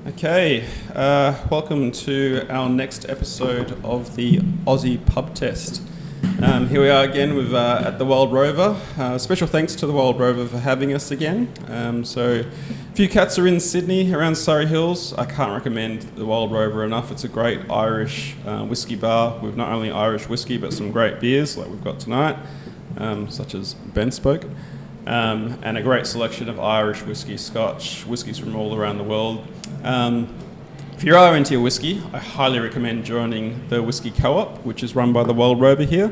Okay, welcome to our next episode of the Aussie Pub Test. Here we are again with at the World Rover. Special thanks to the World Rover for having us again. So, a few cats are in Sydney, around Surrey Hills. I can't recommend the World Rover enough. It's a great Irish whiskey bar with not only Irish whiskey but some great beers like we've got tonight, such as Ben spoke. And a great selection of Irish whiskey, Scotch, whiskies from all around the world. If you are into your whiskey, I highly recommend joining the Whiskey Co-op, which is run by the World Rover here,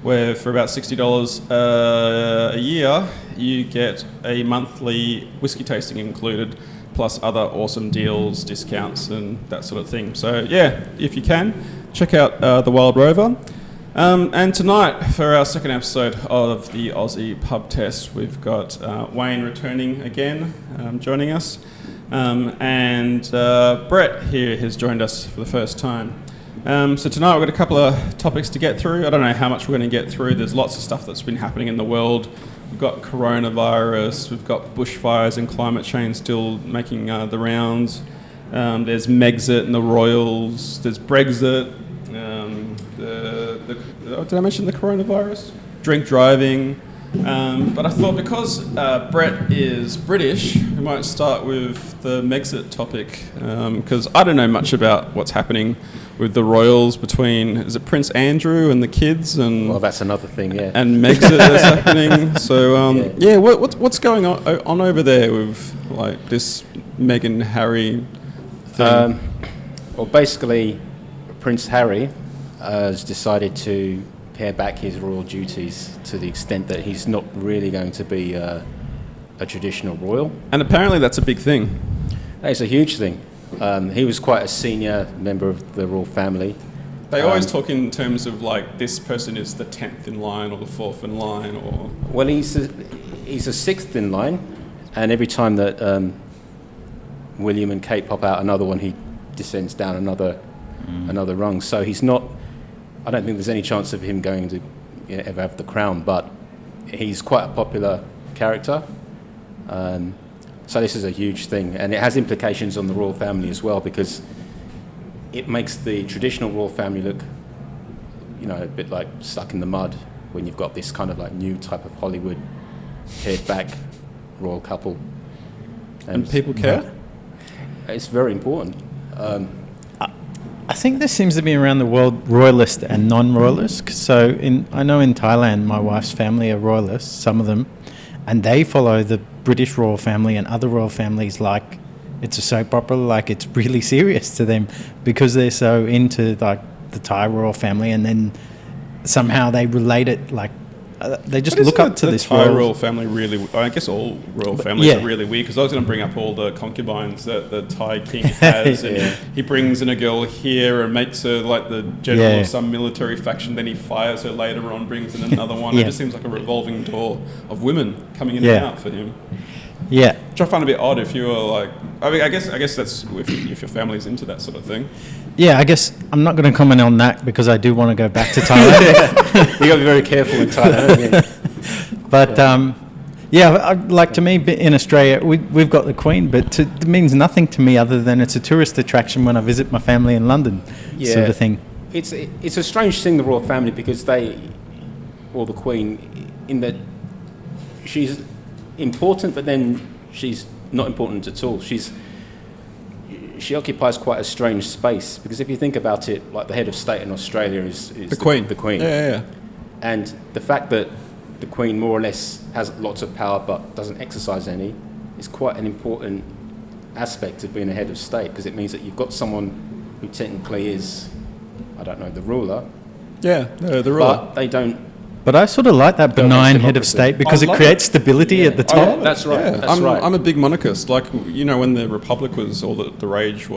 where for about $60 a year, you get a monthly whiskey tasting included, plus other awesome deals, discounts, and that sort of thing. So yeah, if you can, check out the World Rover. And tonight, for our second episode of the Aussie Pub Test, we've got Wayne returning again, joining us, and Brett here has joined us for the first time. So tonight we've got a couple of topics to get through. I don't know how much we're going to get through. There's lots of stuff that's been happening in the world. We've got CoronaVirus, we've got bushfires and climate change still making the rounds. There's Megxit and the Royals. There's Brexit. Did I mention the coronavirus? Drink driving. But I thought because Brett is British, we might start with the Megxit topic, because I don't know much about what's happening with the Royals between, is it Prince Andrew and the kids? And well, that's another thing, yeah. And Megxit that's happening. So, what's going on over there with like this Meghan Harry thing? Well, basically, Prince Harry has decided to pare back his royal duties to the extent that he's not really going to be a traditional royal. And apparently that's a big thing. It's a huge thing. He was quite a senior member of the royal family. They always talk in terms of like this person is the 10th in line or the 4th in line, or... Well, he's a 6th in line, and every time that William and Kate pop out another one, he descends down another rung. So he's not... I don't think there's any chance of him going to ever have the crown, but he's quite a popular character. So this is a huge thing, and it has implications on the royal family as well, because it makes the traditional royal family look, a bit like stuck in the mud when you've got this kind of like new type of Hollywood pared back royal couple. And people care? It's very important. I think there seems to be around the world royalist and non-royalist. So I know in Thailand, my wife's family are royalists, some of them, and they follow the British royal family and other royal families like it's a soap opera, like it's really serious to them because they're so into like the Thai royal family, and then somehow they relate it like they just look up to this Thai royal family. Really, I guess all royal families are really weird, because I was going to bring up all the concubines that the Thai king has, and he brings in a girl here and makes her like the general of some military faction, then he fires her later on, brings in another one. It just seems like a revolving door of women coming in and out for him. Yeah, which I find a bit odd if you were like, I mean, I guess that's if your family's into that sort of thing. Yeah, I guess I'm not going to comment on that because I do want to go back to Thailand. You got to be very careful in Thailand. But like to me in Australia, we've got the Queen, but it means nothing to me other than it's a tourist attraction when I visit my family in London, sort of thing. It's a strange thing, the royal family, because the Queen, in that she's important, but then she's not important at all. She occupies quite a strange space, because if you think about it, like the head of state in Australia is the Queen. The Queen. Yeah. And the fact that the Queen more or less has lots of power but doesn't exercise any is quite an important aspect of being a head of state, because it means that you've got someone who technically is, I don't know, the ruler. Yeah, the ruler. But they don't... But I sort of like that benign head of state because it creates stability at the top. That's right. Yeah. I'm a big monarchist. Like, when the Republic was all the rage,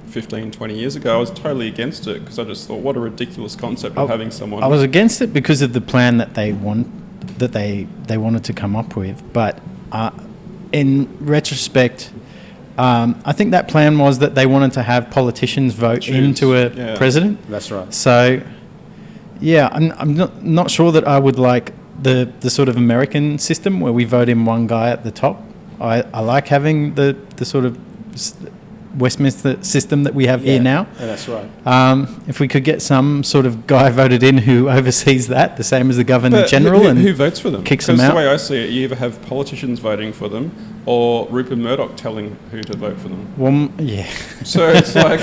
15, 20 years ago, I was totally against it, because I just thought, what a ridiculous concept of having someone... I was against it because of the plan that they wanted to come up with. But in retrospect, I think that plan was that they wanted to have politicians vote into a president. That's right. So... yeah, I'm not sure that I would like the sort of American system where we vote in one guy at the top. I like having the sort of Westminster system that we have here now. Yeah, that's right. If we could get some sort of guy voted in who oversees that, the same as the Governor General, and who votes for them? Kicks them Because out. the way I see it, you either have politicians voting for them or Rupert Murdoch telling who to vote for them. Well, yeah. So it's like...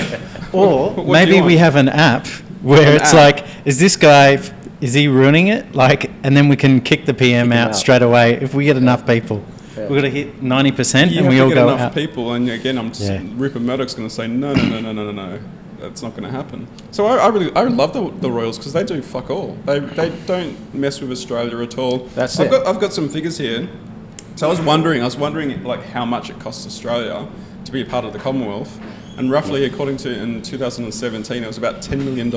Or what do you maybe we want? have an app where it's like, is this guy, is he ruining it? Like, and then we can kick the PM out straight away if we get enough people. Yeah. We've got to hit 90% You and have we to all get go enough out. people, and again, Rupert Murdoch's going to say, no, that's not going to happen. So I love the Royals because they do fuck all. They don't mess with Australia at all. I've got some figures here. So I was wondering like how much it costs Australia to be a part of the Commonwealth, and roughly, according to in 2017, it was about $10 million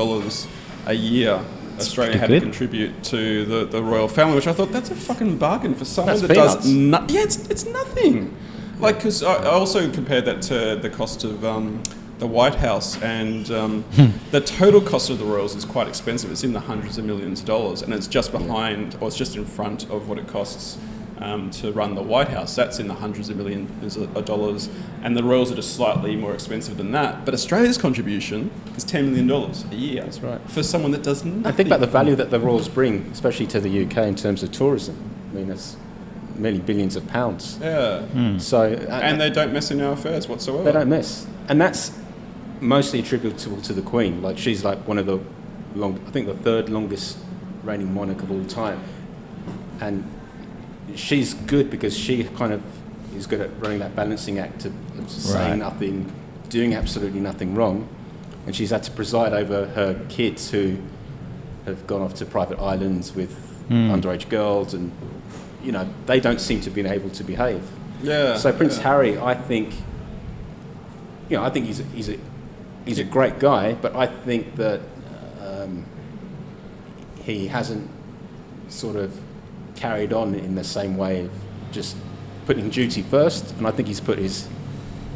a year Australia had to contribute to the royal family, which I thought that's a fucking bargain for someone that does nothing. Yeah, it's nothing. Like, because I also compared that to the cost of the White House, and the total cost of the royals is quite expensive. It's in the hundreds of millions of dollars, and it's just behind, or it's just in front of what it costs to run the White House. That's in the hundreds of millions of dollars, and the royals are just slightly more expensive than that. But Australia's contribution is $10 million a year. That's right. For someone that does nothing. I think about the value that the royals bring, especially to the UK in terms of tourism. I mean, it's many billions of pounds. Yeah. So and they don't mess in our affairs whatsoever. They don't mess, and that's mostly attributable to the Queen. Like, she's like one of the I think the third longest reigning monarch of all time, and she's good because she kind of is good at running that balancing act of saying nothing, doing absolutely nothing wrong, and she's had to preside over her kids who have gone off to private islands with underage girls, and they don't seem to be able to behave. Yeah. So Prince Harry, I think, I think he's a great guy, but I think that he hasn't sort of carried on in the same way of just putting duty first, and I think he's put his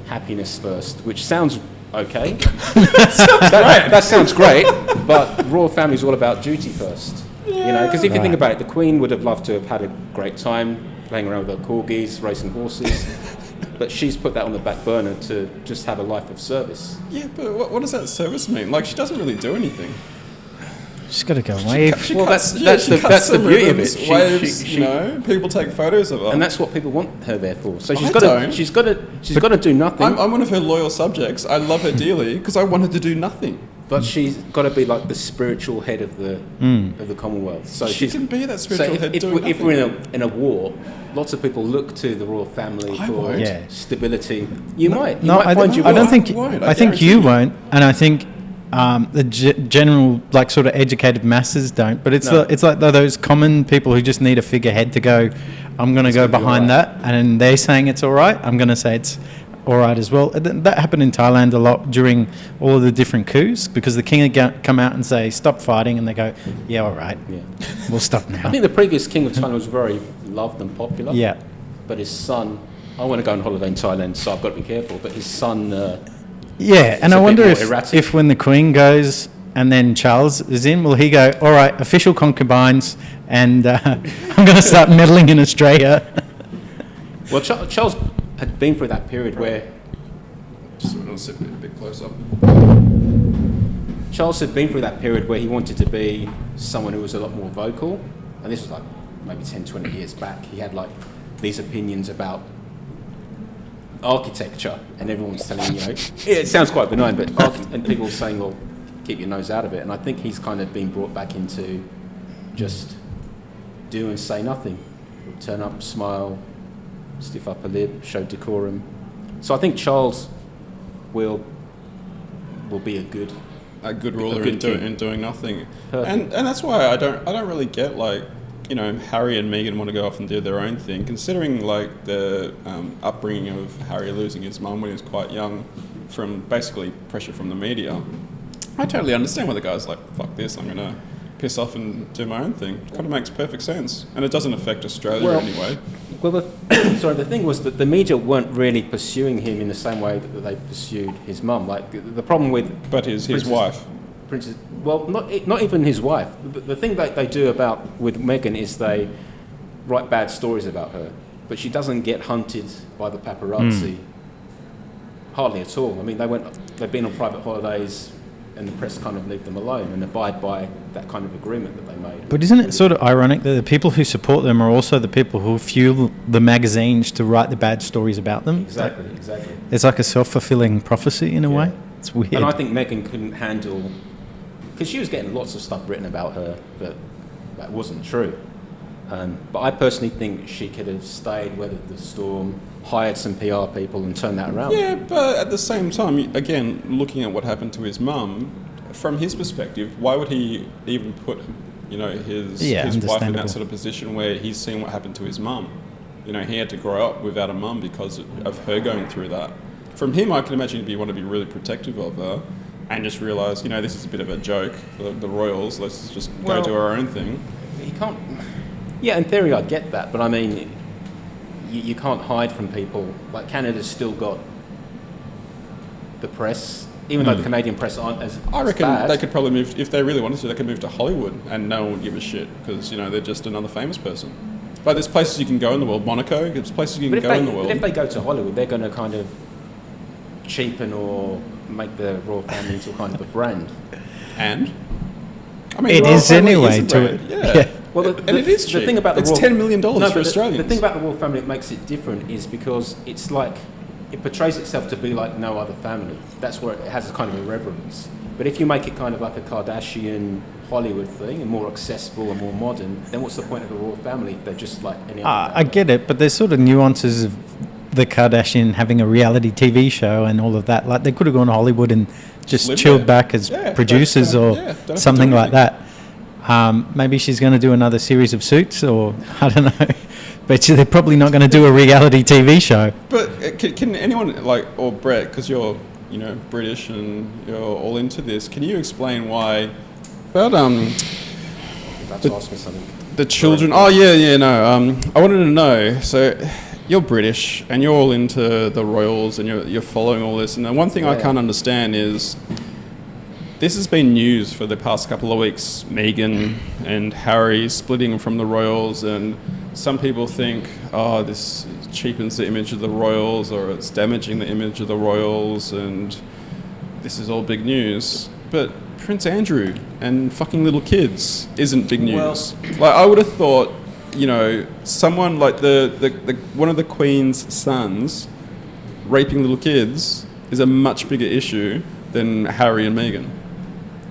happiness first, which sounds okay. That sounds great, but royal family is all about duty first. Because if you think about it, the Queen would have loved to have had a great time playing around with her corgis, racing horses, but she's put that on the back burner to just have a life of service. Yeah, but what does that service mean? Like, she doesn't really do anything. She's got to go wave. That's the beauty of it. Waves, people take photos of her, and that's what people want her there for. So she's got to do nothing. I'm one of her loyal subjects. I love her dearly because I want her to do nothing. But she's got to be like the spiritual head of the Commonwealth. So she can be that spiritual head. If we're in a war, lots of people look to the royal family for stability. You might find you. I don't think. I think you won't, and I think the general, like, sort of educated masses don't. But it's like those common people who just need a figurehead to go. I'm going to go behind that, and they're saying it's all right. I'm going to say it's all right as well. That happened in Thailand a lot during all of the different coups, because the king would come out and say, stop fighting, and they go, yeah, all right, we'll stop now. I think the previous king of Thailand was very loved and popular. Yeah. But his son, I want to go on holiday in Thailand, so I've got to be careful, but his son... and I wonder if when the Queen goes and then Charles is in, will he go, all right, official concubines, and I'm going to start meddling in Australia? Well, Charles had been through that period where... Just want to sit a bit close up. Charles had been through that period where he wanted to be someone who was a lot more vocal, and this was like maybe 10, 20 years back. He had like these opinions about architecture, and everyone's telling him, it sounds quite benign, but and people were saying, well, keep your nose out of it. And I think he's kind of been brought back into just do and say nothing. Turn up, smile, stiff upper lip, show decorum. So I think Charles will be a good ruler in doing nothing. Perfect. And that's why I don't really get, like, Harry and Meghan want to go off and do their own thing, considering like the upbringing of Harry losing his mum when he was quite young from basically pressure from the media. I totally understand why the guy's like, fuck this, I'm going to piss off and do my own thing. It kind of makes perfect sense. And it doesn't affect Australia anyway. Well, the thing was that the media weren't really pursuing him in the same way that they pursued his mum. Like, the problem with... But his wife. Well, not even his wife. The thing that they do with Meghan is they write bad stories about her, but she doesn't get hunted by the paparazzi hardly at all. I mean, they've been on private holidays, and the press kind of leave them alone and abide by that kind of agreement that they made. But isn't it sort of ironic that the people who support them are also the people who fuel the magazines to write the bad stories about them? Exactly. It's like a self-fulfilling prophecy in a way. It's weird. And I think Meghan couldn't handle, because she was getting lots of stuff written about her that wasn't true. But I personally think she could have stayed, weathered the storm, hired some PR people and turned that around. Yeah, but at the same time, again, looking at what happened to his mum, from his perspective, why would he even put, his wife in that sort of position where he's seen what happened to his mum? He had to grow up without a mum because of her going through that. From him, I can imagine he'd want to be really protective of her and just realise, this is a bit of a joke, the royals, let's just go do our own thing. You can't... Yeah, in theory, I get that, but I mean, you can't hide from people. Like, Canada's still got the press, even though the Canadian press aren't as I reckon bad. they could probably move, if they really wanted to, they could move to Hollywood and no one would give a shit because, they're just another famous person. Like, there's places you can go in the world. Monaco, there's places you can go in the world. But if they go to Hollywood, they're going to kind of cheapen or make the royal family into kind of a brand. And? I mean, it is anyway to it. Yeah. Well, and it is cheap. The thing about it's $10 million for Australians. The thing about the royal family that makes it different is because it's like, it portrays itself to be like no other family. That's where it has a kind of irreverence. But if you make it kind of like a Kardashian Hollywood thing and more accessible and more modern, then what's the point of a royal family if they're just like any other family? I get it, but there's sort of nuances of the Kardashian having a reality TV show and all of that. Like, they could have gone to Hollywood and just chilled back as producers or something like that. Maybe she's going to do another series of Suits, or I don't know. But they're probably not going to do a reality TV show. But can anyone, or Brett, because you're, British and you're all into this, can you explain why? About to ask me something. The children. Oh I wanted to know. So you're British and you're all into the royals and you're following all this. And the one thing I can't understand is, this has been news for the past couple of weeks. Meghan and Harry splitting from the royals, and some people think, this cheapens the image of the royals, or it's damaging the image of the royals, and this is all big news. But Prince Andrew and fucking little kids isn't big news. I would have thought, someone like the one of the Queen's sons raping little kids is a much bigger issue than Harry and Meghan.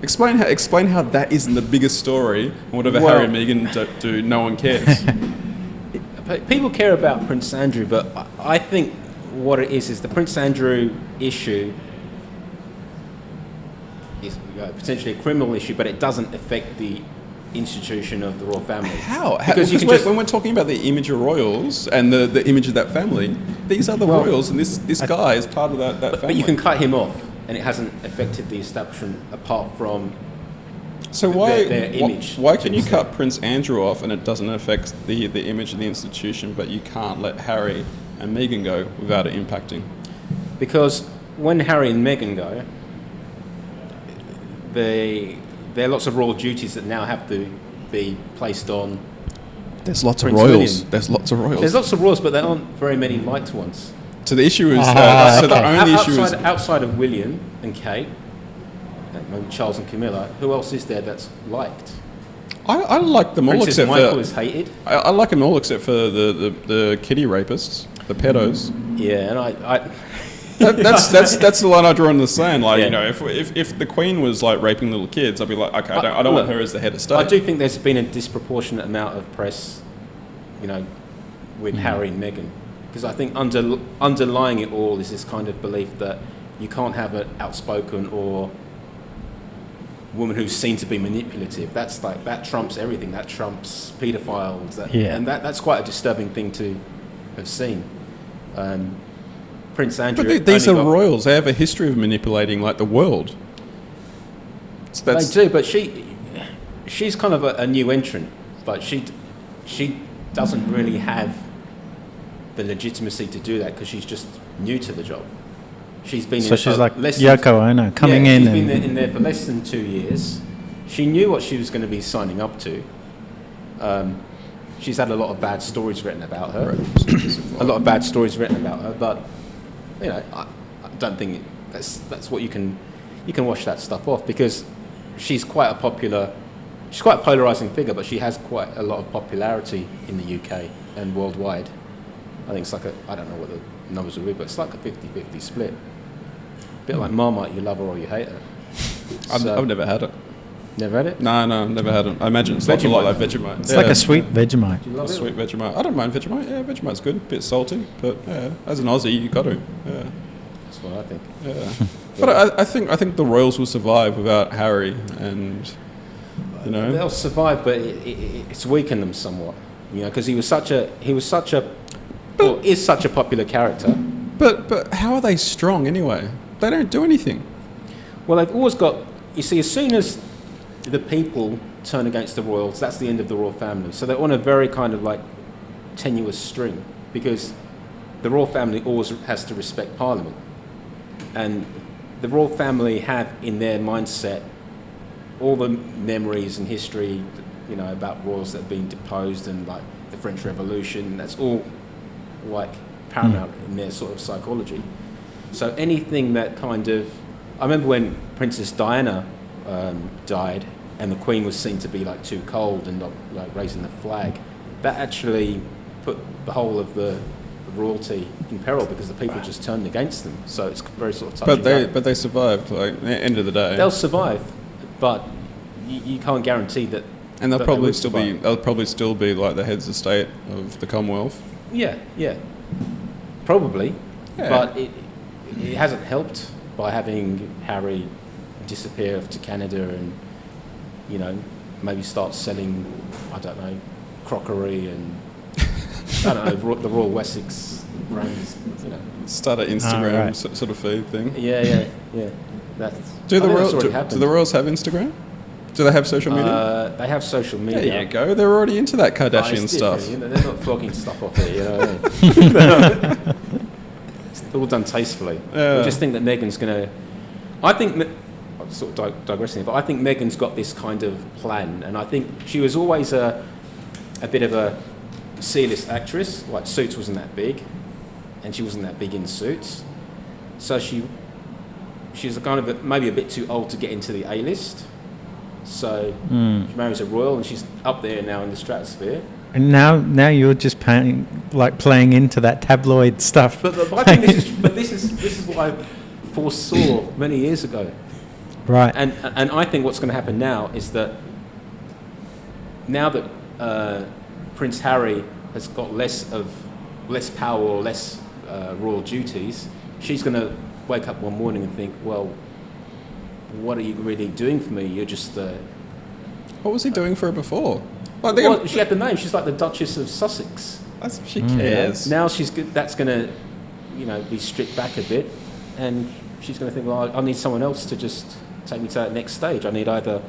Explain how that isn't the biggest story, and whatever Harry and Meghan do, no one cares. People care about Prince Andrew, but I think what it is the Prince Andrew issue is potentially a criminal issue, but it doesn't affect the institution of the royal family. How? Because when we're talking about the image of royals and the image of that family, these are the royals, and this guy is part of that family. But you can cut him off, and it hasn't affected the establishment apart from their image. Why can you cut Prince Andrew off and it doesn't affect the image of the institution, but you can't let Harry and Meghan go without it impacting? Because when Harry and Meghan go, there are lots of royal duties that now have to be placed on. There's lots of royals. There's lots of royals. There's lots of royals, but there aren't very many liked ones. So the issue is the only issue is outside of William and Kate, and Charles and Camilla. Who else is there that's liked? I like them all Princess except Michael for is hated. I like them all except for the kiddie rapists, the pedos. Yeah, and I that's the line I draw in the sand. If the Queen was raping little kids, I'd be like, okay, I don't want her as the head of state. I do think there's been a disproportionate amount of press, with Harry and Meghan, because I think underlying it all is this kind of belief that you can't have an outspoken or woman who's seen to be manipulative. That trumps everything. That trumps paedophiles. And that's quite a disturbing thing to have seen. Prince Andrew. But these are royals. They have a history of manipulating the world. They do, but she's kind of a new entrant. But she doesn't really have the legitimacy to do that because she's just new to the job. She's been she's like Yoko Ono coming in. She's been in there for less than 2 years. She knew what she was going to be signing up to. She's had a lot of bad stories written about her. But don't think that's what you can wash that stuff off, because she's quite a polarising figure, but she has quite a lot of popularity in the UK and worldwide. I think it's like I don't know what the numbers will be, but it's like a 50-50 split. A bit like Marmite, you love her or you hate her. I've never had it. Never had it? No, I've never had it. I imagine it's like a lot like Vegemite. It's like a sweet Vegemite. Do you love it? Sweet Vegemite. I don't mind Vegemite. Yeah, Vegemite's good. A bit salty, but yeah, as an Aussie, you got to. Yeah. That's what I think. Yeah. But I think the Royals will survive without Harry, and you know they'll survive, but it's weakened them somewhat. You know, because he is such a popular character. But how are they strong anyway? They don't do anything. Well, they've always got. You see, as soon as the people turn against the royals, that's the end of the royal family. So they're on a very kind of like tenuous string, because the royal family always has to respect Parliament, and the royal family have in their mindset all the memories and history, you know, about royals that have been deposed and like the French Revolution. That's all like paramount in their sort of psychology. So anything that kind of, I remember when Princess Diana died, and the Queen was seen to be like too cold and not like raising the flag. That actually put the whole of the royalty in peril, because the people just turned against them. So it's very sort of touch. But they survived. Like at the end of the day, they'll survive, but you can't guarantee that. And they'll probably still be like the heads of state of the Commonwealth. Yeah, probably, Yeah. but it hasn't helped by having Harry disappear to Canada and, you know, maybe start selling, I don't know, crockery and I don't know, the Royal Wessex brands, you know. Start an Instagram right. sort of feed thing. Yeah. Do the Royals have Instagram? Do they have social media? They have social media. There you go. They're already into that Kardashian It's stuff. different, you know, they're not flogging stuff off it, you know what I mean? It's all done tastefully. Yeah. I just think that Meghan's going to... I'm sort of digressing, but I think Meghan's got this kind of plan, and I think she was always a bit of a C-list actress. Like, Suits wasn't that big, and she wasn't that big in Suits. So she's kind of maybe a bit too old to get into the A-list. So she marries a royal, and she's up there now in the stratosphere. And now you're just playing into that tabloid stuff. But I think this is what I foresaw many years ago. Right. And I think what's going to happen now is that now that Prince Harry has got less power or less royal duties, she's going to wake up one morning and think, well, what are you really doing for me? You're just... What was he doing for her before? Well, she had the name. She's like the Duchess of Sussex. She cares. Now that's going to, you know, be stripped back a bit, and she's going to think, well, I need someone else to just take me to that next stage. I need either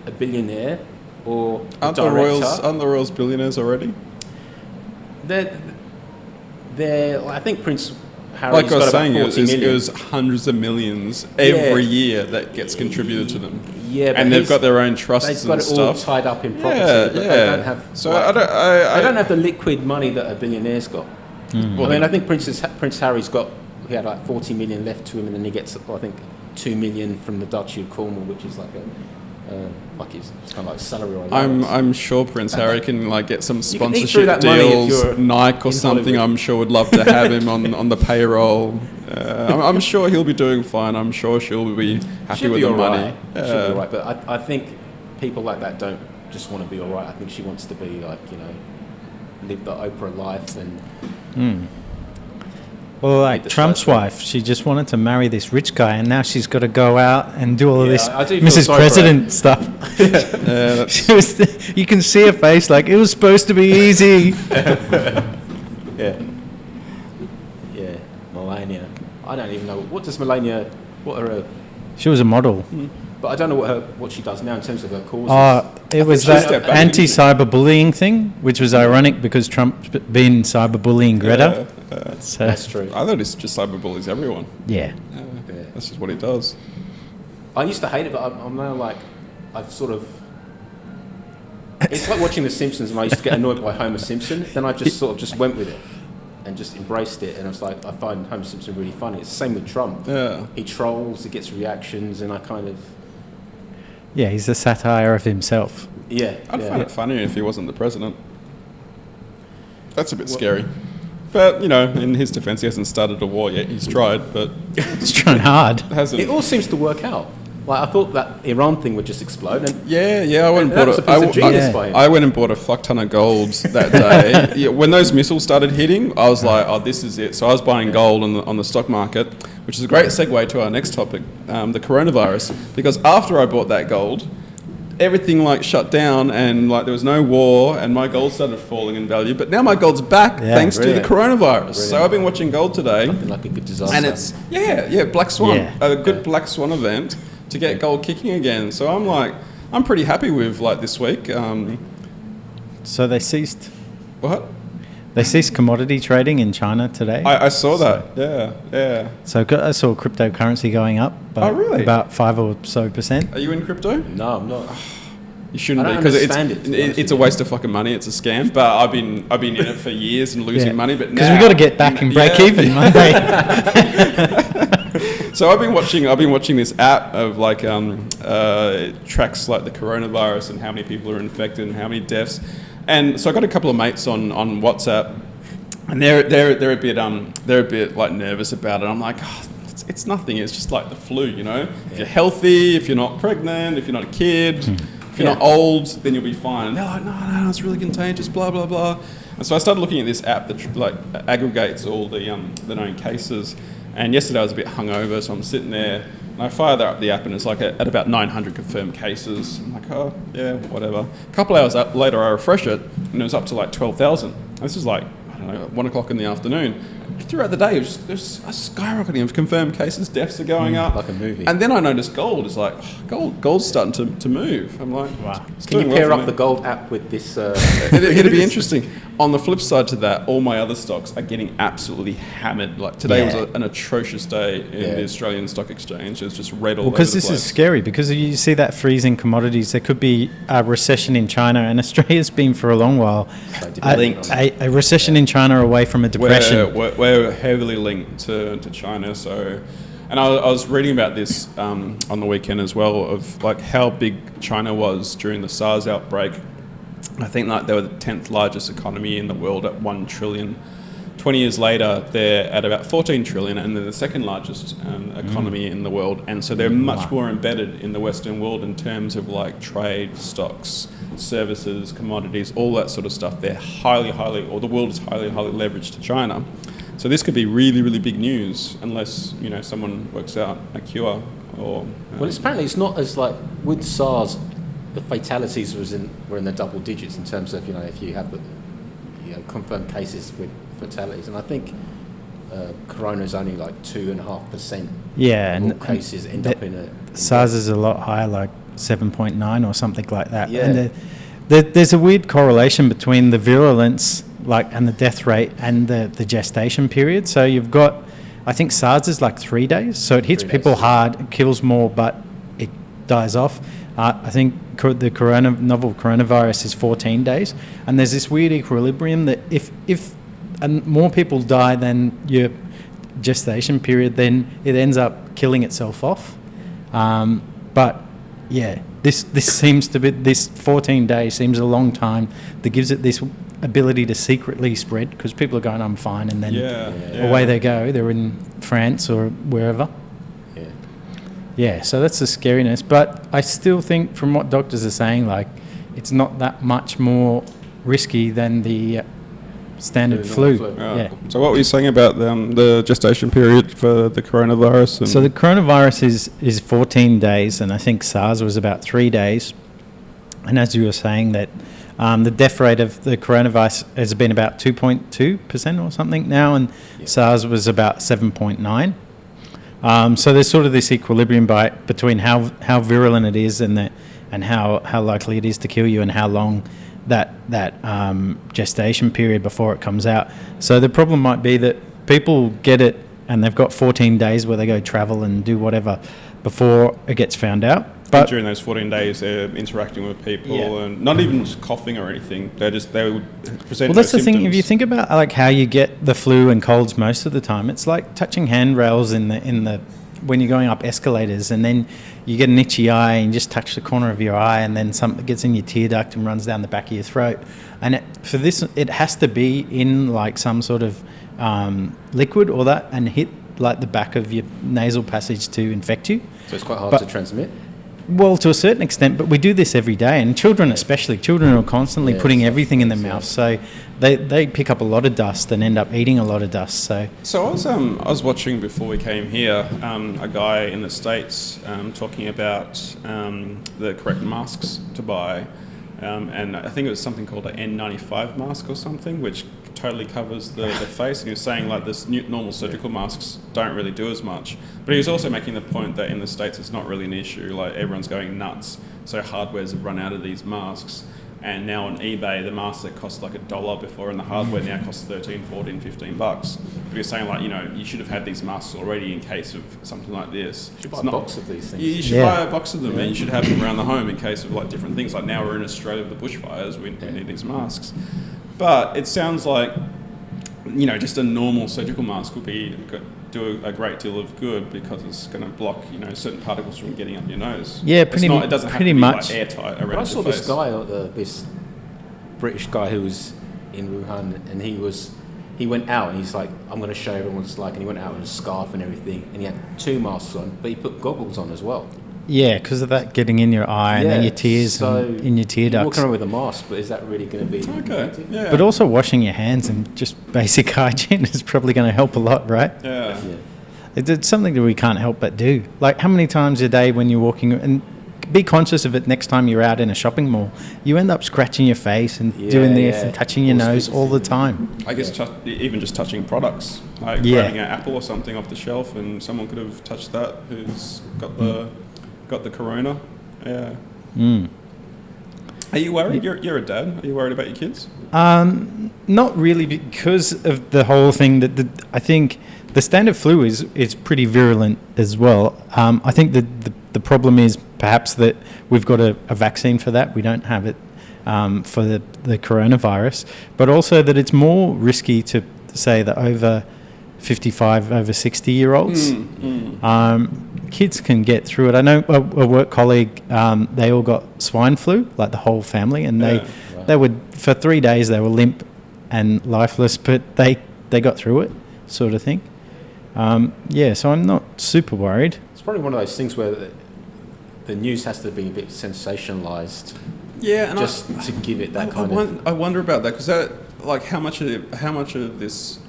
a billionaire or a director. Aren't the Royals billionaires already? They're I think Prince Harry's Like I was got saying, about 40 million. it was hundreds of millions every year that gets contributed to them. Yeah, but and they've got their own trusts and stuff. They've got it all tied up in property. Yeah. They don't have. So like, I don't have the liquid money that a billionaire's got. Well, I mean, I think Prince Harry's he had like 40 million left to him, and then he gets, I think, 2 million from the Duchy of Cornwall, which is like his kind of like salary. Or I'm sure Prince Harry can like get some eat through sponsorship that money if deals. you're Nike or something. Hollywood. I'm sure would love to have him on the payroll. I'm sure he'll be doing fine. I'm sure she'll be happy with the money. She'll be all right, but I think people like that don't just want to be all right. I think she wants to be like, you know, live the Oprah life and. Well, like Trump's wife, she just wanted to marry this rich guy, and now she's got to go out and do all of this Mrs. President stuff. You can see her face like, it was supposed to be easy. Yeah, Melania. I don't even know. What does Melania... She was a model. But I don't know what she does now in terms of her causes. It was that anti-cyberbullying thing, which was ironic because Trump's been cyberbullying Greta. That's true. I thought it's just cyberbullies everyone. Yeah. That's just what he does. I used to hate it, but I'm now like... I've sort of... It's like watching The Simpsons, and I used to get annoyed by Homer Simpson. Then I just sort of just went with it. and just embraced it. And I was like, I find Homer Simpson really funny. It's the same with Trump. Yeah. He trolls, he gets reactions, and I kind of... Yeah, he's a satire of himself. Yeah. I'd yeah. find it funnier if he wasn't the president. That's a bit scary. But, in his defence, he hasn't started a war yet. He's tried, but He's trying hard. hasn't. It all seems to work out. Like, I thought that Iran thing would just explode. And Yeah, I went and that bought was a piece of genius by him. I went and bought a fuck ton of gold that day. Yeah, when those missiles started hitting, I was like, oh, this is it. So I was buying gold on the stock market, which is a great segue to our next topic, the coronavirus. Because after I bought that gold, everything shut down and there was no war and my gold started falling in value. But now my gold's back thanks to the coronavirus. So I've been watching gold today. Something like a good disaster. And it's, Black Swan, Yeah. a good Black Swan event to get gold kicking again. So I'm pretty happy with this week. So they ceased commodity trading in China today. I saw that. Yeah. So I saw cryptocurrency going up by really? about 5% or so. Are you in crypto? No, I'm not. You shouldn't I be don't because understand it, to be honest it's a with you. waste of fucking money. It's a scam. But I've been in it for years and losing money. But because now we got to get back and break even, mate. So I've been watching this app of it tracks the coronavirus and how many people are infected and how many deaths. And so I got a couple of mates on WhatsApp, and they're a bit nervous about it. I'm like, oh, it's nothing. It's just like the flu, If you're healthy, if you're not pregnant, if you're not a kid, if you're not old, then you'll be fine. And they're like, no, it's really contagious, blah blah blah. And so I started looking at this app that aggregates all the known cases. And yesterday I was a bit hungover, so I'm sitting there and I fire the app and it's at about 900 confirmed cases. I'm like, oh, yeah, whatever. A couple hours later I refresh it and it was up to 12,000. This is 1 o'clock in the afternoon. Throughout the day, there's a skyrocketing of confirmed cases, deaths are going up. Like a movie. And then I noticed gold is gold's starting to move. I'm like, Wow. Can you pair up the gold app with this? It'd be interesting. On the flip side to that, all my other stocks are getting absolutely hammered. Today was an atrocious day in the Australian Stock Exchange. It was just red all over the Because place. this is scary, because you see that freeze in commodities. There could be a recession in China, and Australia's been for a long while a recession in China away from a depression. We're heavily linked to China. So, and I was reading about this on the weekend as well of how big China was during the SARS outbreak. I think they were the 10th largest economy in the world at 1 trillion. 20 years later, they're at about 14 trillion, and they're the second largest economy in the world. And so they're much more embedded in the Western world in terms of trade, stocks, services, commodities, all that sort of stuff. They're or the world is highly leveraged to China. So this could be really, really big news unless someone works out a cure or. Well, apparently it's not as with SARS, the fatalities were in the double digits in terms of if you have the confirmed cases with fatalities, and I think Corona is only 2.5%. Yeah, of all and cases end up in a. SARS is a lot higher, 7.9 or something like that. Yeah. And there's a weird correlation between the virulence, and the death rate, and the gestation period. So you've got, I think SARS is 3 days, so it hits people hard, it kills more, but it dies off. I think the novel coronavirus is 14 days, and there's this weird equilibrium that if and more people die than your gestation period, then it ends up killing itself off. But yeah, this seems to be, this 14 days seems a long time that gives it this ability to secretly spread, because people are going, I'm fine, and then away they go. They're in France or wherever. Yeah, so that's the scariness. But I still think, from what doctors are saying, it's not that much more risky than the standard flu. Yeah. So what were you saying about the gestation period for the coronavirus? So the coronavirus is 14 days, and I think SARS was about 3 days. And as you were saying, that the death rate of the coronavirus has been about 2.2% or something now, and SARS was about 7.9%. So there's sort of this equilibrium between how virulent it is and how likely it is to kill you, and how long that gestation period before it comes out. So the problem might be that people get it and they've got 14 days where they go travel and do whatever before it gets found out. But during those 14 days, they're interacting with people Yeah. and not even just coughing or anything. They would present. well, that's no the thing. If symptoms. you think about like how you get the flu and colds most of the time, it's like touching handrails in the when you're going up escalators, and then you get an itchy eye and you just touch the corner of your eye, and then something gets in your tear duct and runs down the back of your throat. And for this, it has to be in like some sort of liquid or that, and hit like the back of your nasal passage to infect you. So it's quite hard But- to transmit. Well, to a certain extent, but we do this every day, and children especially. Children are constantly Yeah, putting so- everything in their yeah. mouth, so they pick up a lot of dust and end up eating a lot of dust. So I was watching before we came here a guy in the States talking about the correct masks to buy, and I think it was something called an N95 mask or something, which totally covers the face. And he was saying like this normal surgical masks don't really do as much, but he was also making the point that in the States it's not really an issue. Like everyone's going nuts, so hardwares have run out of these masks. And now on eBay, the mask that cost like $1 before, and the hardware now costs $13, $14, $15. But you're saying like, you should have had these masks already in case of something like this. You should buy a box of these things. You should Yeah. buy a box of them, and you should have them around the home in case of like different things. Like now we're in Australia with the bushfires, we need these masks. But it sounds like, just a normal surgical mask would do a great deal of good because it's going to block, certain particles from getting up your nose. Yeah, It doesn't have pretty to be much. like airtight around But I your saw face. this guy, this British guy who was in Wuhan, and he went out and he's like, I'm going to show everyone what it's like, and he went out with a scarf and everything, and he had 2 masks on, but he put goggles on as well. yeah, because of that getting in your eye and then your tears so and in your tear you're ducts. walking around with a mask, but is that really going to be Okay, effective? yeah. But also washing your hands and just basic hygiene is probably going to help a lot, right? Yeah. Yeah. It's something that we can't help but do. Like how many times a day when you're walking, and be conscious of it next time you're out in a shopping mall, you end up scratching your face and doing this yeah. and touching your All nose sorts all of the things. time. I guess even just touching products, like Yeah. grabbing an apple or something off the shelf, and someone could have touched that who's got the corona. Yeah. Are you worried? You're a dad. Are you worried about your kids? Not really, because of the whole thing that I think the standard flu is pretty virulent as well. I think the problem is perhaps that we've got a vaccine for that. We don't have it for the coronavirus, but also that it's more risky to say that over 55, over 60-year-olds, kids can get through it. I know a work colleague, they all got swine flu, like the whole family, and they would, for 3 days, they were limp and lifeless, but they got through it, sort of thing. So I'm not super worried. It's probably one of those things where the news has to be a bit sensationalised, Yeah, and just to give it that kind of. I wonder about that, because like how much of this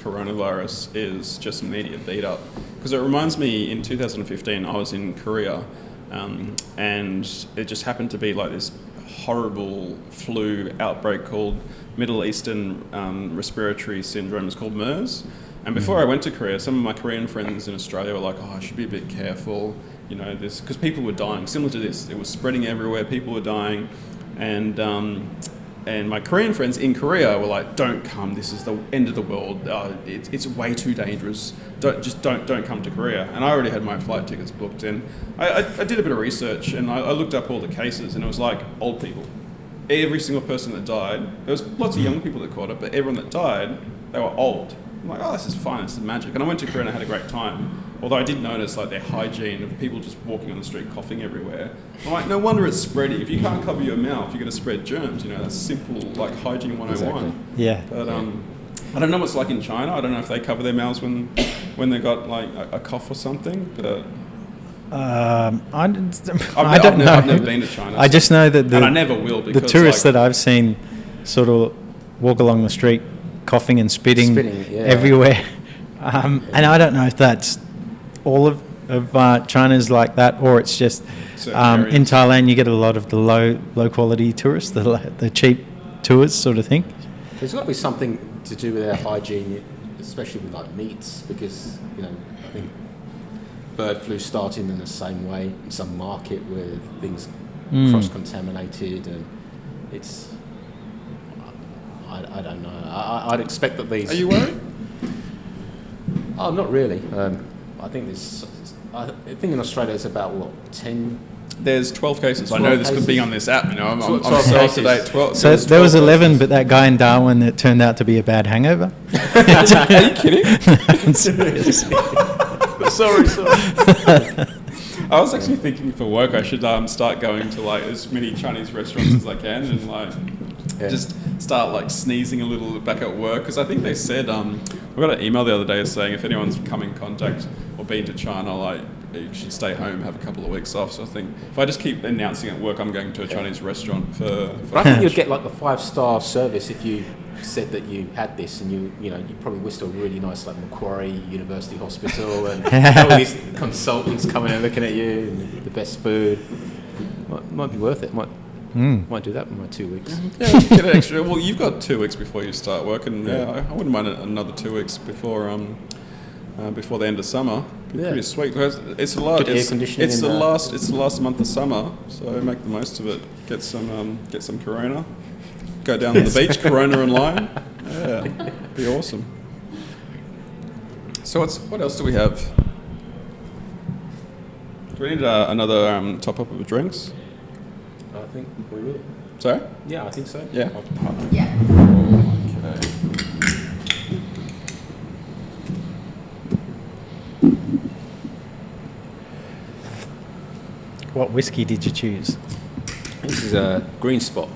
coronavirus is just media beat up? Because it reminds me, in 2015 I was in Korea, and it just happened to be like this horrible flu outbreak called Middle Eastern respiratory syndrome. It's called MERS. And before I went to Korea, some of my Korean friends in Australia were like, "Oh, I should be a bit careful, this," because people were dying. Similar to this, it was spreading everywhere. People were dying, and my Korean friends in Korea were like, "Don't come. This is the end of the world. It's way too dangerous. Don't come to Korea." And I already had my flight tickets booked, and I did a bit of research, and I looked up all the cases, and it was like old people. Every single person that died, there was lots of young people that caught it, but everyone that died, they were old. I'm like, "Oh, this is fine, this is magic." And I went to Korea and I had a great time. Although I did notice like their hygiene of people just walking on the street coughing everywhere. I'm like, no wonder it's spreading. If you can't cover your mouth, you're going to spread germs. That's simple like hygiene 101. Exactly. Yeah. But I don't know what's like in China. I don't know if they cover their mouths when they got like a cough or something. But I I've don't know. never been to China. I just know that and I never will, because the tourists that I've seen sort of walk along the street coughing and spitting yeah. everywhere. And I don't know if that's all of China's like that, or it's just Certain in areas. Thailand you get a lot of the low quality tourists, the cheap tours sort of thing. There's got to be something to do with their hygiene, especially with like meats, because I think bird flu started in the same way in some market where things cross-contaminated, and it's I don't know. I'd expect that these. Are you worried? Oh, not really. I think in Australia it's about, 10... There's 12 cases. 12 I know this could be cases. on this app. I'm 12 so up to date. cases. 12. So there's there was 12 11, cases. but that guy in Darwin that turned out to be a bad hangover. Are you kidding? I'm serious. sorry. I was actually thinking for work I should start going to like as many Chinese restaurants as I can and like just start like sneezing a little back at work, because I think they said we got an email the other day saying if anyone's come in contact or been to China, like you should stay home, have a couple of weeks off. So I think if I just keep announcing at work I'm going to a Chinese restaurant for But I think you'd get like a 5-star service if you said that you had this, and you probably went to a really nice like Macquarie University Hospital and all these consultants coming and looking at you and the best food. Might be worth it. Might do that in my 2 weeks. Yeah, get an extra. Well, you've got 2 weeks before you start work, and I wouldn't mind another 2 weeks before the end of summer. Be pretty sweet. Because it's a lot. Good air conditioning. It's the last month of summer, so make the most of it. Get some Corona. Go down to the beach, Corona and lime. Yeah, be awesome. So what else do we have? Do we need another top up of drinks? I think we will. Sorry? Yeah, I think so. Yeah. Yeah. Okay. What whiskey did you choose? This is a Green Spot.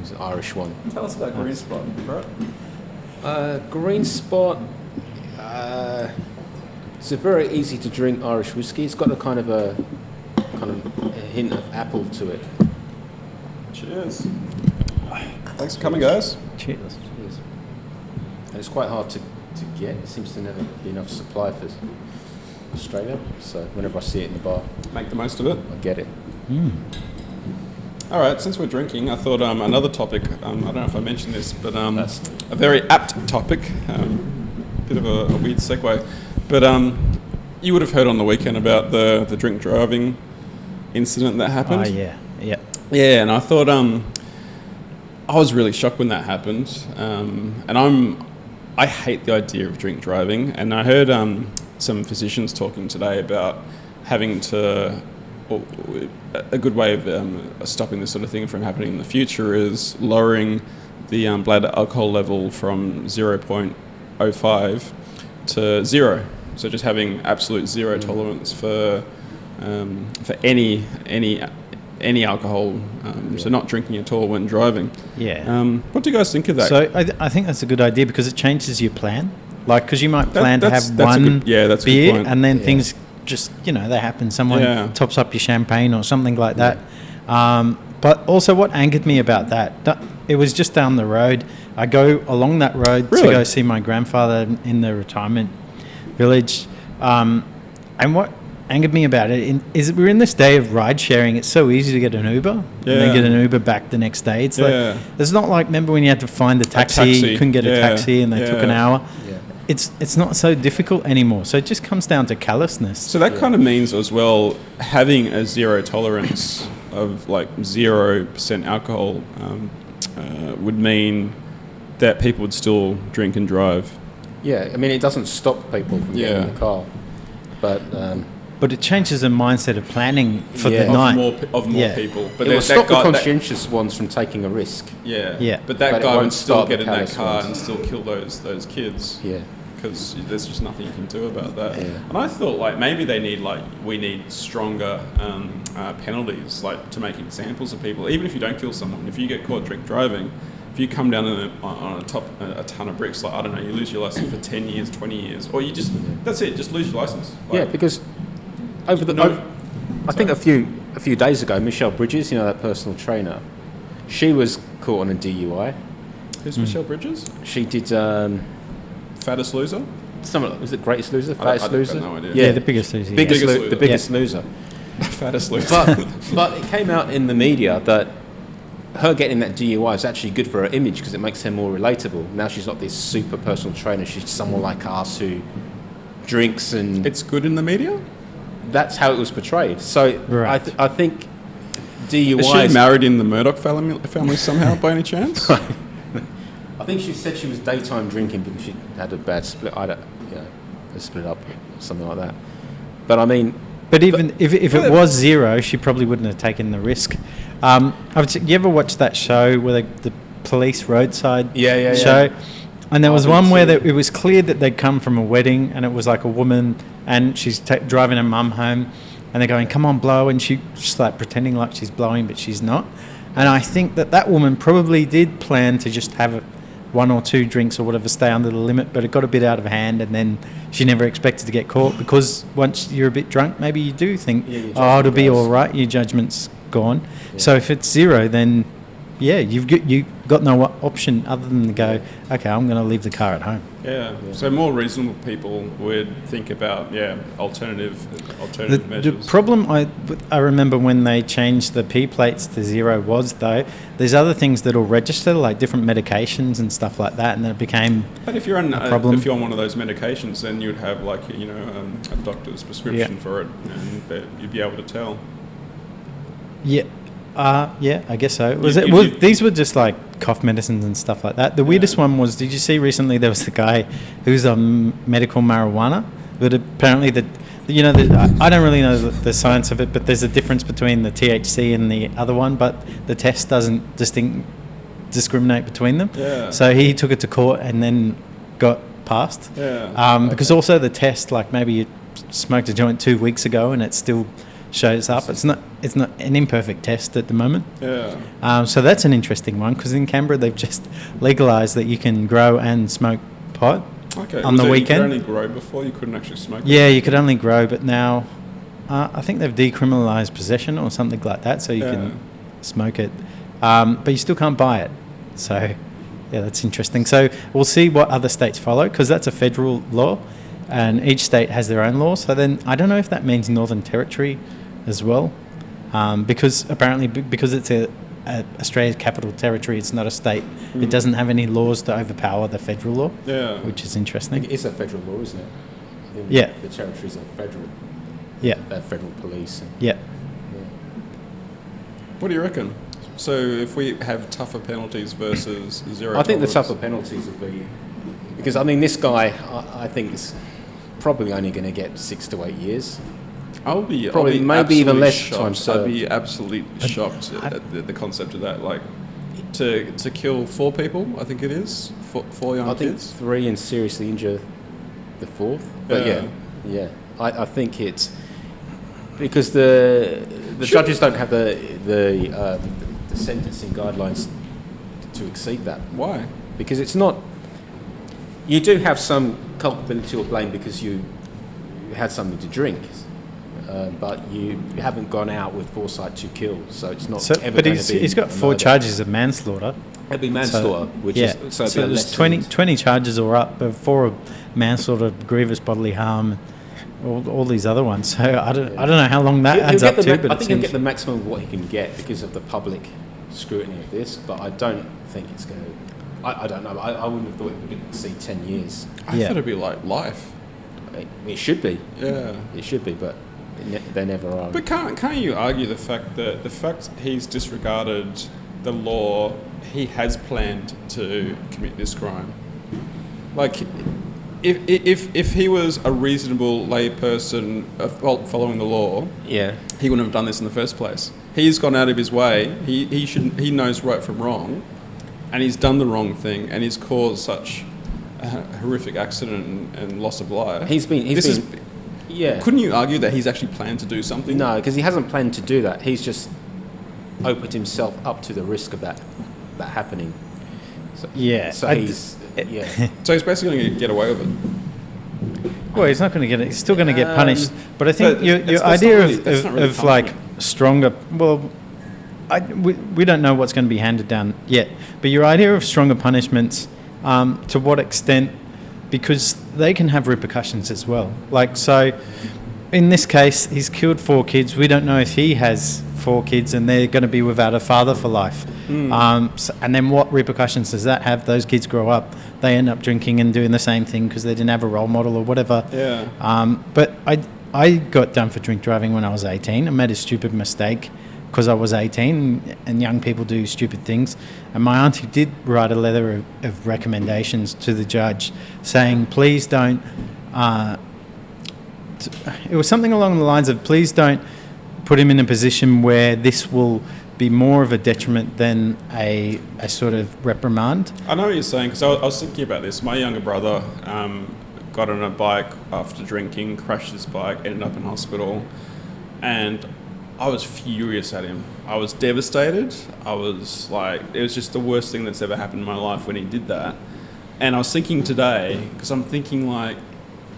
It's an Irish one. Tell us about Green Spot, right? Green Spot. It's a very easy to drink Irish whiskey. It's got a hint of apple to it. Cheers. Thanks for coming, guys. Cheers. Cheers. And it's quite hard to get. It seems to never be enough supply for Australia. So whenever I see it in the bar, Make the most of it. I get it. All right, since we're drinking, I thought another topic, I don't know if I mentioned this, but That's- a very apt topic, bit of a weird segue, but you would have heard on the weekend about the drink driving incident that happened. Oh, yeah. Yeah, and I thought I was really shocked when that happened, and I hate the idea of drink driving, and I heard some physicians talking today about having to. A good way of stopping this sort of thing from happening in the future is lowering the blood alcohol level from 0.05 to 0. So just having absolute zero tolerance for any alcohol. So not drinking at all when driving. Yeah. What do you guys think of that? So I think that's a good idea because it changes your plan. Like, because you might plan to have that's a one good- yeah, that's a good beer point. and then things just, they happen. Someone tops up your champagne or something like that. But also what angered me about that, it was just down the road. I go along that road to go see my grandfather in the retirement village. And what angered me about it is we're in this day of ride sharing. It's so easy to get an Uber and then get an Uber back the next day. It's like, it's not like, remember when you had to find the taxi, you couldn't get a taxi and they took an hour. Yeah. It's not so difficult anymore. So it just comes down to callousness. So that kind of means as well, having a zero tolerance of like 0% alcohol would mean that people would still drink and drive. Yeah, I mean, it doesn't stop people from getting in the car, but it changes the mindset of planning for the of night. more people. But it will that stop the guy- conscientious ones from taking a risk. Yeah. But that But it guy won't would still start get the in that callous car ones. and still kill those kids. Yeah. Because there's just nothing you can do about that. Yeah. And I thought like maybe we need stronger penalties, like to make examples of people. Even if you don't kill someone, if you get caught drink driving, if you come down on a ton of bricks, like I don't know, you lose your license for 10 years, 20 years, or you just that's it, just lose your license. Yeah, because I think a few days ago, Michelle Bridges, that personal trainer, she was caught on a DUI. Who's Michelle Bridges? She did. Fattest loser? Was it Greatest Loser? Fattest I've Loser? got no idea. Yeah, the biggest loser. Biggest Biggest lo- Loser. the biggest loser. Fattest loser. But it came out in the media that her getting that DUI is actually good for her image because it makes her more relatable. Now she's not this super personal trainer. She's someone like us who drinks and... It's good in the media? That's how it was portrayed. So Right. I think DUI... Is she married in the Murdoch family somehow by any chance? I think she said she was daytime drinking because she had a bad split. I don't... split up, something like that. But I mean, But even if it was 0, she probably wouldn't have taken the risk. You ever watch that show where the police roadside show? And there was one where it was clear that they'd come from a wedding, and it was like a woman, and she's driving her mum home, and they're going, "Come on, blow," and she's just like pretending like she's blowing, but she's not. And I think that woman probably did plan to just have 1 or 2 drinks or whatever, stay under the limit, but it got a bit out of hand, and then she never expected to get caught, because once you're a bit drunk, maybe you do think, oh, it'll be all right, your judgment's gone. Yeah. So if it's 0, then you've got no option other than to go, okay, I'm going to leave the car at home. Yeah. So more reasonable people would think about alternative measures. The problem I remember when they changed the P plates to 0 was, though, there's other things that'll register, like different medications and stuff like that, and then it became. But if you're on problem. If you're on one of those medications, then you'd have a doctor's prescription for it, and you'd be able to tell. Yeah. I guess so. These were just like cough medicines and stuff like that. The weirdest one was, did you see recently there was the guy who's on medical marijuana? But apparently I don't really know the science of it, but there's a difference between the THC and the other one, but the test doesn't discriminate between them. Yeah. So he took it to court and then got passed. Yeah. Because also the test, like maybe you smoked a joint 2 weeks ago and it still shows up. It's not an imperfect test at the moment. Yeah. So that's an interesting one, because in Canberra they've just legalised that you can grow and smoke pot on the weekend. You could only grow before, you couldn't actually smoke. Yeah, you could only grow, but now I think they've decriminalised possession or something like that, so you can smoke it, but you still can't buy it. So yeah, that's interesting. So we'll see what other states follow, because that's a federal law, and each state has their own law. So then I don't know if that means Northern Territory as well, because apparently because it's Australia's capital territory, it's not a state. It doesn't have any laws to overpower the federal law, which is interesting. It's a federal law, isn't it? The territories are federal. Federal police. What do you reckon? So if we have tougher penalties versus 0 I think the tolerance? tougher penalties would be, because I mean this guy I think is probably only going to get 6 to 8 years. I'll be maybe even less shocked. time served. I'd be absolutely shocked at the concept of that. Like to kill 4 people, I think it is 4 young kids. I think 3 and seriously injure the 4th. But I think it's because the judges don't have the sentencing guidelines to exceed that. Why? Because it's not. You do have some culpability or blame because you had something to drink. But you haven't gone out with foresight to kill, so it's not ever going to be. He's got 4 charges of manslaughter. It'd be manslaughter, so there's 20 charges are up, but 4 of manslaughter, grievous bodily harm, all these other ones. So I don't know how long that adds up to. But I think he'll get the maximum of what he can get because of the public scrutiny of this. But I don't think it's going to. I don't know. I wouldn't have thought it would exceed 10 years. I thought it'd be like life. It should be. Yeah, it should be, but. They never are. But can't you argue the fact he's disregarded the law, he has planned to commit this crime? Like, if he was a reasonable layperson following the law, he wouldn't have done this in the first place. He's gone out of his way. He knows right from wrong, and he's done the wrong thing, and he's caused such a horrific accident and loss of life. Couldn't you argue that he's actually planned to do something? No, because he hasn't planned to do that. He's just opened himself up to the risk of that happening. So he's basically going to get away with it. Well, he's not going to get it. He's still going to get punished. But I think your idea of like stronger. Well, we don't know what's going to be handed down yet. But your idea of stronger punishments, to what extent? Because they can have repercussions as well. Like, so in this case, he's killed 4 kids. We don't know if he has 4 kids and they're going to be without a father for life. And then what repercussions does that have? Those kids grow up, they end up drinking and doing the same thing because they didn't have a role model or whatever. But I got done for drink driving when I was 18. I made a stupid mistake because I was 18 and young people do stupid things. And my auntie did write a letter of recommendations to the judge saying, please don't it was something along the lines of, please don't put him in a position where this will be more of a detriment than a sort of reprimand. I know what you're saying, because I was thinking about this. My younger brother got on a bike after drinking, crashed his bike, ended up in hospital, and I was furious at him. I was devastated. I was like, it was just the worst thing that's ever happened in my life when he did that. And I was thinking today, because I'm thinking like,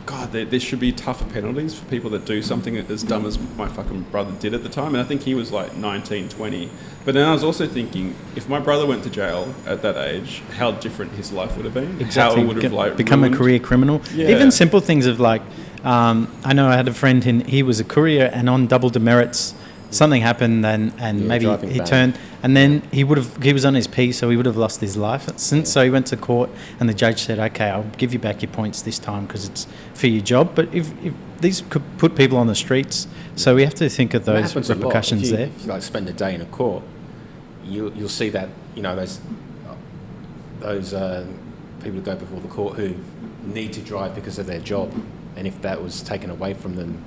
God, there should be tougher penalties for people that do something as dumb as my fucking brother did at the time. And I think he was like 19, 20. But then I was also thinking, if my brother went to jail at that age, how different his life would have been. Exactly. How it would have like become ruined. a career criminal. Yeah. Even simple things of like, I know I had a friend, he was a courier, and on double demerits, something happened, and maybe he turned, and then he was on his P, so he would have lost his license. So he went to court, and the judge said, "Okay, I'll give you back your points this time because it's for your job." But if these could put people on the streets, so we have to think of those repercussions there. If you like spend a day in a court, you'll see that those people who go before the court who need to drive because of their job, and if that was taken away from them,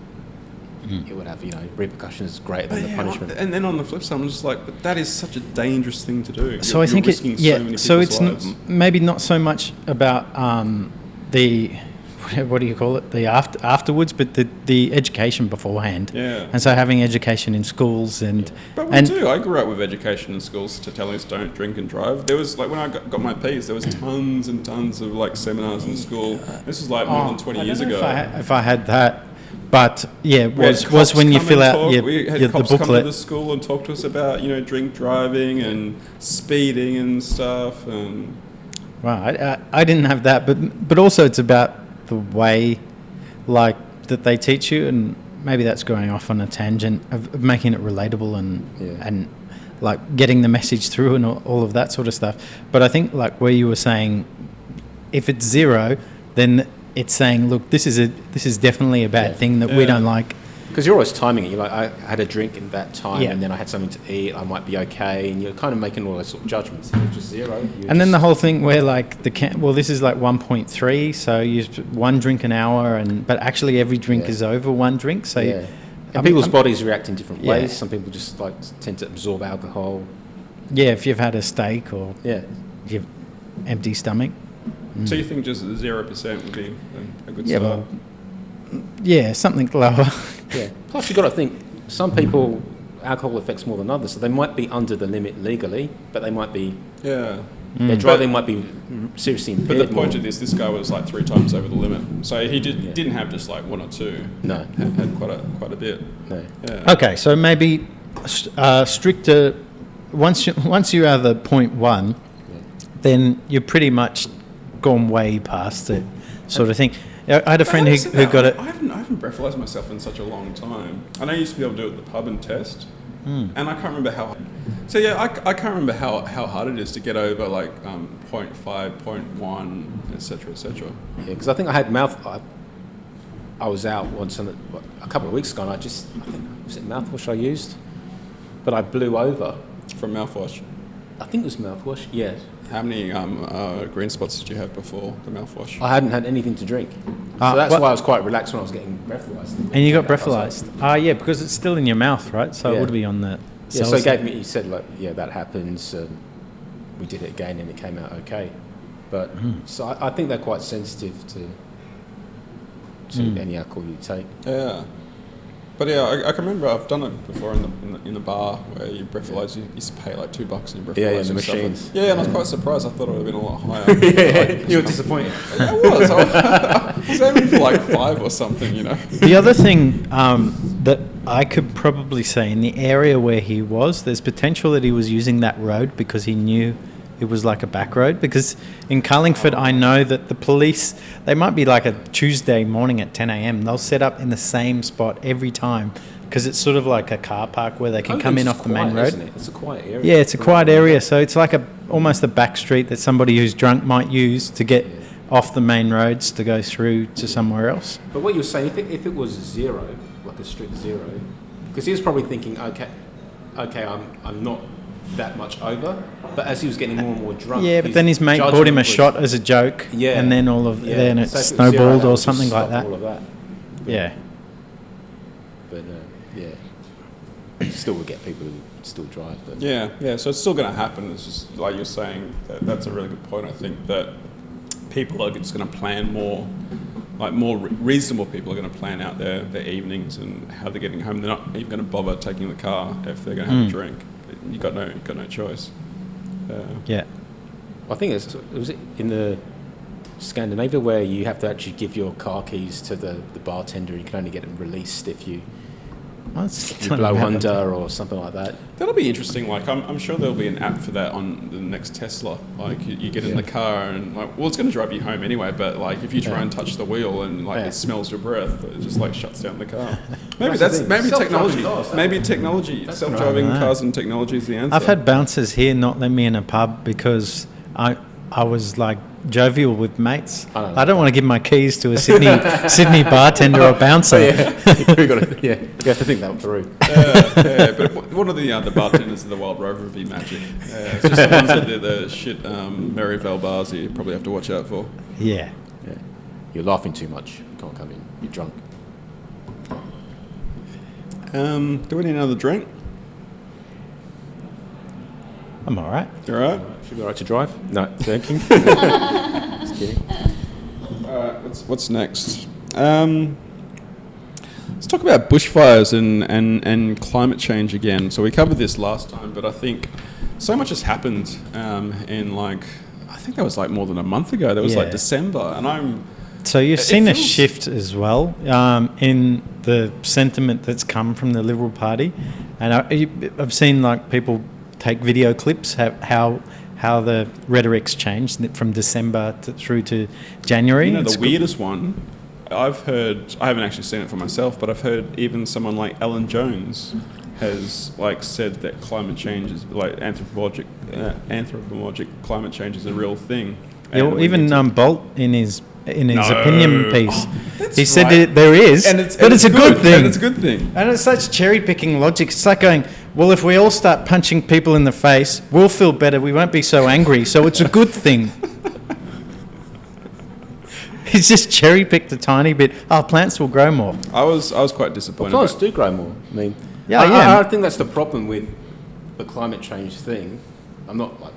it would have repercussions greater than the punishment. And then on the flip side, I'm just like, but that is such a dangerous thing to do. So I think so many people's lives. Maybe not so much about the what do you call it, the afterwards, but the education beforehand. Yeah. And so having education in schools But we do. I grew up with education in schools to telling us don't drink and drive. There was like when I got my Ps, there was tons and tons of like seminars in school. This was like more than 20 years ago. If I had that. But yeah, was when you fill out the cops come to booklet. the school and talk to us about drink driving and speeding and stuff. And Right, I didn't have that, but also it's about the way, like that they teach you, and maybe that's going off on a tangent of making it relatable and like getting the message through and all of that sort of stuff. But I think like where you were saying, if it's 0, then it's saying, look, this is definitely a bad thing that we don't like. Because you're always timing it. You're like, I had a drink in that time, Yeah. and then I had something to eat. I might be okay, and you're kind of making all those sort of judgments. If it's just 0. And then the whole thing where like this is like 1.3, so you one drink an hour, but actually every drink is over one drink. So and people's bodies react in different ways. Some people just like tend to absorb alcohol. Yeah, if you've had a steak or you've empty stomach. So you think just 0% would be a good Yeah, start? Something lower. Yeah. Plus, you've got to think, some people, alcohol affects more than others, so they might be under the limit legally, but they might be... Their driving might be seriously impaired. But the point of this guy was like 3 times over the limit. So he didn't have just like 1 or 2. No. Had quite a bit. No. Yeah. Okay, so maybe stricter... Once you are the 0.1, then you're pretty much gone way past it, sort of thing. I had a friend who got it. I haven't breathalyzed myself in such a long time. I know you used to be able to do it at the pub and test, and I can't remember how. So yeah, I can't remember how hard it is to get over like 0.5, 0.1, etc., etc. Yeah, because I think I had I was out once a couple of weeks ago, and I think was it mouthwash I used, but I blew over From mouthwash. I think it was mouthwash. Yeah. How many green spots did you have before the mouthwash? I hadn't had anything to drink, so that's why I was quite relaxed when I was getting breathalyzed. And you got breathalyzed? Yeah, because it's still in your mouth, right? So it would be on the cells. So he said like, that happens. We did it again, and it came out okay. But so I think they're quite sensitive to any alcohol you take. Yeah. But yeah, I can remember I've done it before in the bar where you breathalyze. You used to pay like $2 and you breathalyze. Yeah, the and machines. Stuff. And I was quite surprised. I thought it would have been a lot higher. You were disappointed. I was. I was aiming for like 5 or something, The other thing that I could probably say, in the area where he was, there's potential that he was using that road because he knew it was like a back road. Because in Carlingford, I know that the police, they might be like a Tuesday morning at 10 a.m. They'll set up in the same spot every time because it's sort of like a car park where they can come in off the main road. Isn't it? It's a quiet area. Yeah, it's a quiet area. So it's like almost a back street that somebody who's drunk might use to get off the main roads to go through to somewhere else. But what you're saying, if it was 0, like a strict 0, because he was probably thinking, okay, I'm not that much over, but as he was getting more and more drunk, but then his mate bought him a shot as a joke, and then then it snowballed or something like that. All of that. Yeah. But yeah, you still will get people who still drive. But Yeah. So it's still going to happen. It's just like you're saying. That's a really good point. I think that people are just going to plan more. Like more reasonable people are going to plan out their evenings and how they're getting home. They're not even going to bother taking the car if they're going to have a drink. You got no choice. Yeah. I think it was in the Scandinavia where you have to actually give your car keys to the bartender. You can only get them released if you blow under or something like that. That'll be interesting. Like I'm sure there'll be an app for that on the next Tesla. Like you get in the car and like, well, it's going to drive you home anyway. But like if you try and touch the wheel and like it smells your breath, it just like shuts down the car. Maybe maybe technology. Maybe technology. Self-driving cars and technology is the answer. I've had bouncers here not let me in a pub because I was like jovial with mates. I don't want to give my keys to a Sydney bartender or bouncer. You have to think that one through. But one of the bartenders of the Wild Rover would be magic. It's just the ones that do the shit Maryvale bars that you probably have to watch out for. Yeah. You're laughing too much. You can't come in. You're drunk. Do we need another drink? I'm all right. You all right? Should be all right to drive? No, joking. Just kidding. All right, what's next? Let's talk about bushfires and climate change again. So we covered this last time, but I think so much has happened in like, I think that was like more than a month ago. That was like December, and So you've seen a shift as well in the sentiment that's come from the Liberal Party, and I've seen like people take video clips how the rhetoric's changed from December through to January. You know, the weirdest one I've heard, I haven't actually seen it for myself, but I've heard even someone like Ellen Jones has like said that climate change is like anthropomorphic climate change is a real thing. Even Bolt in his opinion piece, he said right. there is, but it's a good thing. And it's a good thing. And it's such cherry-picking logic. It's like going, well, if we all start punching people in the face, we'll feel better. We won't be so angry. So it's a good thing. He's just cherry-picked a tiny bit. Our plants will grow more. I was quite disappointed. Plants do grow more. I mean, Yeah. I think that's the problem with the climate change thing. I'm not like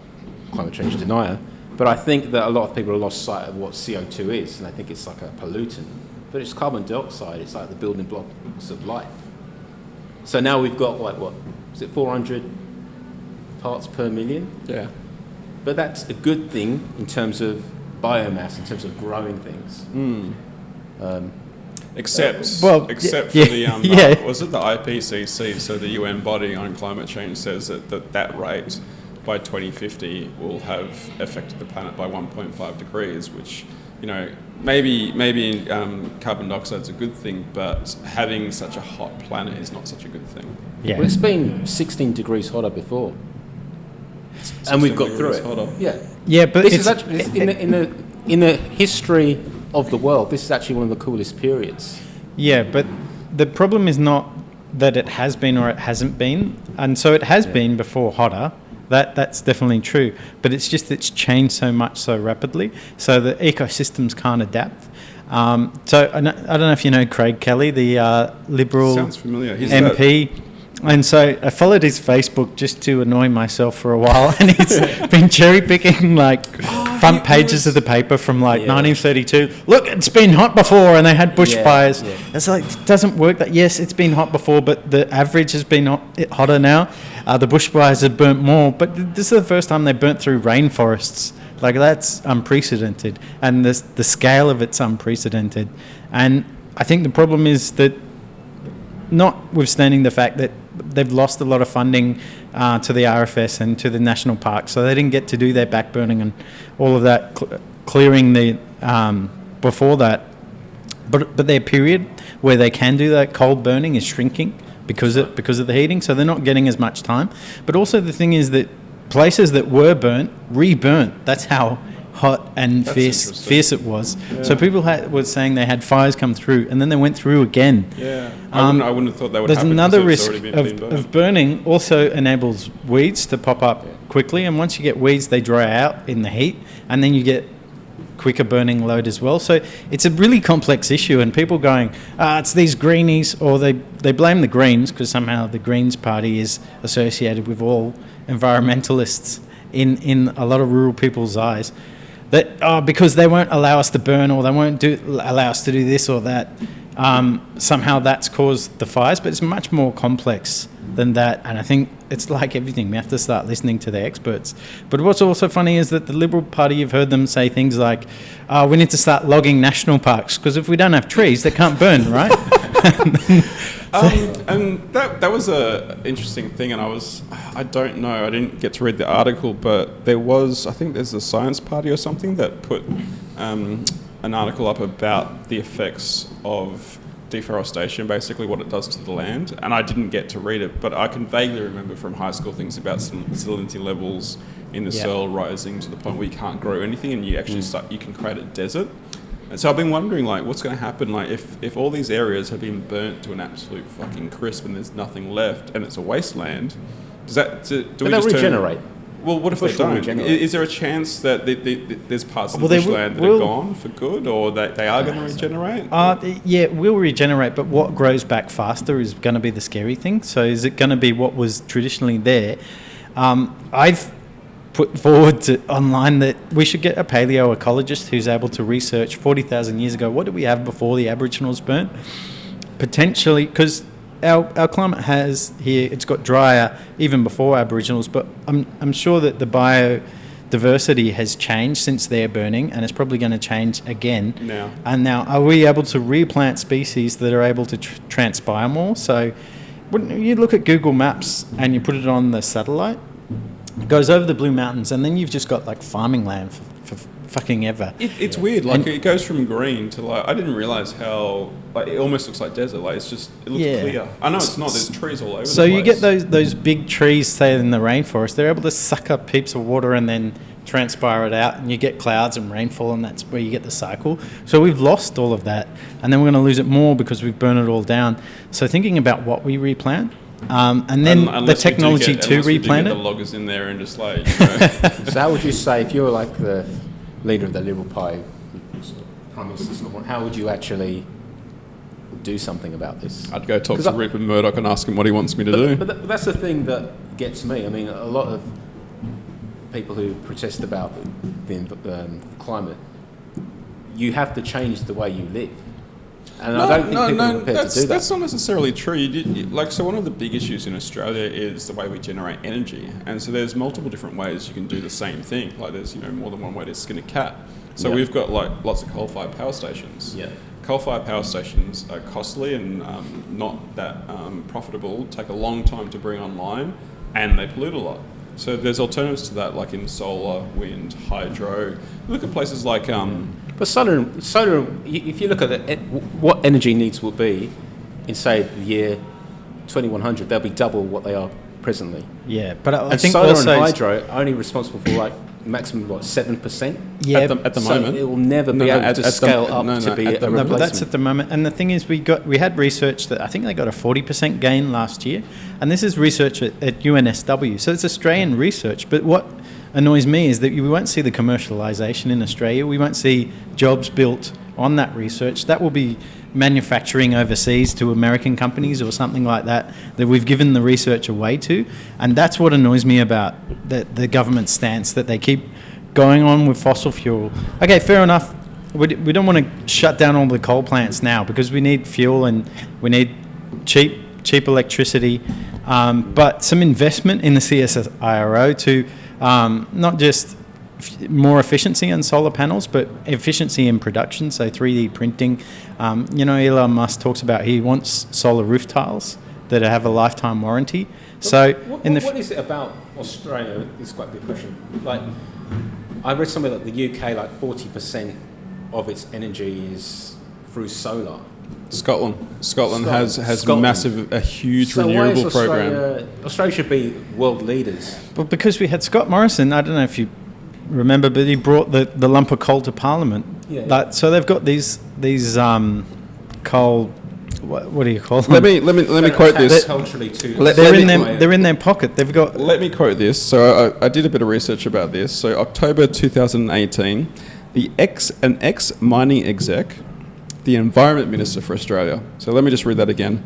climate change denier, but I think that a lot of people have lost sight of what CO2 is, and I think it's like a pollutant. But it's carbon dioxide. It's like the building blocks of life. So now we've got like what is it, 400 parts per million? Yeah. But that's a good thing in terms of biomass, in terms of growing things. Except for the was it the IPCC? So the UN body on climate change says that rate by 2050 will have affected the planet by 1.5 degrees, which, you know, maybe carbon dioxide's a good thing, but having such a hot planet is not such a good thing. Yeah. Well, it's been 16 degrees hotter before, and we've got through it. Hotter. Yeah, but This is actually in the history of the world. This is actually one of the coolest periods. Yeah, but the problem is not that it has been or it hasn't been, and so it has been before hotter. That's definitely true, but it's just it's changed so much so rapidly, so the ecosystems can't adapt. So I don't know if you know Craig Kelly, the Liberal Sounds familiar. He's MP. And so I followed his Facebook just to annoy myself for a while, and he's been cherry picking like front pages of the paper from like 1932. Look, it's been hot before, and they had bushfires. It's like it doesn't work. That yes, it's been hot before, but the average has been hotter now. The bushfires have burnt more, but this is the first time they burnt through rainforests. Like that's unprecedented, and the scale of it's unprecedented. And I think the problem is that, notwithstanding the fact that they've lost a lot of funding to the RFS and to the national parks, so they didn't get to do their backburning and all of that clearing the before that. But their period where they can do that cold burning is shrinking because of the heating, so they're not getting as much time. But also the thing is that places that were burnt re-burnt. That's how hot and fierce it was. Yeah. So people were saying they had fires come through, and then they went through again. Yeah, I wouldn't have thought that would happen. There's another risk of burning. Also enables weeds to pop up quickly, and once you get weeds, they dry out in the heat, and then you get quicker burning load as well. So it's a really complex issue, and people going, it's these greenies, or they blame the Greens because somehow the Greens party is associated with all environmentalists in a lot of rural people's eyes. That because they won't allow us to burn, or they won't allow us to do this or that. Somehow that's caused the fires, but it's much more complex than that. And I think it's like everything, we have to start listening to the experts. But what's also funny is that the Liberal Party, you've heard them say things like, we need to start logging national parks, because if we don't have trees, they can't burn, right? And that was a interesting thing, and I don't know, I didn't get to read the article, but there was, I think there's a Science Party or something that put an article up about the effects of deforestation, basically what it does to the land, and I didn't get to read it, but I can vaguely remember from high school things about salinity levels in the soil rising to the point where you can't grow anything, and you actually you can create a desert. And so I've been wondering, like, what's going to happen, like, if all these areas have been burnt to an absolute fucking crisp and there's nothing left and it's a wasteland, do we just regenerate? Well, what if they don't? Is there a chance that there's parts of the bushland that are gone for good, or that they are going to regenerate? Yeah, it will regenerate, but what grows back faster is going to be the scary thing. So is it going to be what was traditionally there? I've put forward online that we should get a paleoecologist who's able to research 40,000 years ago, what did we have before the Aboriginals burnt? Potentially, because our climate has here, it's got drier even before Aboriginals, but I'm sure that the biodiversity has changed since their burning, and it's probably going to change again. And now, are we able to replant species that are able to transpire more? So when you look at Google Maps and you put it on the satellite, it goes over the Blue Mountains, and then you've just got like farming land for fucking ever. It's weird, like it goes from green to like, I didn't realise how, like, it almost looks like desert, like it looks clear. I know it's not, there's trees all over the place. So you get those big trees, say in the rainforest, they're able to suck up heaps of water and then transpire it out, and you get clouds and rainfall, and that's where you get the cycle. So we've lost all of that, and then we're going to lose it more because we've burned it all down. So thinking about what we replant, and then the technology to replant it. The loggers in there and just like, So how would you say, if you were like the leader of the Liberal Party, Prime Minister, how would you actually do something about this? I'd go talk to Rupert Murdoch and ask him what he wants me to do. But that's the thing that gets me. I mean, a lot of people who protest about the climate, you have to change the way you live. And I don't think people are prepared to do that. That's not necessarily true. So one of the big issues in Australia is the way we generate energy. And so there's multiple different ways you can do the same thing. Like there's, more than one way to skin a cat. So we've got like lots of coal-fired power stations. Yeah. Coal-fired power stations are costly and not that profitable, take a long time to bring online, and they pollute a lot. So there's alternatives to that, like in solar, wind, hydro. Look at places like... But solar, if you look at what energy needs will be in, say, the year 2100, they'll be double what they are presently. Yeah, but I think solar also and hydro are only responsible for like maximum 7%. Yeah, at the moment. So it will never be able to scale up to be a replacement. No, but that's at the moment. And the thing is, we had research that I think they got a 40% gain last year, and this is research at UNSW. So it's Australian research, but what annoys me is that we won't see the commercialisation in Australia. We won't see jobs built on that research. That will be manufacturing overseas to American companies or something like that we've given the research away to. And that's what annoys me about the government stance, that they keep going on with fossil fuel. Okay, fair enough. We don't want to shut down all the coal plants now because we need fuel and we need cheap electricity. But some investment in the CSIRO to not just more efficiency on solar panels, but efficiency in production, so 3D printing. Elon Musk talks about he wants solar roof tiles that have a lifetime warranty. So, what is it about Australia? It's quite a good question. Like, I read somewhere that the UK, like 40% of its energy is through solar. Scotland has a huge renewable program. Australia should be world leaders. But because we had Scott Morrison, I don't know if you remember, but he brought the lump of coal to Parliament. Yeah. So they've got these coal. What do you call them? Let me quote this. They're in their pocket. They've got. Let me quote this. So I did a bit of research about this. So October 2018, an ex-mining exec, the Environment Minister for Australia. So let me just read that again.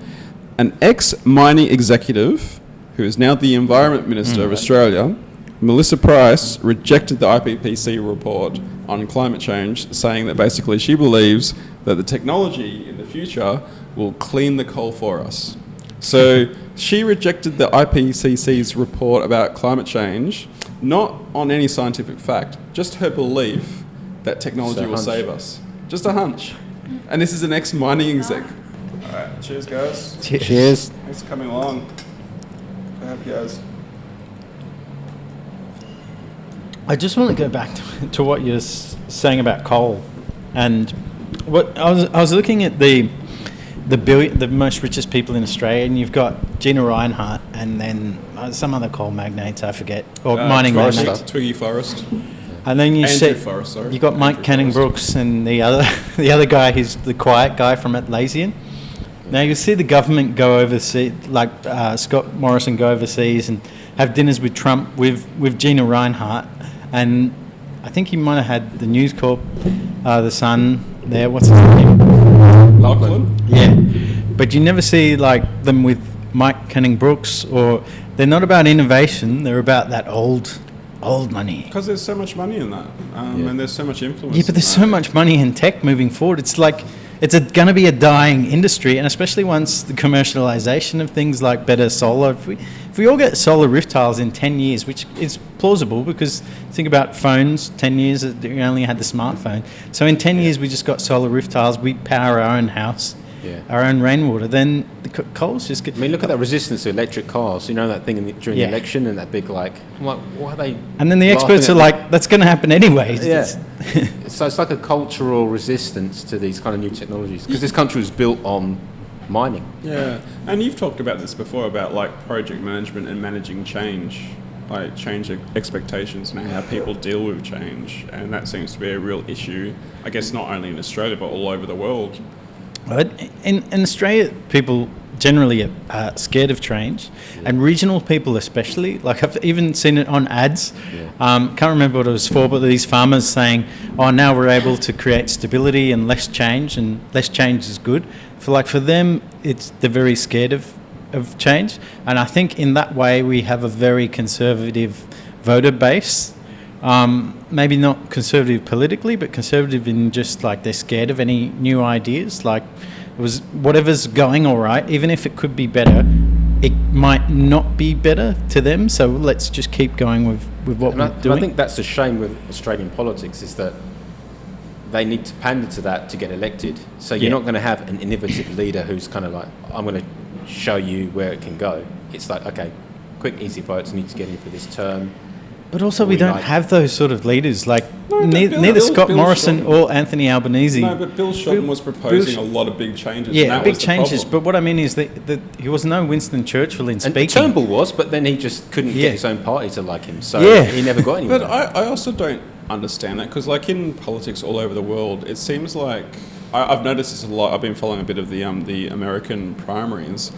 An ex-mining executive, who is now the Environment Minister of Australia, Melissa Price, rejected the IPCC report on climate change, saying that basically she believes that the technology in the future will clean the coal for us. So she rejected the IPCC's report about climate change, not on any scientific fact, just her belief that technology will save us. Just a hunch. And this is an ex-mining exec. All right, cheers, guys. Cheers. Thanks for coming along. Have guys. I just want to go back to what you're saying about coal, and what I was looking at the most richest people in Australia, and you've got Gina Reinhardt, and then some other coal magnates, I forget, or mining magnates. Twiggy Forrest. And then you got Mike Canning-Brookes and the other guy, who's the quiet guy from Atlassian. Now you see the government go overseas, like Scott Morrison go overseas and have dinners with Trump with Gina Reinhardt, and I think he might have had the News Corp, the son there. What's his name? Lachlan. Yeah, but you never see like them with Mike Canning-Brookes, or they're not about innovation. They're about that old money. Because there's so much money in that, and there's so much influence. Yeah, but there's so much money in tech moving forward. It's like it's going to be a dying industry, and especially once the commercialization of things like better solar. If we all get solar roof tiles in 10 years, which is plausible because think about phones, 10 years, we only had the smartphone. So in 10 years, we just got solar roof tiles, we power our own house, our own rainwater, then the coal's just get... I mean, look at that resistance to electric cars. You know that thing during the election and that big, like, I'm like, why are they... And then the experts are like, that's going to happen anyway. Yeah. So it's like a cultural resistance to these kind of new technologies because this country was built on mining. Yeah, and you've talked about this before about like project management and managing change, like change expectations and how people deal with change, and that seems to be a real issue, I guess not only in Australia but all over the world. In Australia, people generally are scared of change, and regional people especially. Like I've even seen it on ads. Can't remember what it was for, but these farmers saying, "Oh, now we're able to create stability and less change is good." For them, they're very scared of change, and I think in that way we have a very conservative voter base. Maybe not conservative politically, but conservative in just like they're scared of any new ideas. Like it was whatever's going all right, even if it could be better, it might not be better to them. So let's just keep going with what we're doing. I think that's a shame with Australian politics is that they need to pander to that to get elected. So you're not going to have an innovative leader who's kind of like, I'm going to show you where it can go. It's like, okay, quick, easy votes need to get in for this term. But also we don't have those sort of leaders. Like neither Scott Morrison or Anthony Albanese. No, but Bill Shorten was proposing a lot of big changes. Yeah, and that big was changes. But what I mean is that he was no Winston Churchill in speaking. And Turnbull was, but then he just couldn't get his own party to like him. So he never got anywhere. But I also don't understand that because like in politics all over the world, it seems like I've noticed this a lot. I've been following a bit of the American primaries,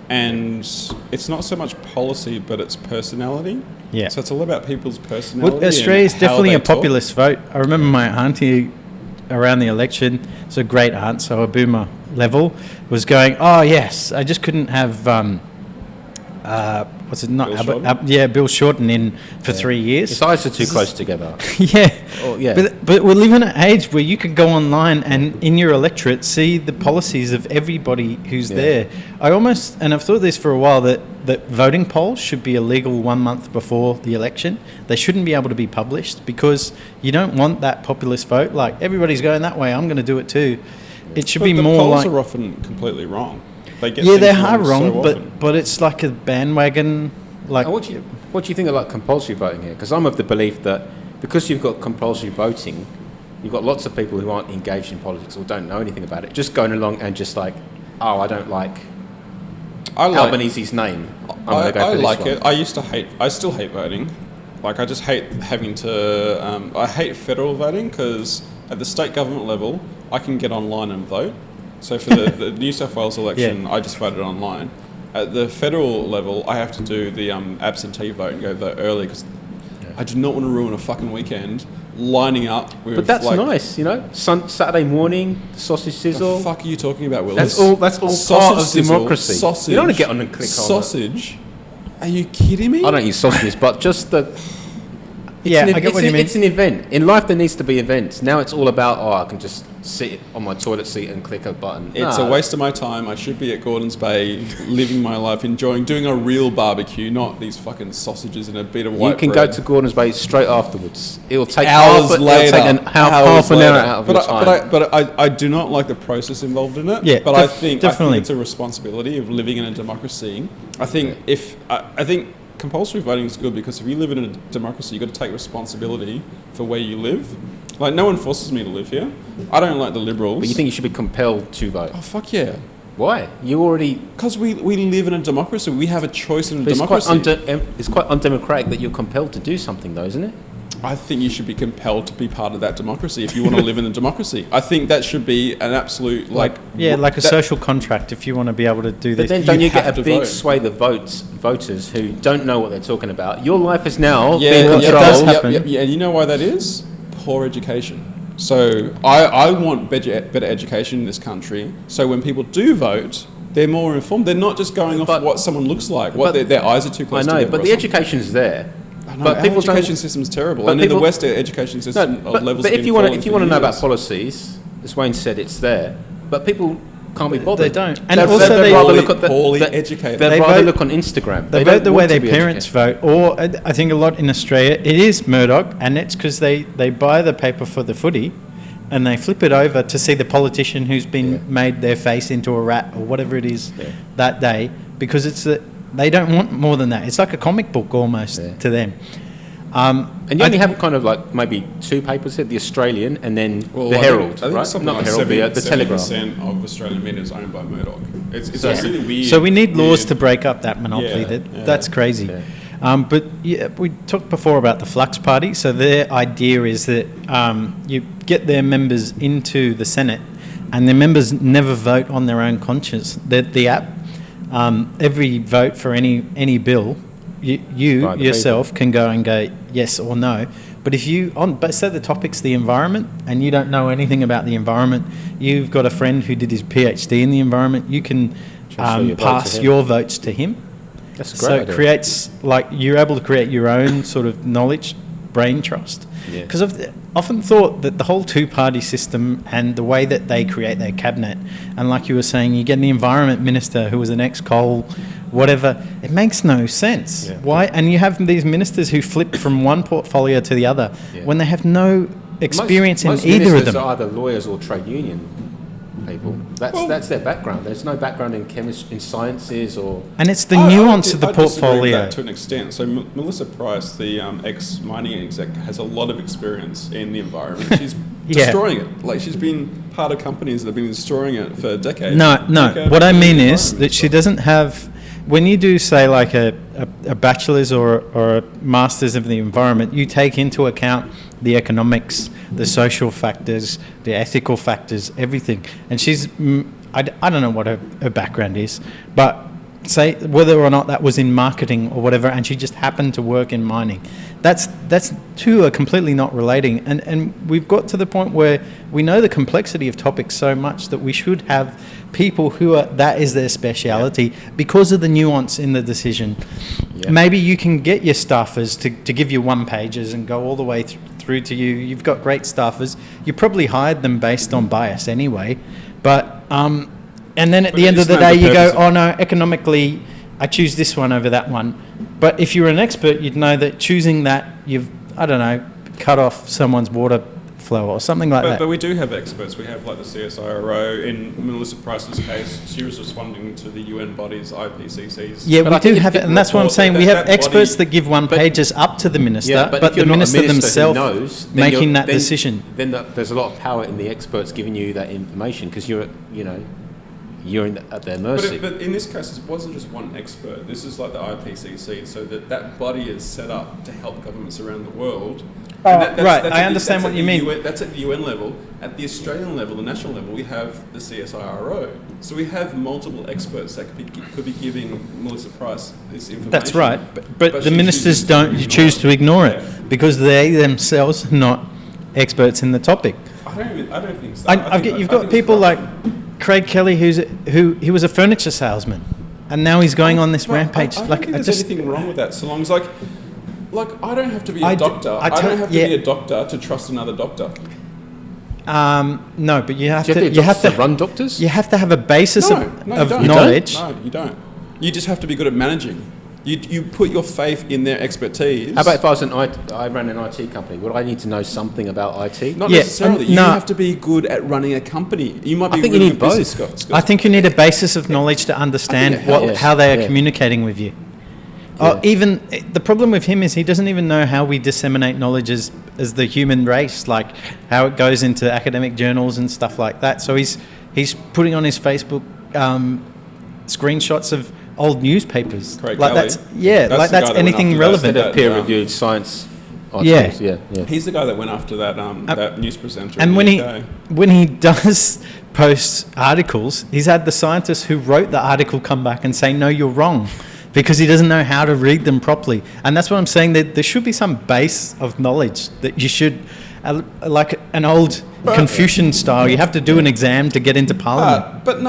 and it's not so much policy, but it's personality. Yeah. So it's all about people's personality. Well, Australia's definitely a populist vote. I remember my auntie around the election, it's a great aunt, so a boomer level, was going, oh yes, I just couldn't have Bill Shorten in for 3 years. His eyes are too close together. But we live in an age where you can go online and in your electorate see the policies of everybody who's there. I've thought this for a while, that voting polls should be illegal 1 month before the election. They shouldn't be able to be published because you don't want that populist vote. Like everybody's going that way, I'm going to do it too. It should be more like... polls are often completely wrong. They are wrong, but it's like a bandwagon. Like, what do you think of like compulsory voting here? Because I'm of the belief that because you've got compulsory voting, you've got lots of people who aren't engaged in politics or don't know anything about it, just going along and just like, oh, I don't like Albanese's name. I like it. I still hate voting. Like I just hate having to. I hate federal voting because at the state government level, I can get online and vote. So for the New South Wales election, I just voted online. At the federal level, I have to do the absentee vote and go vote early because I do not want to ruin a fucking weekend lining up with. But that's like, nice, you know. Saturday morning, sausage sizzle. The fuck are you talking about, Willis? That's all Sausage part of sizzle, democracy. Sausage, you don't want to get on and click sausage. Are you kidding me? I don't eat sausages, but just the. Yeah, I get what you mean. It's an event. In life, there needs to be events. Now it's all about, I can just sit on my toilet seat and click a button. It's a waste of my time. I should be at Gordon's Bay, living my life, doing a real barbecue, not these fucking sausages and a bit of white You can bread. go to Gordon's Bay straight afterwards. It'll take Hours half later. half an hour out of your time. But I do not like the process involved in it. Yeah, but I think definitely. it's a responsibility of living in a democracy. I think I think compulsory voting is good because if you live in a democracy, you've got to take responsibility for where you live. Like, no one forces me to live here. I don't like the Liberals. But you think you should be compelled to vote? Oh, fuck yeah. Why? You already... Because we live in a democracy. We have a choice in a It's democracy. it's quite undemocratic that you're compelled to do something, though, isn't it? I think you should be compelled to be part of that democracy if you want to live in a democracy. I think that should be an absolute, like a social contract if you want to be able to do But this. then don't you have get to a big vote. swathe of voters who don't know what they're talking about? Your life is now Yeah, being well, it does controlled. happen. Yeah, and you know why that is? Poor education. So I want better education in this country. So when people do vote, they're more informed. They're not just going off But- what someone looks like. but- Their eyes are too I close know, together. but or the something. education's there. I know, But our people education don't. system's terrible. but And in the people- West, our education No, system but levels if have been you want falling to for know about years. policies, as Wayne said, it's there. But people can't be bothered. They don't. And They'd also rather they- rather look at the Poorly the- educated. They'd They rather vote- look on Instagram. They don't vote the way want to their be parents educated. vote, or I think a lot in Australia, it is Murdoch, and it's because they buy the paper for the footy, and they flip it over to see the politician who's been made their face into a rat or whatever it is that day, because they don't want more than that. It's like a comic book almost to them. And you only have kind of like maybe two papers here, the Australian and then the Herald, I think right? something Not like the Herald, the Telegraph. 70% of Australian media is owned by Murdoch. It's really weird. So we need laws weird- to break up that monopoly. Yeah, That's crazy. But we talked before about the Flux Party. So their idea is that you get their members into the Senate, and their members never vote on their own conscience. The app, every vote for any bill, you Right, the yourself can go and go yes or no. But if but say the topic's the environment, and you don't know anything about the environment, you've got a friend who did his PhD in the environment, you can Transfer your vote to pass him. your votes to him. That's a great So it idea. creates, like, you're able to create your own sort of knowledge, brain trust. Yeah. Because I've often thought that the whole two-party system and the way that they create their cabinet, and like you were saying, you get an environment minister who was an ex-coal, whatever, it makes no sense. Yeah. Why? And you have these ministers who flip from one portfolio to the other when they have no experience most in either of ministers them. are either lawyers or trade union people. That's their background. There's no background in chemistry, in sciences, or And it's the nuance of the I disagree with portfolio. that to an extent. So Melissa Price, the ex-mining exec, has a lot of experience in the environment. She's Yeah. destroying it. Like, she's been part of companies that have been destroying it for decades. No. Decades What I of mean the is environment. that she doesn't have. When you do, say, like a bachelor's or a master's of the environment, you take into account the economics, the social factors, the ethical factors, everything. And she's, I don't know what her background is, but say whether or not that was in marketing or whatever, and she just happened to work in mining. That's two are completely not relating. And we've got to the point where we know the complexity of topics so much that we should have people who are, that is their speciality because of the nuance in the decision. Yeah. Maybe you can get your staffers to give you one pages and go all the way through to you. You've got great staffers. You probably hired them based on bias anyway. But and then at the end of the day, you go, oh no, economically, I choose this one over that one. But if you're an expert, you'd know that choosing that, you've, I don't know, cut off someone's water flow or something like that. But we do have experts. We have, like, the CSIRO. In Melissa Price's case, she was responding to the UN bodies, IPCC's. Yeah, But we I do think have if it, and that's what I'm saying. We have that experts body- that give one pages up to the minister, but if the you're not a minister minister who themselves knows, then making you're- that then- decision. Then there's a lot of power in the experts giving you that information because you're at their mercy. But in this case, it wasn't just one expert. This is like the IPCC, so that body is set up to help governments around the world. And right, that's I at understand that's what at you the mean. UN, that's at the UN level. At the Australian level, the national level, we have the CSIRO. So we have multiple experts that could be giving Melissa Price this information. That's right, but the she ministers chooses to don't ignore choose it. to ignore Yeah. it because they themselves are not experts in the topic. I don't think so. You've got people like Craig Kelly, he was a furniture salesman, and now he's going on this rampage. I don't think there's anything wrong with that, so long as like I don't have to be a doctor. I don't have to be a doctor to trust another doctor. No, but you have to run doctors. You have to have a basis of knowledge. No, you don't. You just have to be good at managing. You put your faith in their expertise. How about if I ran an IT company? Would I need to know something about IT? Not necessarily. You have to be good at running a company. You might be. I think you need both. I think you need a basis of knowledge to understand how they are communicating with you. Yeah. Even the problem with him is he doesn't even know how we disseminate knowledge as the human race, like how it goes into academic journals and stuff like that. So he's putting on his Facebook screenshots of old newspapers. Craig like Kelly. that's anything relevant. Peer-reviewed science articles. Yeah. He's the guy that went after that news presenter. And when he does post articles, he's had the scientists who wrote the article come back and say, no, you're wrong, because he doesn't know how to read them properly. And that's what I'm saying, that there should be some base of knowledge that you should, like an old Confucian style, you have to do an exam to get into parliament. But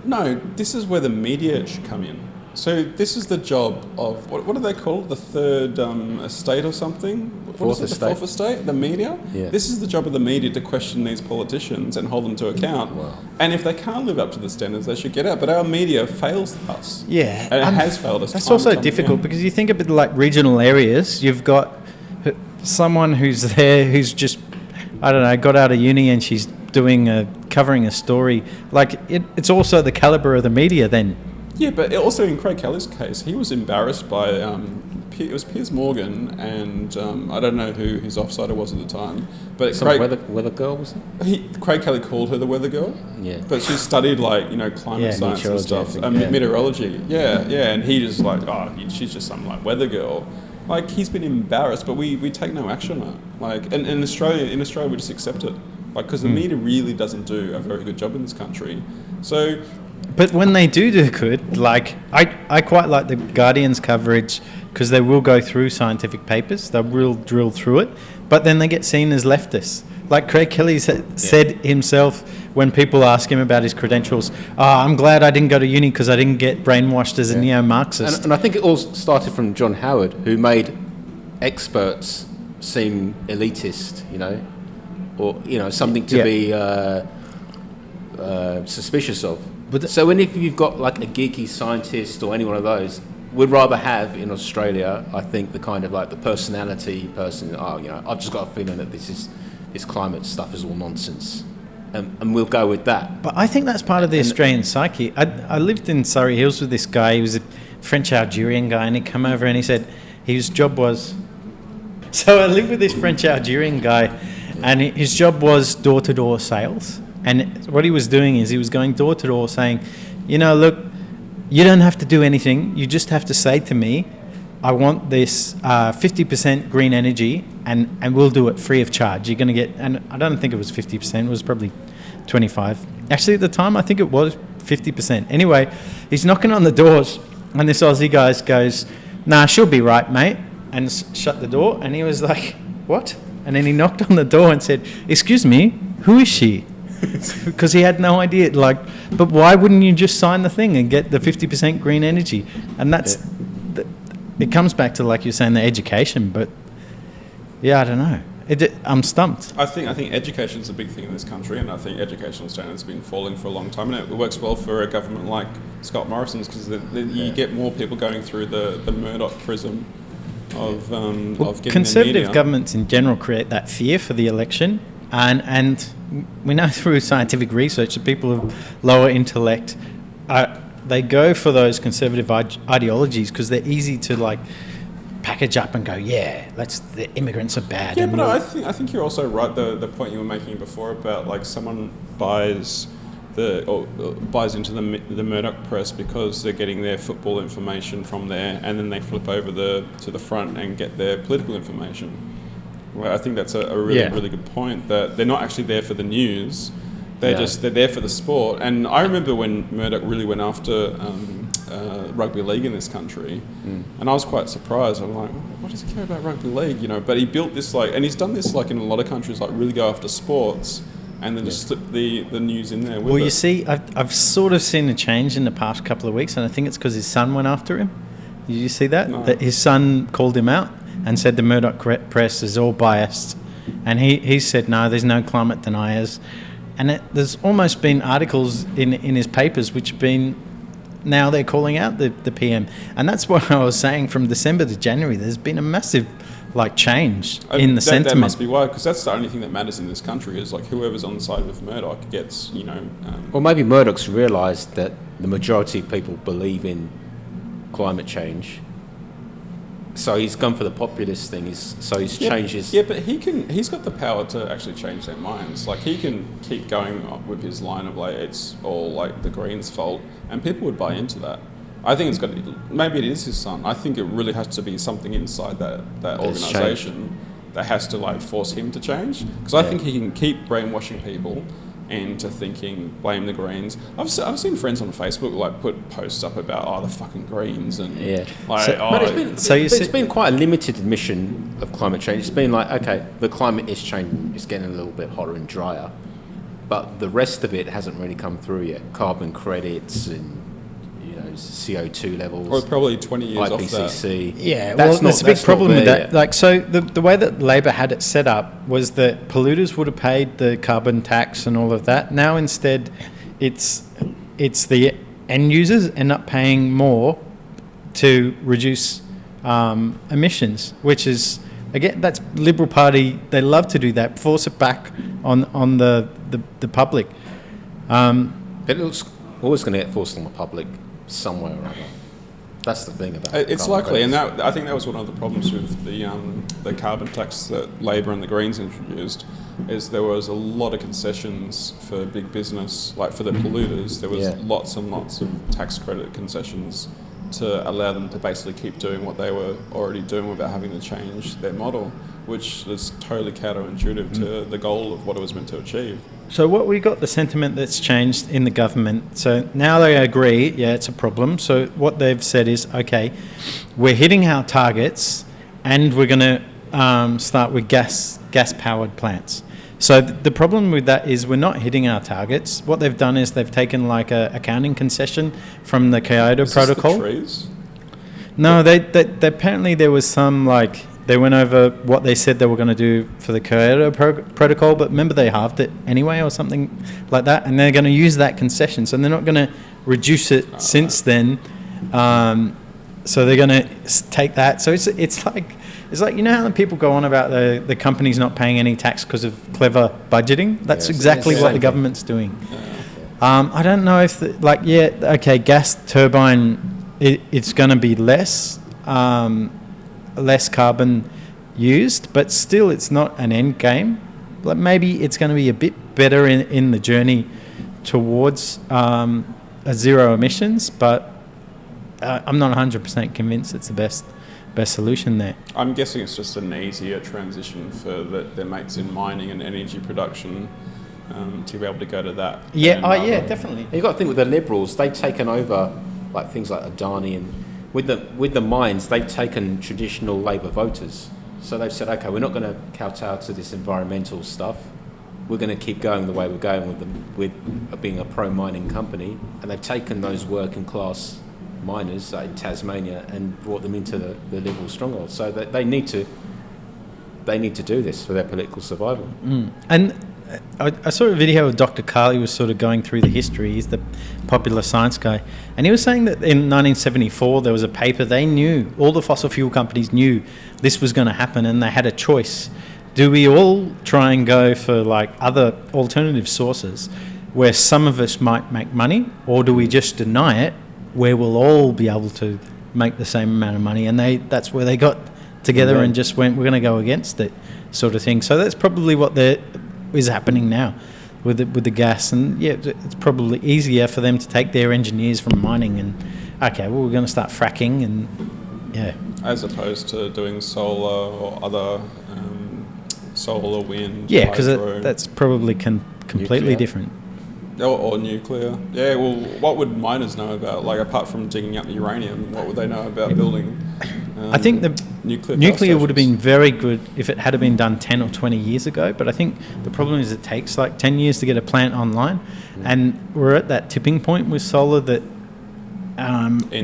no, this is where the media should come in. So this is the job of, what do they call it? The third estate or something? Fourth estate? The media? Yeah. This is the job of the media, to question these politicians and hold them to account. Wow. And if they can't live up to the standards, they should get out. But our media fails us. Yeah. And it has failed us. That's also difficult because you think a bit like regional areas, you've got someone who's there who's just, I don't know, got out of uni and she's covering a story. Like, it's also the calibre of the media then. Yeah, but also in Craig Kelly's case, he was embarrassed by, it was Piers Morgan and I don't know who his offsider was at the time. But weather girl, was it? Craig Kelly called her the weather girl. Yeah. But she studied climate science and stuff, meteorology. Yeah, and he just she's just some weather girl. Like, he's been embarrassed, but we take no action on it. Like, and in Australia we just accept it. Like, because the media really doesn't do a very good job in this country. So. But when they do good, like, I quite like the Guardian's coverage because they will go through scientific papers, they will drill through it, but then they get seen as leftists. Like Craig Kelly said himself when people ask him about his credentials, I'm glad I didn't go to uni because I didn't get brainwashed as a neo-Marxist. And I think it all started from John Howard, who made experts seem elitist, or, something to be suspicious of. So if you've got like a geeky scientist or any one of those, we'd rather have in Australia, I think, the kind of like the personality person. I've just got a feeling that this climate stuff is all nonsense, and we'll go with that. But I think that's part of the Australian psyche. I lived in Surrey Hills with this guy. He was a French Algerian guy, and he'd come over and he said his job was. So I lived with this French Algerian guy, and his job was door-to-door sales. And what he was doing is he was going door to door saying, look, you don't have to do anything. You just have to say to me, I want this 50% green energy and we'll do it free of charge. You're going to get, and I don't think it was 50%, it was probably 25. Actually, at the time, I think it was 50%. Anyway, he's knocking on the doors and this Aussie guy goes, nah, she'll be right, mate. And shut the door. And he was like, what? And then he knocked on the door and said, excuse me, who is she? Because he had no idea. But why wouldn't you just sign the thing and get the 50% green energy? And it comes back to, like you're saying, the education. But I don't know. I'm stumped. I think education is a big thing in this country, and I think educational standards have been falling for a long time. And it works well for a government like Scott Morrison's because you get more people going through the Murdoch prism of getting conservative governments in general create that fear for the election. And we know through scientific research that people of lower intellect, they go for those conservative ideologies because they're easy to package up and go, the immigrants are bad. Yeah, but I think you're also right. The point you were making before about someone buys into the Murdoch press because they're getting their football information from there, and then they flip over to the front and get their political information. Well, I think that's a really good point, that they're not actually there for the news. They're there for the sport. And I remember when Murdoch really went after rugby league in this country, and I was quite surprised. I'm like, what does he care about rugby league? But he built this and he's done this in a lot of countries, really go after sports, and then just slip the news in there with it. Well, you see, I've sort of seen a change in the past couple of weeks, and I think it's because his son went after him. Did you see that? No. That his son called him out and said the Murdoch press is all biased, and he said no, there's no climate deniers, and there's almost been articles in his papers which have been, now they're calling out the PM, and that's what I was saying. From December to January, there's been a massive change in the sentiment. That must be why, because that's the only thing that matters in this country is whoever's on the side with Murdoch gets, Or maybe Murdoch's realised that the majority of people believe in climate change, so he's gone for the populist thing. He's changed his... Yeah, but he's got the power to actually change their minds. He can keep going with his line of it's all the Greens' fault, and people would buy into that. I think maybe it is his son. I think it really has to be something inside that organisation that has to force him to change. Because I think he can keep brainwashing people into thinking blame the Greens. I've seen friends on Facebook put posts up about the fucking Greens and but it's been quite a limited admission of climate change. It's been okay, the climate is changing. It's getting a little bit hotter and drier, but the rest of it hasn't really come through yet. Carbon credits and CO2 levels. Or probably 20 years IPCC. off that. Yeah, there's a big problem with that. So the way that Labor had it set up was that polluters would have paid the carbon tax and all of that. Now instead, it's the end users end up paying more to reduce emissions, which is, again, that's Liberal Party. They love to do that, force it back on the public. But it's always going to get forced on the public somewhere or other. That's the thing about it's likely, and I think that was one of the problems with the carbon tax that Labor and the Greens introduced, is there was a lot of concessions for big business, for the polluters. There was lots and lots of tax credit concessions to allow them to basically keep doing what they were already doing without having to change their model, which is totally counterintuitive to the goal of what it was meant to achieve. So what we got, the sentiment that's changed in the government, so now they agree, it's a problem. So what they've said is, okay, we're hitting our targets and we're going to start with gas-powered plants. So the problem with that is we're not hitting our targets. What they've done is they've taken a accounting concession from the Kyoto Protocol. The trees? No, they apparently there was some they went over what they said they were going to do for the Kyoto Protocol, but remember they halved it anyway or something like that, and they're going to use that concession, so they're not going to reduce it since then. So they're going to take that. So it's like how people go on about the companies not paying any tax because of clever budgeting. That's exactly what the government's doing. I don't know if gas turbine, it's going to be less carbon used, but still it's not an end game. Maybe it's going to be a bit better in the journey towards a zero emissions, but I'm not 100% convinced it's the best solution there. I'm guessing it's just an easier transition for their mates in mining and energy production to be able to go to that. Yeah, definitely. You've got to think with the Liberals, they've taken over things like Adani, and with the mines, they've taken traditional Labor voters. So they've said, okay, we're not going to kowtow to this environmental stuff. We're going to keep going the way we're going with being a pro-mining company. And they've taken those working class miners in Tasmania and brought them into the Liberal stronghold. So that they need to do this for their political survival. And I saw a video of Dr. Carley was sort of going through the history. He's the popular science guy. And he was saying that in 1974 there was a paper, they knew, all the fossil fuel companies knew this was going to happen, and they had a choice. Do we all try and go for other alternative sources where some of us might make money, or do we just deny it where we'll all be able to make the same amount of money? And that's where they got together and just went, we're going to go against it, sort of thing. So that's probably what is happening now with the gas. And it's probably easier for them to take their engineers from mining and, okay, well, we're going to start fracking and, as opposed to doing solar or other solar, wind, because hydro, that's probably completely nuclear. different. Or nuclear. Yeah, well, what would miners know about, like, apart from digging up uranium, what would they know about building I think the nuclear would have been very good if it had been done 10 or 20 years ago, but I think the problem is it takes like 10 years to get a plant online, and we're at that tipping point with solar that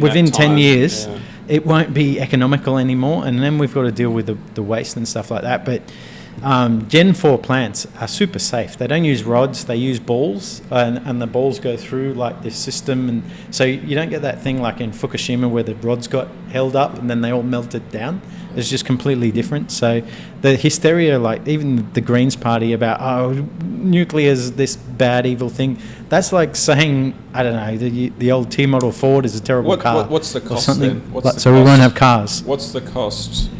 within 10 years it won't be economical anymore, and then we've got to deal with the waste and stuff like that. But Gen 4 plants are super safe. They don't use rods, they use balls, and the balls go through like this system, and so you don't get that thing like in Fukushima where the rods got held up and then they all melted down. It's just completely different. So the hysteria, like even the Greens party about, nuclear is this bad evil thing, that's like saying, I don't know, the old T model Ford is a terrible car. What's the cost then? we won't have cars. What's the cost,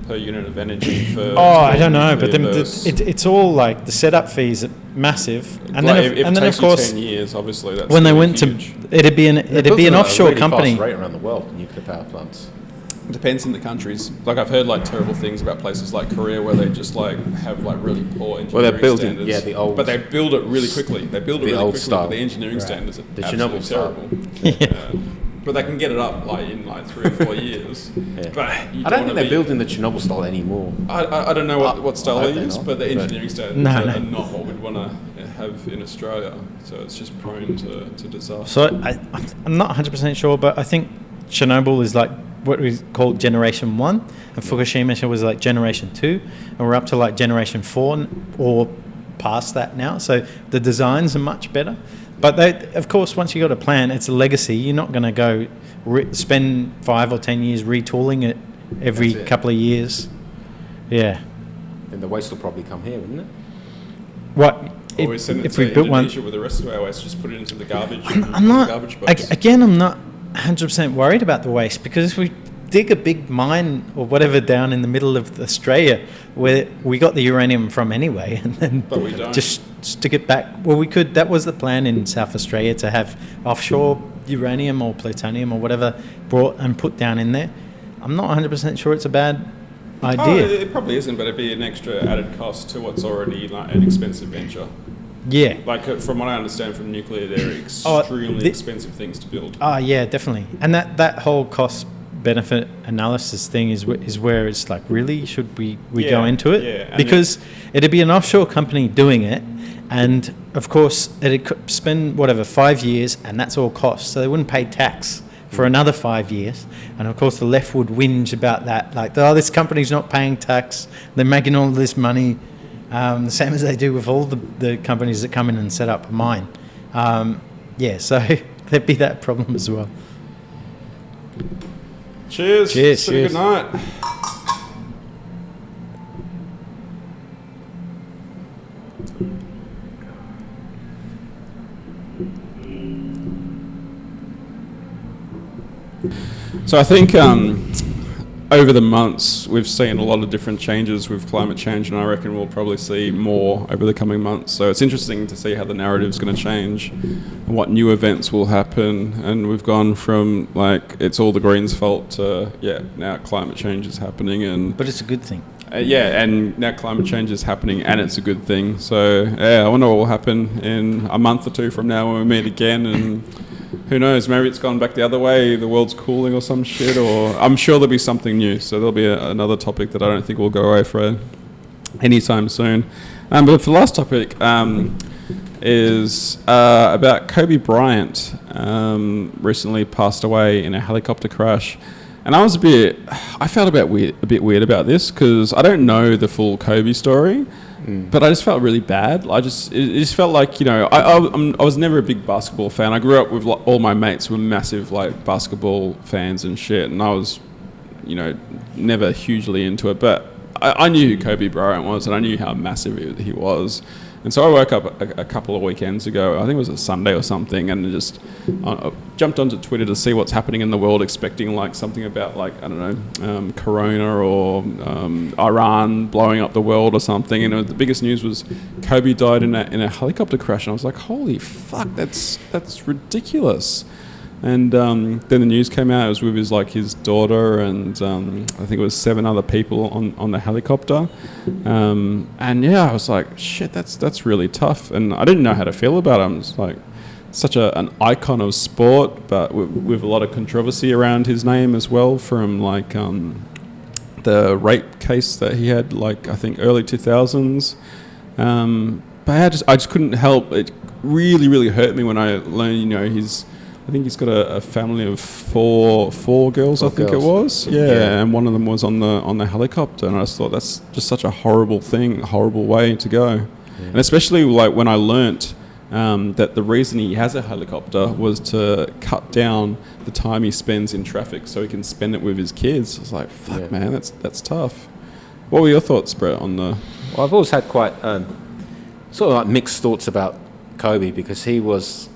per unit of energy for? I don't know, but then it's all like the setup fees are massive, and like then if and it then takes of course you 10 years, obviously that's when they really went huge. it'd be an offshore really company. Fast rate around the world, nuclear power plants. Depends on the countries. Like I've heard like terrible things about places like Korea where they just like have like really poor engineering they're building, standards. the old. But they build it really quickly. They build it The really old quickly. style. But the engineering standards are The absolutely Chernobyl style. terrible. But they can get it up like in like 3 or 4 years. Yeah. But I don't think they're building the Chernobyl style anymore. I don't know what style I they hope use, they're but the not, engineering standards are not what we'd want to have in Australia. So it's just prone to disaster. So I'm not 100% sure, but I think Chernobyl is like what we call generation 1, and Fukushima was like generation 2, and we're up to like generation 4 or past that now. So the designs are much better. But of course, once you got a plan, it's a legacy. You're not going to go spend 5 or 10 years retooling it every couple of years. Yeah. Then the waste will probably come here, wouldn't it? What? Or we send it if to we built one Indonesia with the rest of our waste, just put it into the garbage. I'm not, garbage box. again, I'm not 100% worried about the waste, because if we dig a big mine or whatever down in the middle of Australia where we got the uranium from anyway, and then But we don't. just stick it back. Well, we could. That was the plan in South Australia, to have offshore uranium or plutonium or whatever brought and put down in there. I'm not 100% sure it's a bad idea. It probably isn't, but it'd be an extra added cost to what's already like an expensive venture. Yeah. Like from what I understand from nuclear, they're extremely expensive things to build. Yeah, definitely. And that whole cost benefit analysis thing is where it's like, really, should we go into it? Yeah, because it'd be an offshore company doing it, and of course it'd spend 5 years, and that's all cost, so they wouldn't pay tax for another 5 years, and of course the left would whinge about that, like, this company's not paying tax, they're making all this money, the same as they do with all the companies that come in and set up a mine. So there'd be that problem as well. Cheers. Cheers. Good night. So I think over the months we've seen a lot of different changes with climate change, and I reckon we'll probably see more over the coming months. So it's interesting to see how the narrative's going to change and what new events will happen. And we've gone from like it's all the Greens' fault to now climate change is happening, and But it's a good thing. and now climate change is happening and it's a good thing. So I wonder what will happen in a month or two from now when we meet again, and who knows, maybe it's gone back the other way, the world's cooling or some shit, or I'm sure there'll be something new. So there'll be another topic that I don't think will go away for anytime soon. But the last topic is about Kobe Bryant. Recently passed away in a helicopter crash. And I felt a bit weird about this, because I don't know the full Kobe story. But I just felt really bad. It just felt like, I was never a big basketball fan. I grew up with all my mates were massive like basketball fans and shit, and I was, never hugely into it. But I knew who Kobe Bryant was, and I knew how massive he was. And so I woke up a couple of weekends ago, I think it was a Sunday or something, and just jumped onto Twitter to see what's happening in the world, expecting like something about like, I don't know, Corona or Iran blowing up the world or something. And the biggest news was Kobe died in a helicopter crash. And I was like, holy fuck, that's ridiculous. And then the news came out. It was with his daughter and I think it was 7 other people on the helicopter. And yeah, I was like, shit, that's really tough. And I didn't know how to feel about him. It's like such an icon of sport, but with a lot of controversy around his name as well, from like the rape case that he had, like I think early 2000s. But I just couldn't help. It really, really hurt me when I learned, I think he's got a family of four girls, I think it was. Yeah, and one of them was on the helicopter, and I just thought that's just such a horrible thing, a horrible way to go. Yeah. And especially like when I learnt that the reason he has a helicopter was to cut down the time he spends in traffic so he can spend it with his kids. I was like, fuck, man, that's tough. What were your thoughts, Brett, on the... Well, I've always had quite sort of like mixed thoughts about Kobe, because he was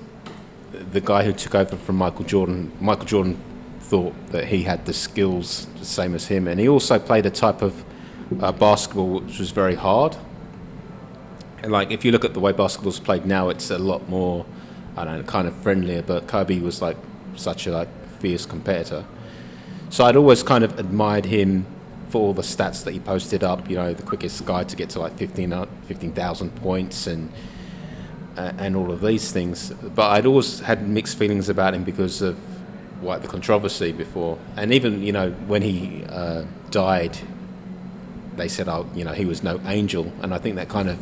the guy who took over from Michael Jordan. Michael Jordan thought that he had the skills the same as him, and he also played a type of basketball which was very hard. And like, if you look at the way basketball's played now, it's a lot more, I don't know, kind of friendlier, but Kobe was like such a fierce competitor. So I'd always kind of admired him for all the stats that he posted up, the quickest guy to get to like 15,000 points and all of these things. But I'd always had mixed feelings about him because of the controversy before. And even, when he died, they said, he was no angel. And I think that kind of,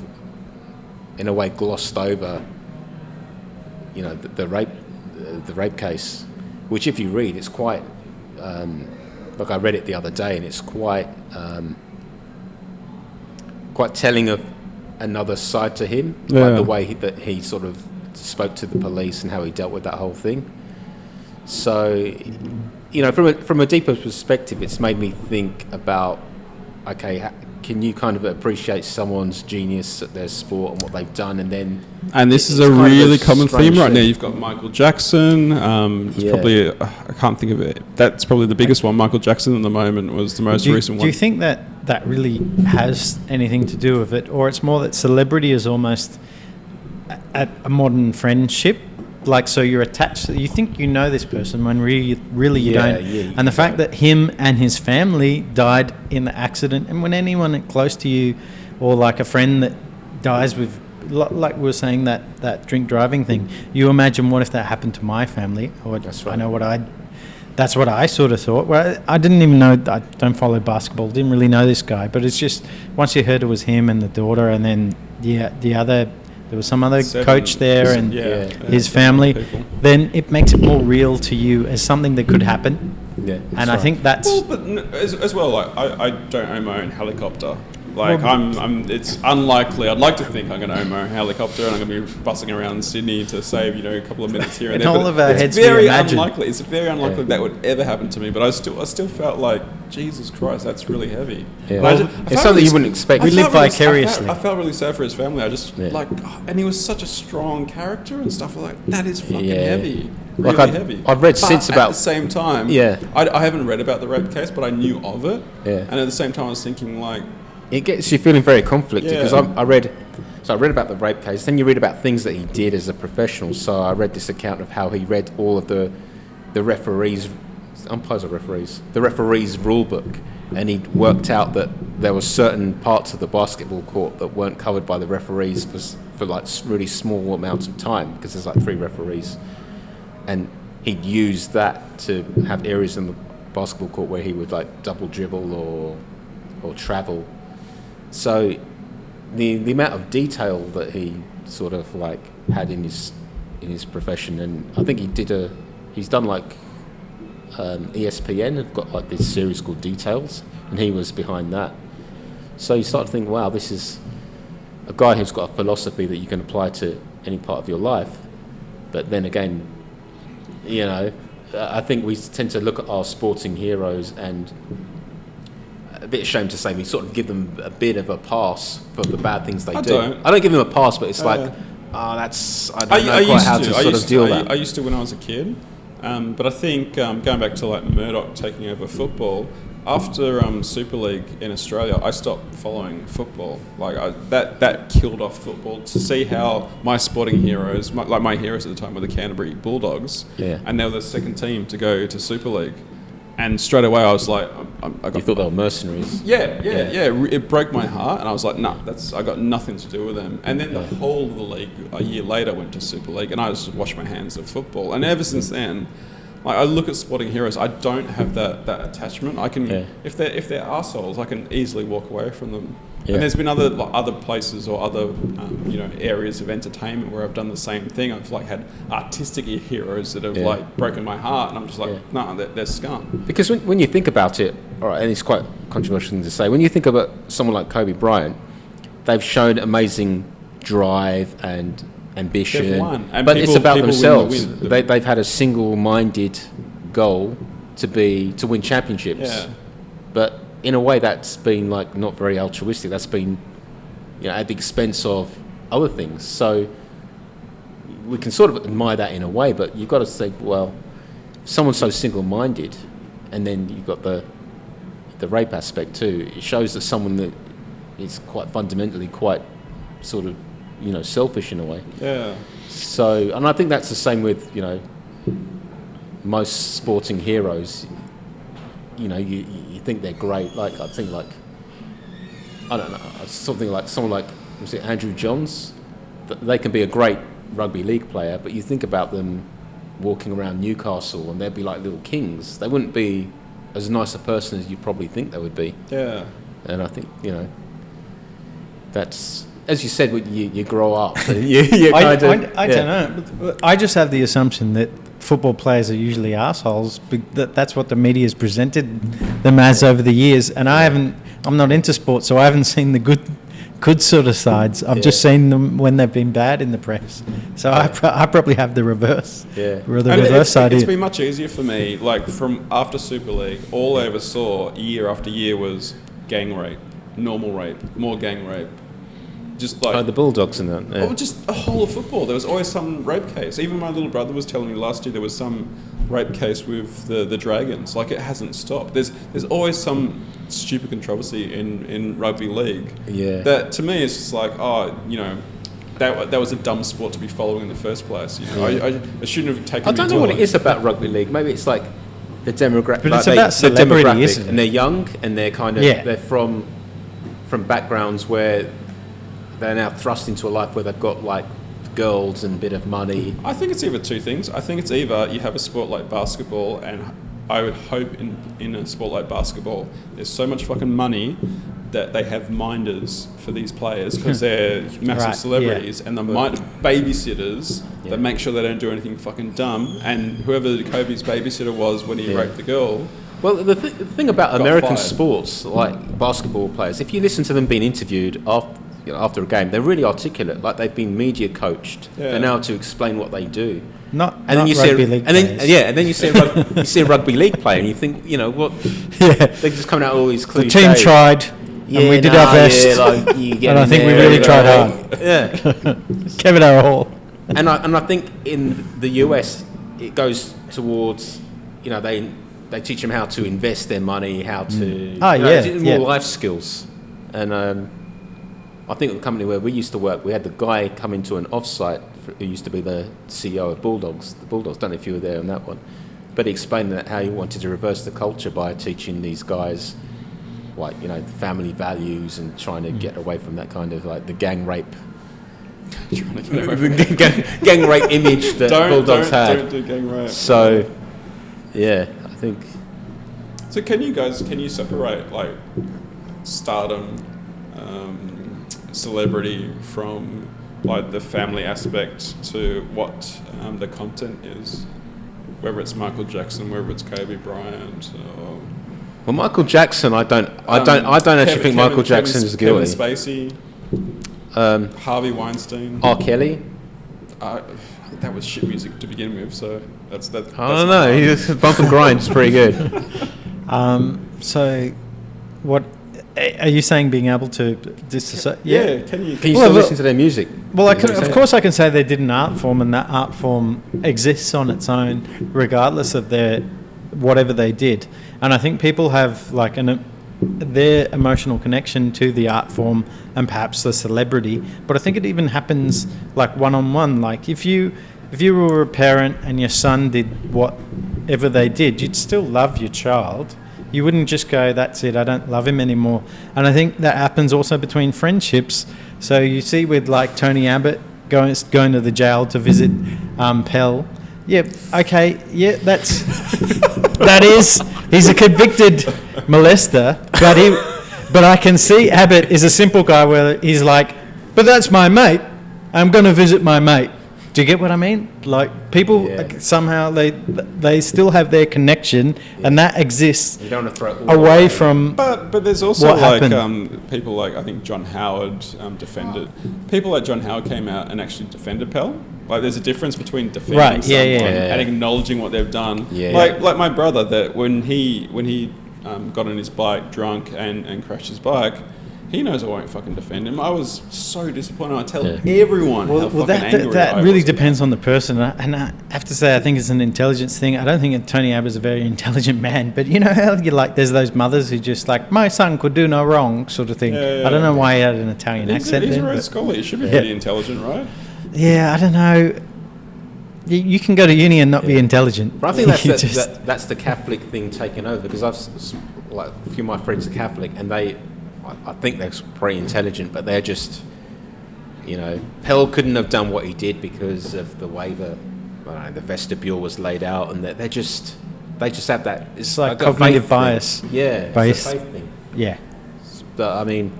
in a way, glossed over, the rape case, which if you read, it's quite, like I read it the other day, and it's quite telling of another side to him, like the way that he sort of spoke to the police and how he dealt with that whole thing. So, from a deeper perspective, it's made me think about, okay, can you kind of appreciate someone's genius at their sport and what they've done, and this is a really common theme right now. You've got Michael Jackson. Probably I can't think of it. That's probably the biggest one. Michael Jackson at the moment was the most recent one. Do you think that really has anything to do with it, or it's more that celebrity is almost a modern friendship? Like, so you're attached. You think you know this person when really you don't. And the fact that him and his family died in the accident, and when anyone close to you, or like a friend that dies with, like we were saying, that drink driving thing, you imagine what if that happened to my family? Or that's right. I know that's what I sort of thought. Well, I didn't even know. I don't follow basketball. Didn't really know this guy, but it's just once you heard it was him and the daughter, and then the other. There was some other coach there and his family. Then it makes it more real to you as something that could happen. Yeah, and I think that's... Well, but as well, like, I don't own my own helicopter. Like, it's unlikely. I'd like to think I'm going to own my own helicopter and I'm going to be bussing around Sydney to save, a couple of minutes here and there. All of our heads, it's very unlikely. It's very unlikely that would ever happen to me. But I still felt like, Jesus Christ, that's really heavy. Yeah. It's something you wouldn't expect. We live vicariously. I felt really sad for his family. I just and he was such a strong character and stuff like that. Is fucking heavy. Really heavy. I've read since about... At the same time, I haven't read about the rape case, but I knew of it. Yeah. And at the same time, I was thinking, like... It gets you feeling very conflicted, because I read about the rape case, then you read about things that he did as a professional. So I read this account of how he read all of the referees, umpires or referees, the referees' rule book, and he'd worked out that there were certain parts of the basketball court that weren't covered by the referees for like really small amounts of time, because there's like 3 referees. And he'd use that to have areas in the basketball court where he would like double dribble or travel. So the amount of detail that he sort of like had in his profession, and I think he's done like ESPN have got like this series called Details, and he was behind that. So you start to think, wow, this is a guy who's got a philosophy that you can apply to any part of your life. But then again, I think we tend to look at our sporting heroes, and a bit ashamed to say we sort of give them a bit of a pass for the bad things they do. I don't give them a pass, but it's I don't know quite how to sort of deal with that. I used to when I was a kid, but I think going back to like Murdoch taking over football, after Super League in Australia, I stopped following football. Like that killed off football. To see how my sporting heroes, my heroes at the time were the Canterbury Bulldogs, and they were the second team to go to Super League. And straight away, I was like, you thought they were mercenaries? Yeah. It broke my heart, and I was like, nah, I got nothing to do with them. And then the whole of the league, a year later, went to Super League, and I just washed my hands of football. And ever since then, like, I look at sporting heroes, I don't have that attachment. I can, if they're arseholes, I can easily walk away from them. Yeah. And there's been other places or other areas of entertainment where I've done the same thing. I've like had artistic heroes that have like broken my heart, and I'm just like, no, they're scum. Because when you think about it, all right, and it's quite a controversial thing to say, when you think about someone like Kobe Bryant, they've shown amazing drive and ambition, they've won. And but it's about themselves. They've had a single-minded goal to win championships. Yeah. But in a way, that's been like not very altruistic. That's been, at the expense of other things. So we can sort of admire that in a way, but you've got to think, well, someone's so single-minded, and then you've got the rape aspect too. It shows that someone that is quite fundamentally quite sort of, selfish in a way. Yeah. So, and I think that's the same with, most sporting heroes. You think they're great. Like, I think like, I don't know, someone like, was it Andrew Johns? They can be a great rugby league player, but you think about them walking around Newcastle and they'd be like little kings. They wouldn't be as nice a person as you probably think they would be. Yeah. And I think, that's, as you said, when you grow up. I don't know. I just have the assumption that football players are usually assholes. That's what the media has presented them as over the years. And I'm not into sports, so I haven't seen the good sort of sides. I've just seen them when they've been bad in the press. So I probably have the reverse. Yeah. Reverse side. It's been much easier for me. Like from after Super League, all I ever saw year after year was gang rape, normal rape, more gang rape. Just like the Bulldogs and that. Yeah. Oh, just a whole of football. There was always some rape case. Even my little brother was telling me last year there was some rape case with the Dragons. Like, it hasn't stopped. There's always some stupid controversy in rugby league. Yeah. That to me is just like, that was a dumb sport to be following in the first place. I shouldn't have taken. I don't know what it is about rugby league. Maybe it's like the demographic. But it's about celebrity, isn't it? And they're young and they're kind of they're from backgrounds where they're now thrust into a life where they've got like girls and a bit of money. I think it's either two things. I think it's either you have a sport like basketball, and I would hope in a sport like basketball, there's so much fucking money that they have minders for these players because they're massive celebrities, and the babysitters that make sure they don't do anything fucking dumb. And whoever Kobe's babysitter was when he raped the girl. Well, the thing about American sports, like basketball players, if you listen to them being interviewed after a game, they're really articulate. Like, they've been media coached. They're now to explain what they do. And then you see you see a rugby league player, and you think, what? Yeah, they're just coming out with all these cliches. The team tried, and we did our best. And I think we really tried hard. Yeah, gave it our all. And I think in the US, it goes towards, they teach them how to invest their money, how to more life skills, and. I think at the company where we used to work, we had the guy come into an off-site who used to be the CEO of Bulldogs. The Bulldogs, don't know if you were there on that one. But he explained that how he wanted to reverse the culture by teaching these guys, like, family values and trying to get away from that kind of, like, the gang rape. gang rape image that Bulldogs had. Don't do gang rape. So, I think... So can you separate, like, stardom... celebrity from like the family aspect to what the content is, whether it's Michael Jackson, whether it's Kobe Bryant, or well, Michael Jackson, I don't actually think Michael Jackson is guilty. Kevin Spacey, Harvey Weinstein, R. Kelly. That was shit music to begin with, so that's I don't know. His bump and grind is pretty good. So, what? Are you saying being able to disassociate? Yeah. Can you still listen to their music? Well, of course I can say they did an art form, and that art form exists on its own, regardless of their whatever they did. And I think people have like their emotional connection to the art form and perhaps the celebrity. But I think it even happens like one-on-one. Like if you were a parent and your son did whatever they did, you'd still love your child. You wouldn't just go, that's it, I don't love him anymore. And I think that happens also between friendships. So you see with like Tony Abbott going to the jail to visit Pell. Yeah, okay, yeah, he's a convicted molester, but I can see Abbott is a simple guy where he's like, but that's my mate, I'm going to visit my mate. Do you get what I mean? Like people somehow they still have their connection, and that exists. You don't want to throw it away from. But there's also like happened. people like I think John Howard defended. People like John Howard came out and actually defended Pell. Like there's a difference between defending someone and acknowledging what they've done. Yeah. Like my brother, that when he got on his bike drunk and crashed his bike. He knows I won't fucking defend him. I was so disappointed. I tell everyone how fucking angry I was. That really depends on the person. And I have to say, I think it's an intelligence thing. I don't think Tony Abbott's a very intelligent man. But you know how there's those mothers who just like, my son could do no wrong sort of thing. I don't know why he had an Italian accent. He's a Rhodes Scholar. He should be pretty intelligent, right? Yeah, I don't know. You can go to uni and not be intelligent. But I think that's the Catholic thing taken over, because like a few of my friends are Catholic, and I think they're pretty intelligent, but they're just, Pell couldn't have done what he did because of the way the vestibule was laid out, and they just have that. It's like cognitive bias. Yeah, it's a faith thing. Yeah. But I mean,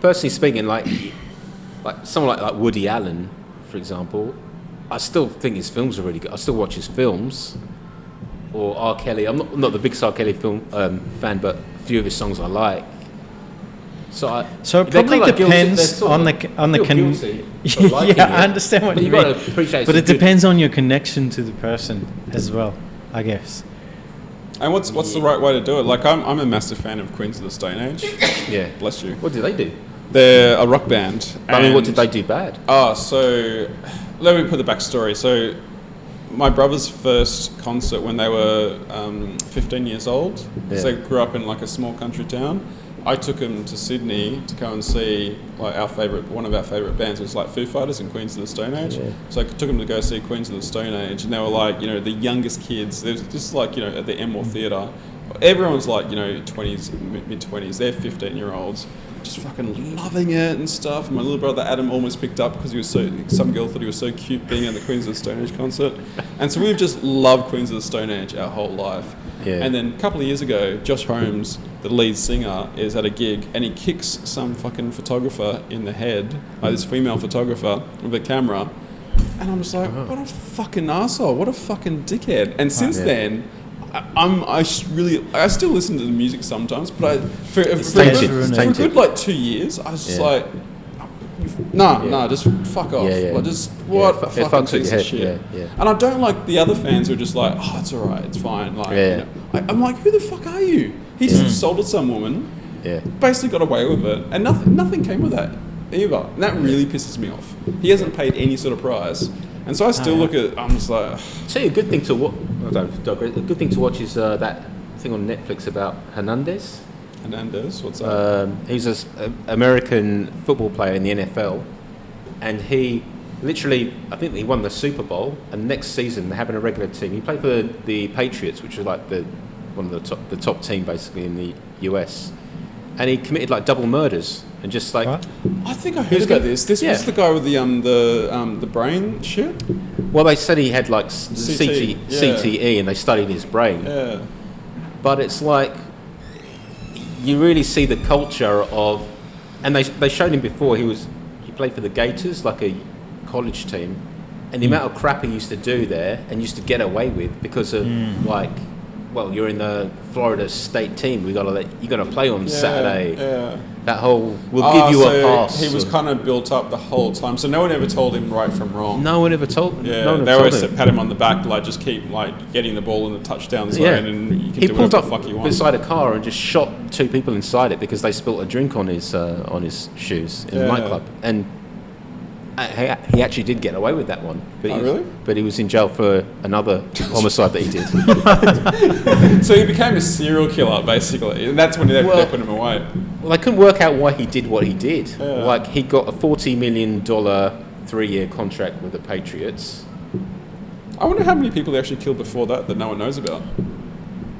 personally speaking, like someone like Woody Allen, for example, I still think his films are really good. I still watch his films. Or R. Kelly. I'm not the biggest R. Kelly film fan, but a few of his songs I like. So it probably depends on the yeah, I understand what you mean. But it depends on your connection to the person as well, I guess. And what's the right way to do it? Like I'm a massive fan of Queens of the Stone Age. Yeah, bless you. What did they do? They're a rock band. I mean, what did they do bad? So let me put the backstory. So my brother's first concert when they were 15 years old, because they grew up in like a small country town. I took him to Sydney to go and see like one of our favourite bands. It was like Foo Fighters and Queens of the Stone Age. Yeah. So I took him to go see Queens of the Stone Age, and they were like, the youngest kids. There was just like, at the Enmore Theatre. Everyone's like, 20s, mid-20s. They're 15-year-olds. Just fucking loving it and stuff. My little brother Adam almost picked up because some girl thought he was so cute being at the Queens of the Stone Age concert. And so we've just loved Queens of the Stone Age our whole life. Yeah. And then a couple of years ago, Josh Holmes, the lead singer, is at a gig and he kicks some fucking photographer in the head, like this female photographer with a camera. And I'm just like, what a fucking arsehole, what a fucking dickhead. And since then, I still listen to the music sometimes, but for a good like 2 years, I was just like, just fuck off. Like, just what a fucking piece of shit. And I don't like the other fans who are just like, oh, it's alright, it's fine. Like, I'm like, who the fuck are you? He just assaulted some woman, basically got away with it, and nothing came with that either. And that really pisses me off. He hasn't paid any sort of prize. And so I still look at. I'm just like. Tell you a good thing to watch. A good thing to watch is that thing on Netflix about Hernandez. Hernandez, what's that? He's an American football player in the NFL, and he literally, I think he won the Super Bowl. And next season they're having a regular team. He played for the Patriots, which is like one of the top team basically in the US. And he committed like double murders and just like. What? I think I heard about this. This was the guy with the brain shit. Well, they said he had like CTE, and they studied his brain. Yeah. But it's like you really see the culture of, and they showed him before. He played for the Gators, like a college team, and the amount of crap he used to do there and used to get away with because of like. Well, you're in the Florida state team. You got to play on Saturday. Yeah. That whole we'll give you a pass. He was kind of built up the whole time, so no one ever told him right from wrong. No one ever told him. Yeah, they always pat him on the back, like just keep like getting the ball in the touchdown zone, and you can do whatever the fuck you want. Beside a car and just shot 2 people inside it because they spilt a drink on his shoes in the nightclub. And He actually did get away with that one. But really? But he was in jail for another homicide that he did. So he became a serial killer, basically, and that's when they put him away. Well, they couldn't work out why he did what he did. Yeah. Like, he got a $40 million 3-year contract with the Patriots. I wonder how many people he actually killed before that no one knows about.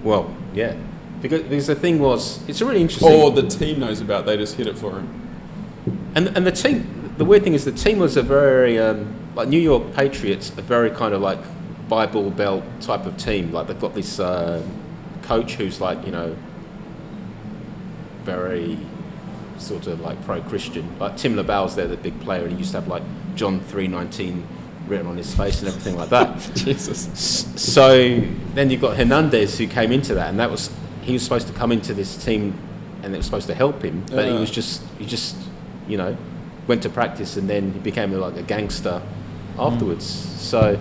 Well, yeah. Because the thing was, it's a really interesting... Or the team knows about, they just hid it for him. And the team, the weird thing is the team was a very, like New York Patriots, a very kind of like Bible Belt type of team. Like they've got this coach who's like, you know, very sort of like pro-Christian. Like Tim LaBelle's there, the big player, and he used to have like John 3:19 written on his face and everything like that. Jesus. So then you've got Hernandez who came into that, and he was supposed to come into this team and it was supposed to help him, but he just, you know, went to practice and then he became like a gangster afterwards. So,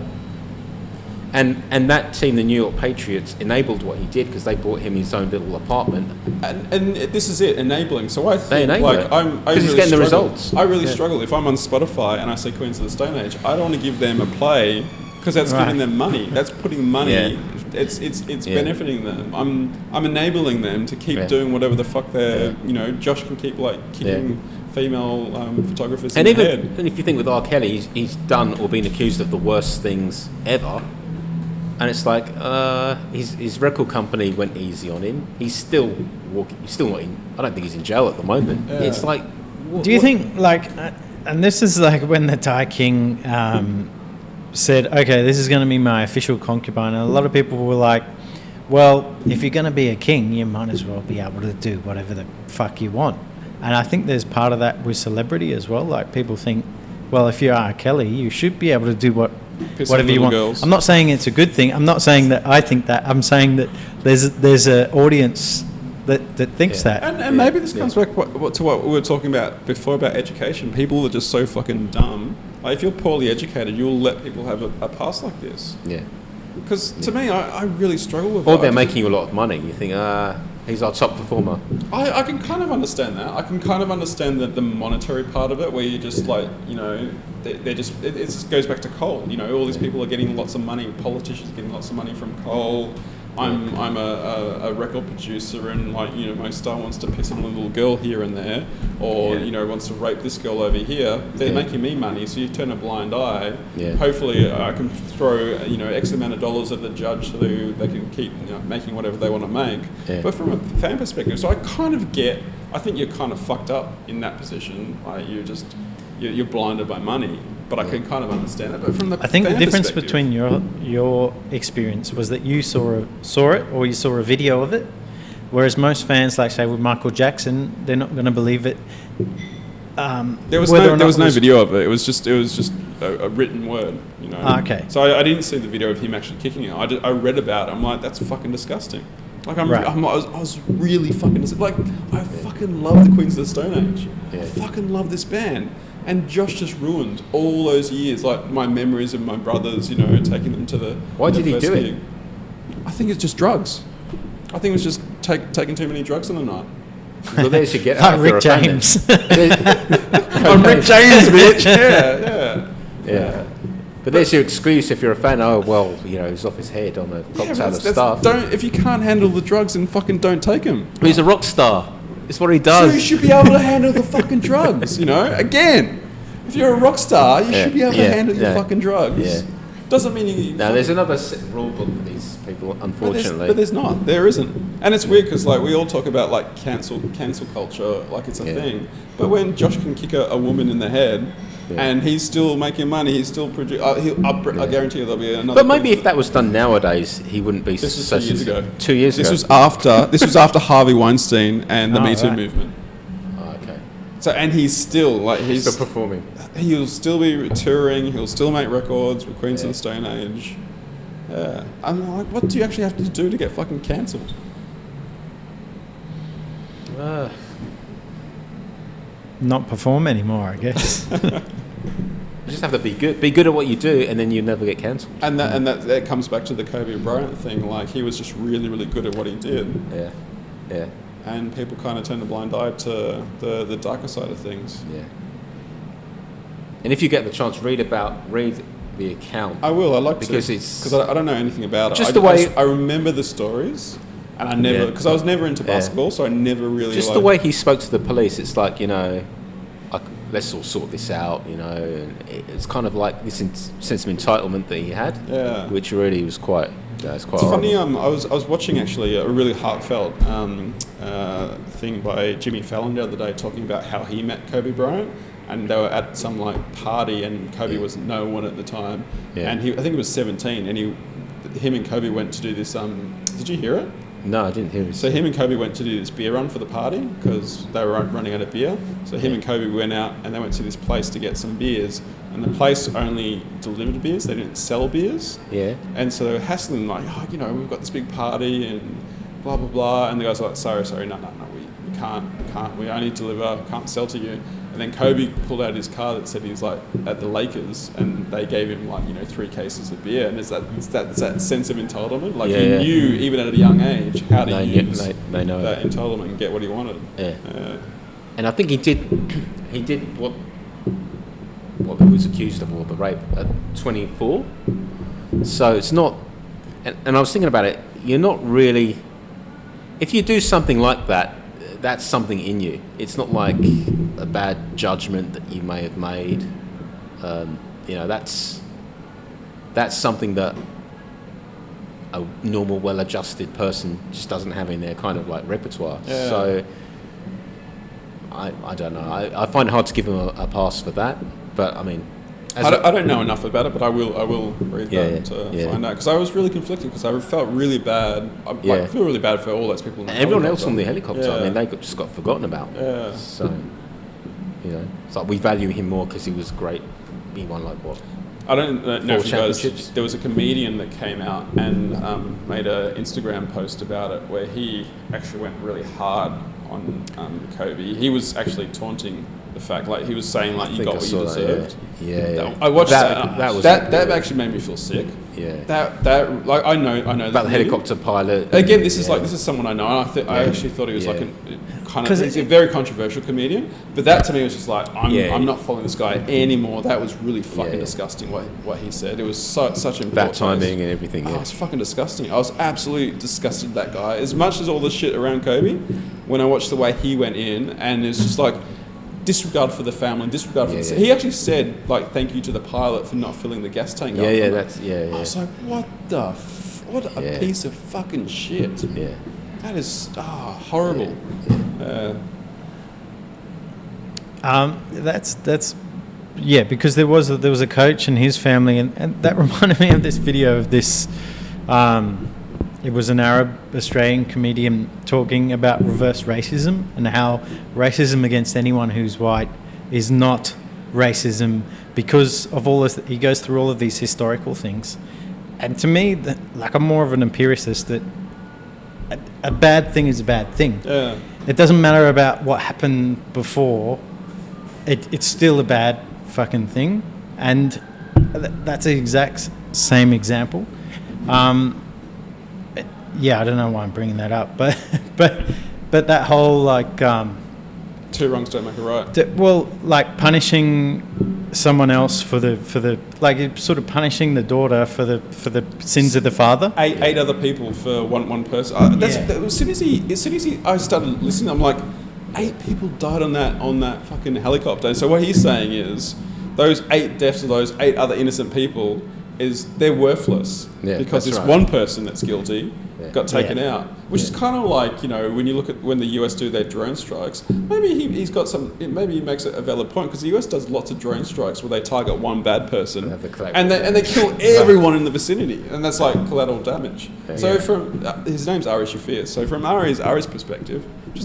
and that team, the New York Patriots, enabled what he did because they bought him his own little apartment. And this is it, enabling. So I think, like, because he's getting the results. I really struggle if I'm on Spotify and I see Queens of the Stone Age. I don't want to give them a play because that's giving them money. That's putting money. Yeah. It's benefiting them. I'm enabling them to keep doing whatever the fuck they're. You know, Josh can keep like kicking female photographers in the head. And if you think with R. Kelly, he's done or been accused of the worst things ever. And it's like his record company went easy on him. He's still walking. He's still not in. I don't think he's in jail at the moment. Yeah. It's like. Do you think like, and this is like when the Thai king said, "Okay, this is going to be my official concubine," and a lot of people were like, "Well, if you're going to be a king, you might as well be able to do whatever the fuck you want." And I think there's part of that with celebrity as well. Like people think, well, if you're R. Kelly, you should be able to do whatever you want. Girls. I'm not saying it's a good thing. I'm not saying that I think that. I'm saying that there's an audience that thinks that. And maybe this comes back to what we were talking about before about education. People are just so fucking dumb. Like if you're poorly educated, you'll let people have a past like this. Yeah. Because to me, I really struggle with. Or they're making you a lot of money. You think, he's our top performer. I can kind of understand that. I can kind of understand the monetary part of it, where you just like, you know, they're just, it just goes back to coal. You know, all these people are getting lots of money. Politicians are getting lots of money from coal. I'm a record producer, and like, you know, my star wants to piss on a little girl here and there, or you know, wants to rape this girl over here. They're making me money, so you turn a blind eye. Yeah. Hopefully, I can throw, you know, X amount of dollars at the judge so they can keep, you know, making whatever they want to make. Yeah. But from a fan perspective, so I kind of get. I think you're kind of fucked up in that position. Like you're blinded by money. But I can kind of understand it. But from the I think the difference between your experience was that you saw it or you saw a video of it, whereas most fans, like say with Michael Jackson, they're not going to believe it. There was no video of it. It was just a written word, you know. Okay. So I didn't see the video of him actually kicking it. I read about it. I'm like, that's fucking disgusting. Like I was really fucking like I fucking love the Queens of the Stone Age. Yeah. I fucking love this band. And Josh just ruined all those years, like my memories of my brothers, you know, taking them to the. Why did he do it? I think it's just drugs. I think it was just taking too many drugs on a night. Well, there's your get out. Rick James. I'm Rick James, bitch. Yeah. But there's your excuse if you're a fan. Oh well, you know, he's off his head on a cocktail of stuff. If you can't handle the drugs, then fucking don't take them. But he's a rock star. It's what he does. So you should be able to handle the fucking drugs, you know? Again, if you're a rock star, you should be able to handle your fucking drugs. Yeah. Doesn't mean you... No, there's another rule book for these people, unfortunately. But there's not. There isn't. And it's weird because, like, we all talk about, like, cancel culture like it's a thing. But when Josh can kick a woman in the head... Yeah. And he's still making money. He's still producing. I guarantee you there'll be another. But maybe if that was done nowadays, he wouldn't be. This was 2 years ago. 2 years ago. This was after Harvey Weinstein and the Me Too movement. Oh, okay. So he's still performing. He'll still be touring. He'll still make records with Queens of the Stone Age. Yeah. I'm like, what do you actually have to do to get fucking cancelled? Not perform anymore, I guess. You just have to be good. Be good at what you do, and then you never get cancelled. And that comes back to the Kobe Bryant thing. Like he was just really, really good at what he did. Yeah. And people kind of turn a blind eye to the darker side of things. Yeah. And if you get the chance, read the account. I will. I like because to because I don't know anything about it. Just the way I remember the stories, and I never because I was never into basketball, so I never really just the way he spoke to the police. It's like let's all sort this out, And it's kind of like this sense of entitlement that he had, which really was quite. It's funny. I was watching actually a really heartfelt thing by Jimmy Fallon the other day talking about how he met Kobe Bryant. And they were at some party, and Kobe was no one at the time. Yeah. And I think he was 17, and him and Kobe went to do this. Did you hear it? No, I didn't hear it. So him and Kobe went to do this beer run for the party because they were running out of beer. So him and Kobe went out, and they went to this place to get some beers. And the place only delivered beers; they didn't sell beers. Yeah. And so they were hassling we've got this big party and blah blah blah. And the guys were like, sorry, no, we can't. We only deliver, can't sell to you. And then Kobe pulled out his card that said he was at the Lakers, and they gave him 3 cases of beer. And it's that sense of entitlement. He knew even at a young age how to use that entitlement and get what he wanted. Yeah. And I think he did what he was accused of, or the rape, at 24. So it's not. And I was thinking about it. You're not really. If you do something like that, that's something in you. It's not like a bad judgment that you may have made. That's something that a normal, well-adjusted person just doesn't have in their kind of repertoire. Yeah. So I don't know. I find it hard to give him a pass for that. But I mean, I don't know enough about it, but I will read that to find out, because I was really conflicted because I felt really bad. I feel really bad for all those people. In the everyone else on the helicopter. I mean, they just got forgotten about. Yeah. So it's like we value him more because he was great. He won what? I don't know if you guys. There was a comedian that came out and made an Instagram post about it where he actually went really hard on Kobe. He was actually taunting the fact, he was saying, you got what you deserved. Yeah. I watched that. That actually made me feel sick. Yeah. That I know about the helicopter pilot. Again, this is somone I know. And I actually thought he was he's a very controversial comedian. But that to me was just I'm not following this guy anymore. That was really fucking disgusting what he said. It was such important. That timing and everything. It was fucking disgusting. I was absolutely disgusted with that guy. As much as all this shit around Kobe, when I watched the way he went in, and it's just disregard for the family, disregard for the... He actually said, thank you to the pilot for not filling the gas tank up. I was like, what a piece of fucking shit. Yeah. That is horrible. Because there was a coach and his family, and that reminded me of this video of this... it was an Arab Australian comedian talking about reverse racism and how racism against anyone who's white is not racism because of all this. He goes through all of these historical things. And to me, I'm more of an empiricist, that a bad thing is a bad thing. Yeah. It doesn't matter about what happened before. It's still a bad fucking thing. And that's the exact same example. I don't know why I'm bringing that up, but that whole two wrongs don't make a right. Punishing someone else for the sort of punishing the daughter for the sins of the father. Eight other people for one person. As soon as I started listening, I'm like, 8 people died on that fucking helicopter. So what he's saying is, those 8 deaths of those 8 other innocent people they're worthless because it's one person that's guilty got taken out, which is kind of when you look at when the US do their drone strikes, maybe maybe he makes a valid point, because the US does lots of drone strikes where they target one bad person and they kill everyone in the vicinity, and that's collateral damage. From his name's Ari Shaffir, so from Ari's perspective,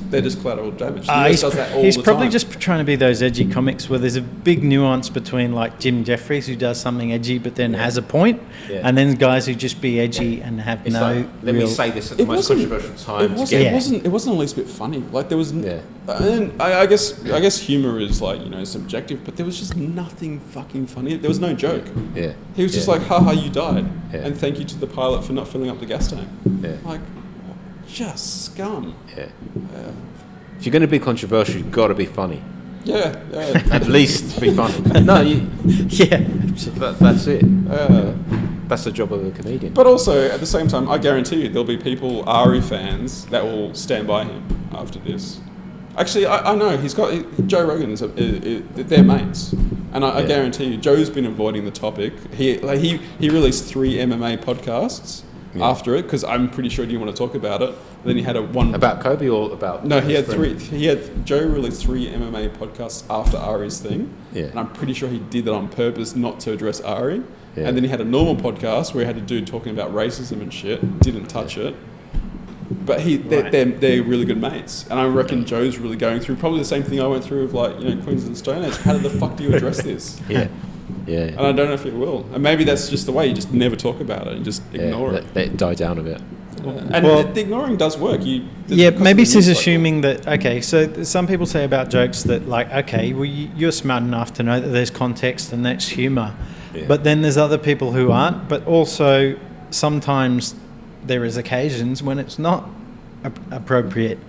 they're just collateral damage. The US does that all he's the probably time. just trying to be those edgy comics where there's a big nuance between Jim Jeffries, who does something edgy but then has a point, and then guys who just be edgy and have let me say this at the most controversial time. It wasn't the least bit funny. There was, and I guess humor is subjective, but there was just nothing fucking funny. There was no joke. Yeah, he was just haha, you died, and thank you to the pilot for not filling up the gas tank. Just scum. Yeah. If you're going to be controversial, you've got to be funny. Yeah. At least be funny. No, that's it. That's the job of a comedian. But also, at the same time, I guarantee you there'll be people, Ari fans, that will stand by him after this. Actually, I know Joe Rogan's they're mates, and I guarantee you, Joe's been avoiding the topic. He released 3 MMA podcasts after it because I'm pretty sure he didn't want to talk about it. Then he had one about Kobe or about he had 3. Joe released 3 MMA podcasts after Ari's thing, and I'm pretty sure he did that on purpose not to address Ari. Yeah. And then he had a normal podcast where he had a dude talking about racism and shit. Didn't touch it. But they're really good mates, and I reckon Joe's really going through probably the same thing I went through with Queens of the Stone Age. How the fuck do you address this? Yeah. And I don't know if he will. And maybe that's just the way. You just never talk about it and just ignore it. Let it die down a bit. And the ignoring does work. Maybe he's assuming that. Okay, so some people say about jokes that you're smart enough to know that there's context and that's humour, but then there's other people who aren't. But also sometimes there is occasions when it's not appropriate.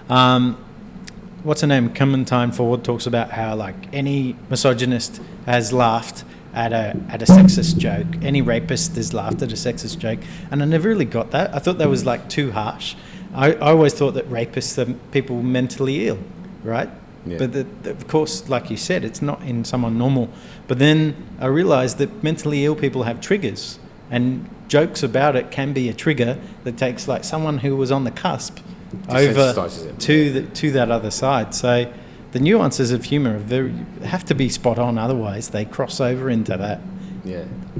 What's her name? Clementine Ford talks about how any misogynist has laughed at a sexist joke. Any rapist has laughed at a sexist joke, and I never really got that. I thought that was too harsh. I always thought that rapists are people mentally ill, right? Yeah. But of course, like you said, it's not in someone normal. But then I realised that mentally ill people have triggers, and jokes about it can be a trigger that takes someone who was on the cusp over to that other side. So the nuances of humour have to be spot on, otherwise they cross over into that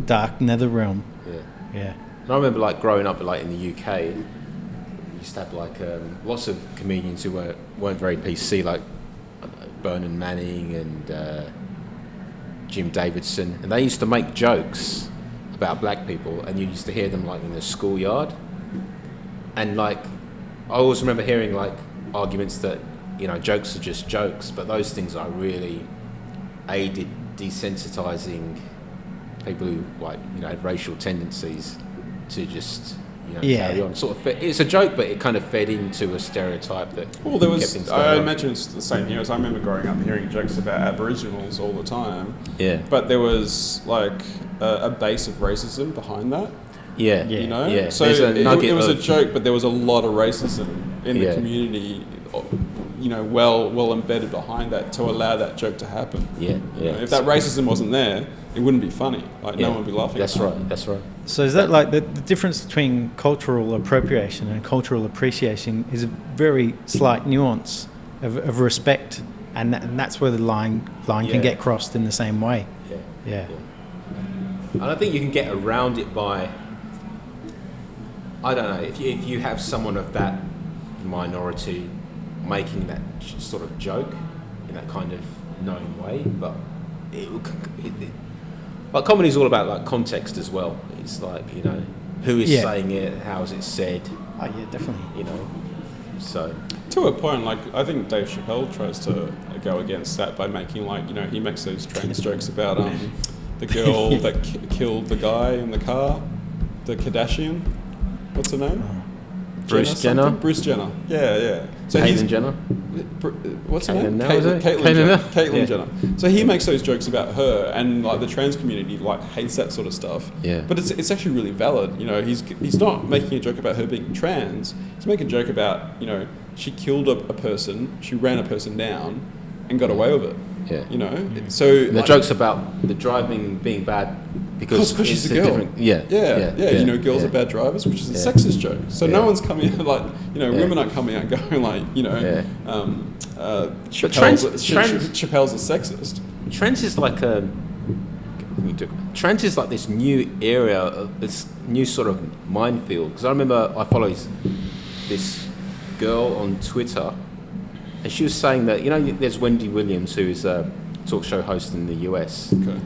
dark nether realm. Yeah. And I remember growing up in the UK, we used to have lots of comedians who weren't very PC, like Bernard Manning and Jim Davidson, and they used to make jokes about black people, and you used to hear them in the schoolyard, and I always remember hearing arguments that jokes are just jokes, but those things are really aided desensitizing people who had racial tendencies to just carry on. It's a joke, but it kind of fed into a stereotype that. Well, there was. I imagine it's the same here as I remember growing up hearing jokes about Aboriginals all the time. Yeah. But there was a base of racism behind that. Yeah. Yeah. So it was a joke, but there was a lot of racism in the community. Well embedded behind that to allow that joke to happen. Yeah. If that racism wasn't there, it wouldn't be funny. No one would be laughing. That's right. So is that the difference between cultural appropriation and cultural appreciation is a very slight nuance of respect, and that's where the line can get crossed in the same way. Yeah. And I think you can get around it by, I don't know, if you have someone of that minority making that sort of joke in that kind of known way, but comedy is all about context as well. It's who is saying it, how is it said. Oh yeah, definitely. So to a point, I think Dave Chappelle tries to go against that by making he makes those trans jokes about the girl that killed the guy in the car, the Kardashian. What's her name? Bruce Jenner. Bruce Jenner. Yeah. So Caitlyn Jenner. What's her name? Caitlyn Jenner. So he makes those jokes about her, and the trans community hates that sort of stuff. Yeah. But it's actually really valid. He's not making a joke about her being trans. He's making a joke about she killed a person, she ran a person down, and got away with it. Yeah. So the joke's about the driving being bad because she's a girl. Girls are bad drivers, which is a sexist joke. So no one's coming out women aren't coming out going Chappelle's a sexist. Trans is this new area, this new sort of minefield. Because I remember I followed this girl on Twitter, and she was saying that there's Wendy Williams, who is a talk show host in the US. Okay.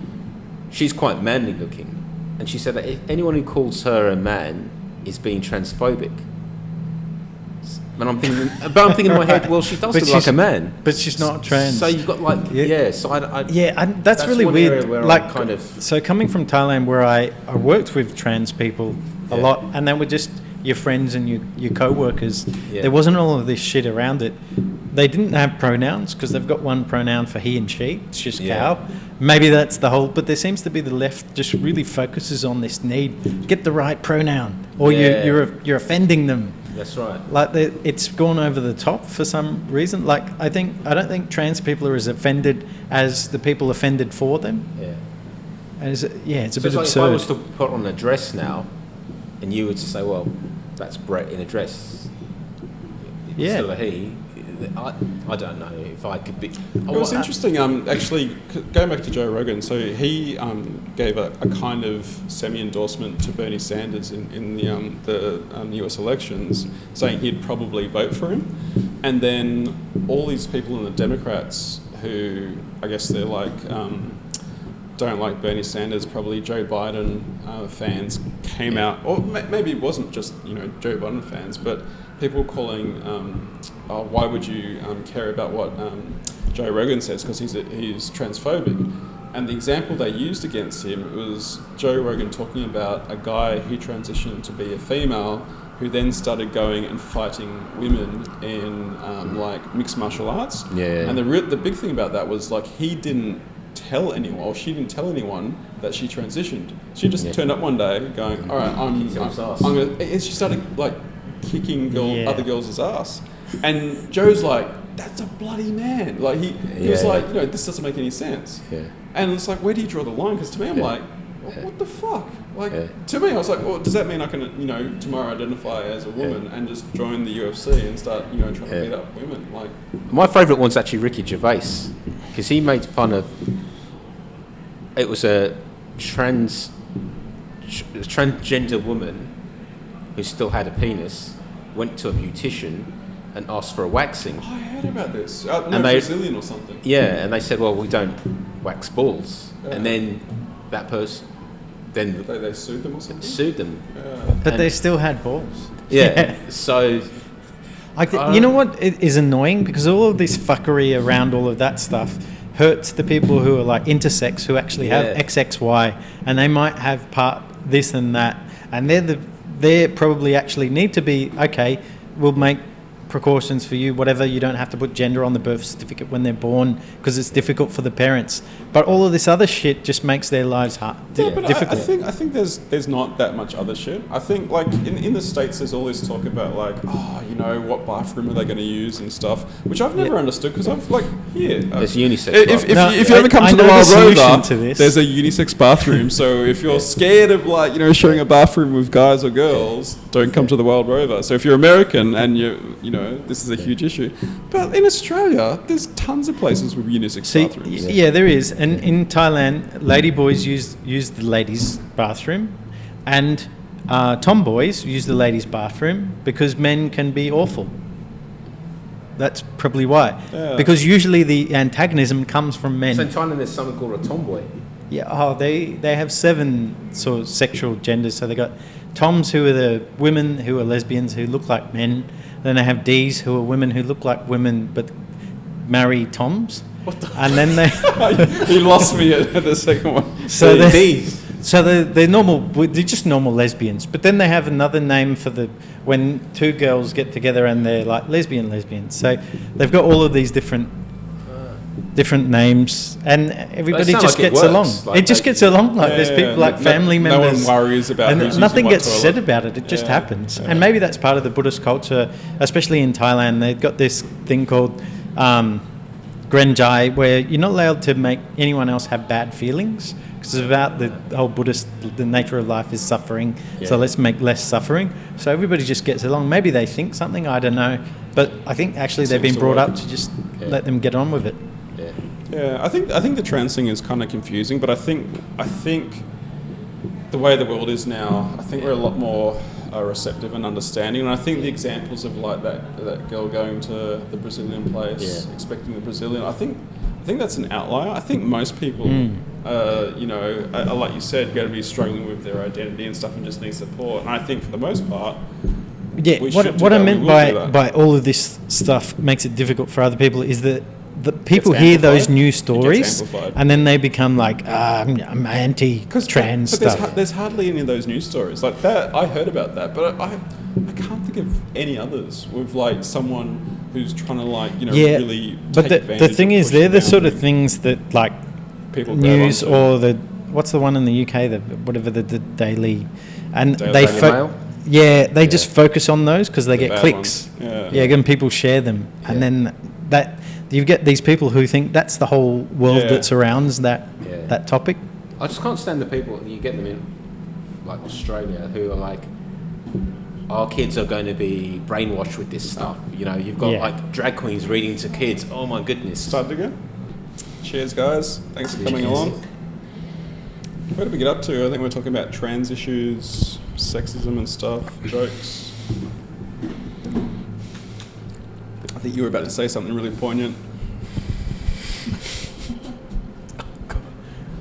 She's quite manly looking, and she said that if anyone who calls her a man is being transphobic. And I'm thinking in my head, well, she does look like a man, but she's not trans. So you've got that's really weird. Where so coming from Thailand, where I worked with trans people a lot, and they were just your friends and your co-workers. There wasn't all of this shit around it. they didn't have pronouns because they've got one pronoun for he and she. It's just Yeah. cow. Maybe that's the whole. But there seems to be the left just really focuses on this need, get the right pronoun, or Yeah. you're offending them. That's right. Like it's gone over the top for some reason. Like I don't think trans people are as offended as the people offended for them. Yeah. And it's a So bit it's like absurd. if I was to put on a dress now, and you were to say, "Well, that's Brett in a dress," it's Yeah. still a he. I don't know if I could be. It was interesting, actually, going back to Joe Rogan, so he gave a kind of semi-endorsement to Bernie Sanders in the US elections, saying he'd probably vote for him. And then all these people in the Democrats who, I guess they're like, don't like Bernie Sanders, probably Joe Biden fans came out, or maybe it wasn't just, Joe Biden fans, but people calling, why would you care about what Joe Rogan says, because he's transphobic. And the example they used against him was Joe Rogan talking about a guy who transitioned to be a female who then started going and fighting women in like mixed martial arts. Yeah. And the big thing about that was like he didn't tell anyone, or she didn't tell anyone that she transitioned. She just turned up one day going, all right, I'm gonna, and she started like kicking other girls' ass. And Joe's like, that's a bloody man. Like he was like, this doesn't make any sense. Yeah. And it's like, where do you draw the line? Because to me, I'm like, what the fuck? Like, to me, I was like, well, does that mean I can, tomorrow identify as a woman and just join the UFC and start, trying to beat up women? Like, my favourite one's actually Ricky Gervais, because he made fun of. It was a transgender woman who still had a penis, went to a beautician and asked for a waxing. I heard about this. Brazilian or something. Yeah, and they said, well, we don't wax balls. Yeah. And then that person, they sued them or something? Sued them. Yeah. But they still had balls. Yeah, so... you know what is annoying? Because all of this fuckery around all of that stuff hurts the people who are like intersex, who actually have XXY, and they might have part this and that, and they probably actually need to be, okay, we'll make precautions for you, whatever, you don't have to put gender on the birth certificate when they're born because it's difficult for the parents. But all of this other shit just makes their lives difficult. I think there's not that much other shit. I think like in the States there's all this talk about like, what bathroom are they going to use and stuff, which I've never understood, because I've like, there's unisex. If you ever come to the Wild Rover, there's a unisex bathroom. So if you're scared of like, sharing a bathroom with guys or girls, don't come to the Wild Rover. So if you're American and this is a huge issue. But in Australia, there's tons of places with unisex bathrooms. Yeah, there is. And in Thailand, ladyboys use the ladies' bathroom, and tomboys use the ladies' bathroom because men can be awful. That's probably why. Yeah. Because usually the antagonism comes from men. So in Thailand, there's something called a tomboy. Yeah, they have 7 sort of sexual genders. So they got toms, who are the women who are lesbians who look like men. Then they have Ds, who are women who look like women but marry toms. What the and then they you lost me at the second one. So they're normal. They're just normal lesbians. But then they have another name for when 2 girls get together and they're like lesbians. So they've got all of these different names, and everybody just gets along. Like it just gets along. Like there's people like family members. No one worries about it. And nothing gets said about it. It just happens. And maybe that's part of the Buddhist culture, especially in Thailand. They've got this thing called Grenjai, where you're not allowed to make anyone else have bad feelings, because it's about the whole Buddhist, the nature of life is suffering. So let's make less suffering. So everybody just gets along. Maybe they think something, I don't know. But I think actually they've been brought up to just let them get on with it. Yeah, I think the trans thing is kind of confusing, but I think the way the world is now, I think we're a lot more receptive and understanding. And I think the examples of like that girl going to the Brazilian place, expecting the Brazilian, I think that's an outlier. I think most people, are like you said, going to be struggling with their identity and stuff and just need support. And I think for the most part, what I meant by all of this stuff makes it difficult for other people is that the people hear those news stories and then they become like, I'm anti-trans stuff. There's hardly any of those news stories like that. I heard about that, but I can't think of any others with like someone who's trying to like really but take the advantage thing of is, they're the pushing sort of down things that like people grab news onto. or the what's the one in the UK, the daily, and Daily Mail? they just focus on those because they The get bad clicks. ones. Yeah. And people share them, and then that you get these people who think that's the whole world that surrounds that topic. I just can't stand the people, you get them in like Australia, who are like, our kids are going to be brainwashed with this stuff. You know, you've got like drag queens reading to kids. Oh my goodness. Start again. Cheers, guys. Thanks for coming along. Where did we get up to? I think we're talking about trans issues, sexism and stuff, jokes. I think you were about to say something really poignant.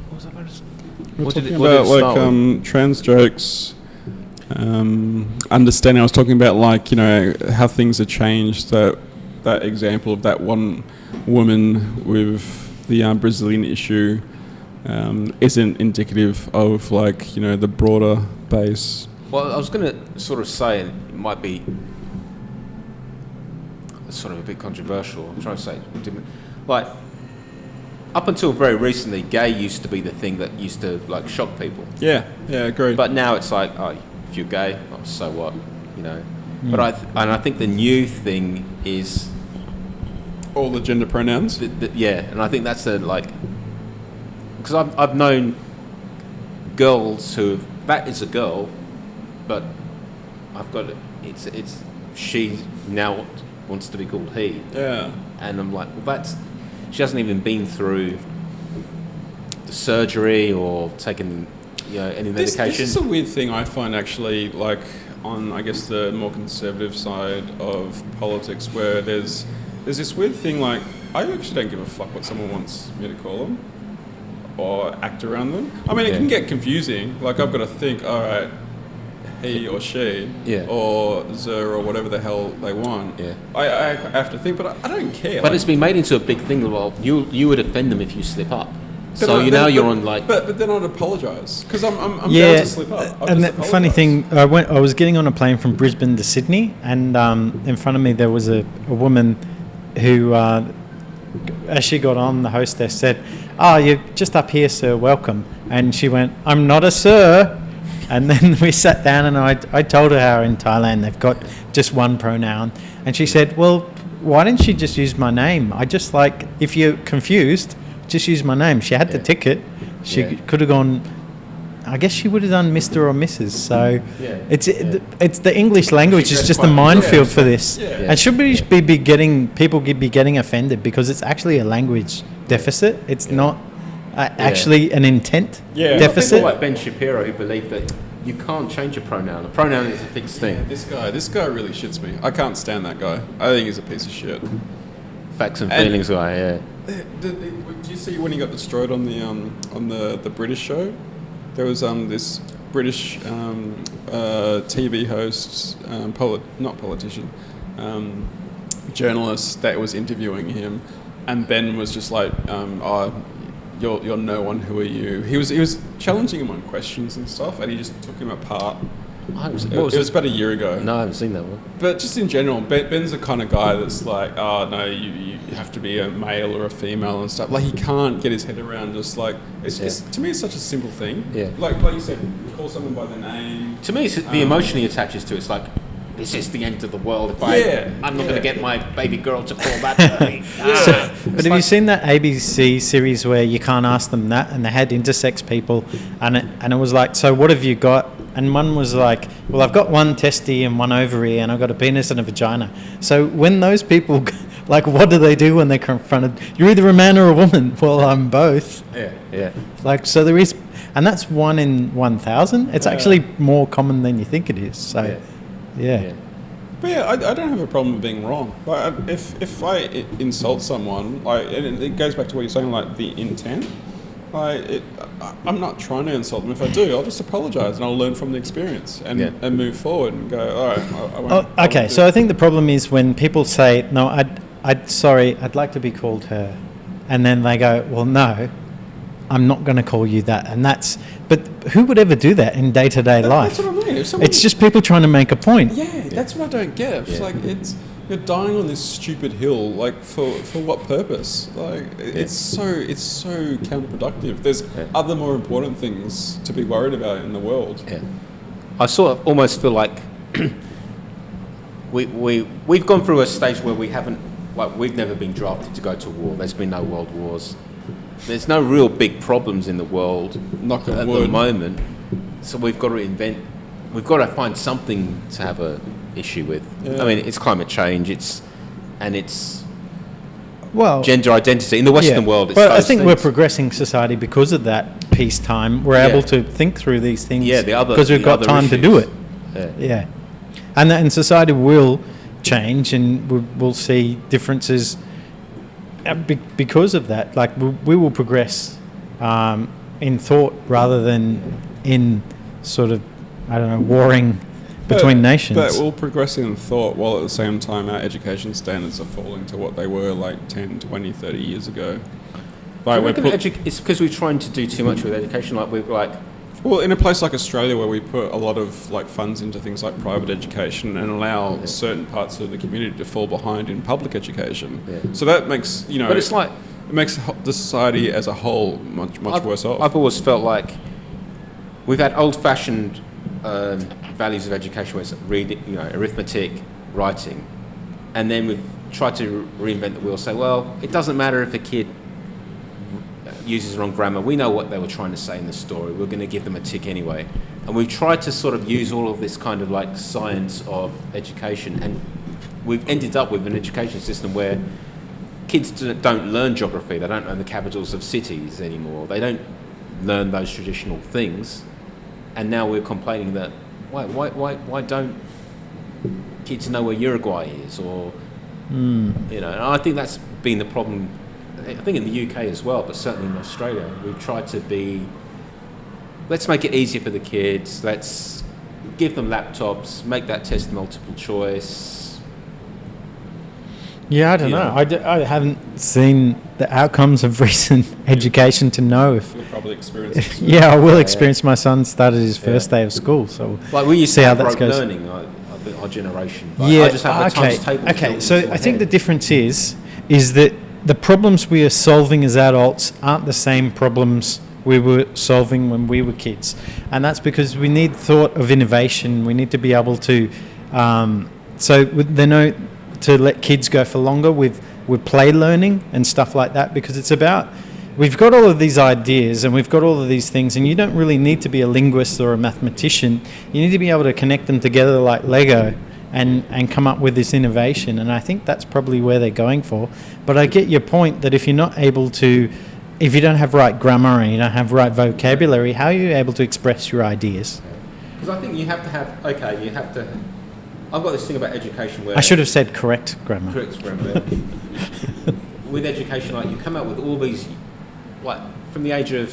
What was I about to say? We're What talking did it about start like trans jokes. Understanding. I was talking about like how things have changed. That example of that one woman with the Brazilian issue isn't indicative of like the broader base. Well, I was going to sort of say, and it might be sort of a bit controversial. I'm trying to say, like, up until very recently, gay used to be the thing that used to like shock people. Yeah, agreed. But now it's like, oh, if you're gay, oh, so what, But I think the new thing is all the gender pronouns. And I think that's because I've known girls who that is a girl, but I've got it's she now wants to be called he. Yeah. And I'm like, well, she hasn't even been through the surgery or taken any medication. This is a weird thing I find actually, like on I guess the more conservative side of politics, where there's this weird thing like I actually don't give a fuck what someone wants me to call them or act around them. I mean, it can get confusing. Like I've got to think, all right, he or she, or Zer or whatever the hell they want. Yeah. I have to think, but I don't care. But it's been made into a big thing. Well, you would offend them if you slip up. But So you're on like. But then I'd apologise because I'm bound to slip up. And the funny thing, I was getting on a plane from Brisbane to Sydney, and in front of me there was a woman who, as she got on, the hostess said, "Oh, you're just up here, sir. Welcome." And she went, "I'm not a sir." And then we sat down, and I told her how in Thailand they've got just one pronoun, and she said, "Well, why didn't she just use my name? I just like if you're confused." Just use my name. She had the ticket. She could have gone. I guess she would have done Mr. or Mrs. So it's the English language is just a minefield for this. And should we be getting offended because it's actually a language deficit? It's not actually an intent deficit. People like Ben Shapiro who believe that you can't change a pronoun. A pronoun is a fixed thing. Yeah, this guy really shits me. I can't stand that guy. I think he's a piece of shit. Facts and feelings guy. Yeah. Did you see when he got destroyed on the British show? There was this British TV host, not politician, journalist that was interviewing him, and Ben was just like, you're no one. Who are you? He was challenging him on questions and stuff, and he just took him apart. It was about a year ago. No, I haven't seen that one. But just in general, Ben's the kind of guy that's like, oh no, you have to be a male or a female and stuff. Like he can't get his head around just like it's to me it's such a simple thing. Yeah. Like you said, call someone by their name. To me, it's the emotion he attaches to. It's like this is the end of the world. If I'm not going to get my baby girl to call that to me. But have you seen that ABC series where you can't ask them that, and they had intersex people, and it was like, so what have you got? And one was like, well, I've got one testy and one ovary, and I've got a penis and a vagina. So when those people, like, what do they do when they're confronted? You're either a man or a woman. Well, I'm both. Yeah. Like, so there is, and that's 1 in 1,000. It's actually more common than you think it is. So, yeah. But yeah, I don't have a problem with being wrong. Like, if I insult someone, like, and it goes back to what you're saying, like the intent. I'm not trying to insult them. If I do, I'll just apologise and I'll learn from the experience and move forward and go, all right, I won't. Okay, so I think the problem is when people say, no, I'd like to be called her. And then they go, well, no, I'm not going to call you that. And but who would ever do that in day-to-day life? That's what I mean. It's just people trying to make a point. Yeah, that's what I don't get. It's like, You're dying on this stupid hill, like for what purpose? Like it's so counterproductive. There's other more important things to be worried about in the world. Yeah. I sort of almost feel like we've gone through a stage where we've never been drafted to go to war. There's been no world wars. There's no real big problems in the world at the moment. So we've got to find something to have a issue with. Yeah. I mean, it's climate change. It's gender identity in the Western world. It's I think we're progressing society because of that peacetime. We're able to think through these things because we've got time to do it. Yeah. And society will change, and we'll see differences because of that. Like we will progress in thought rather than in sort of, I don't know, warring between nations. But we'll progress in thought while at the same time our education standards are falling to what they were like 10, 20, 30 years ago. Like it's because we're trying to do too much with education. Well, in a place like Australia where we put a lot of like funds into things like private education and allow certain parts of the community to fall behind in public education. Yeah. So that makes, but it's like, it makes the society as a whole much worse off. I've always felt like we've had old-fashioned values of education where it's reading, arithmetic, writing, and then we've tried to reinvent the wheel, say, well, it doesn't matter if a kid uses wrong grammar. We know what they were trying to say in the story. We're going to give them a tick anyway. And we've tried to sort of use all of this kind of like science of education, and we've ended up with an education system where kids don't learn geography. They don't know the capitals of cities anymore. They don't learn those traditional things. And now we're complaining that why don't kids know where Uruguay is, or and I think that's been the problem. I think in the UK as well, but certainly in Australia, we've tried to let's make it easier for the kids. Let's give them laptops, make that test multiple choice. Yeah, I don't know. I haven't seen the outcomes of recent education to know if... You'll probably experience it. Yeah, I will experience. My son started his first day of school, so we used see to how have that goes. learning, our generation. I just have the times table. Okay, so I think the difference is that the problems we are solving as adults aren't the same problems we were solving when we were kids. And that's because we need thought of innovation. We need to be able to... so they know to let kids go for longer with play learning and stuff like that, because it's about... We've got all of these ideas and we've got all of these things, and you don't really need to be a linguist or a mathematician. You need to be able to connect them together like Lego and come up with this innovation. And I think that's probably where they're going for. But I get your point that if you're not able to... If you don't have right grammar and you don't have right vocabulary, how are you able to express your ideas? Because I think you have to have... Okay, you have to... I've got this thing about education where... I should have said correct grammar. Correct grammar. With education, like, you come out with all these... Like, from the age of...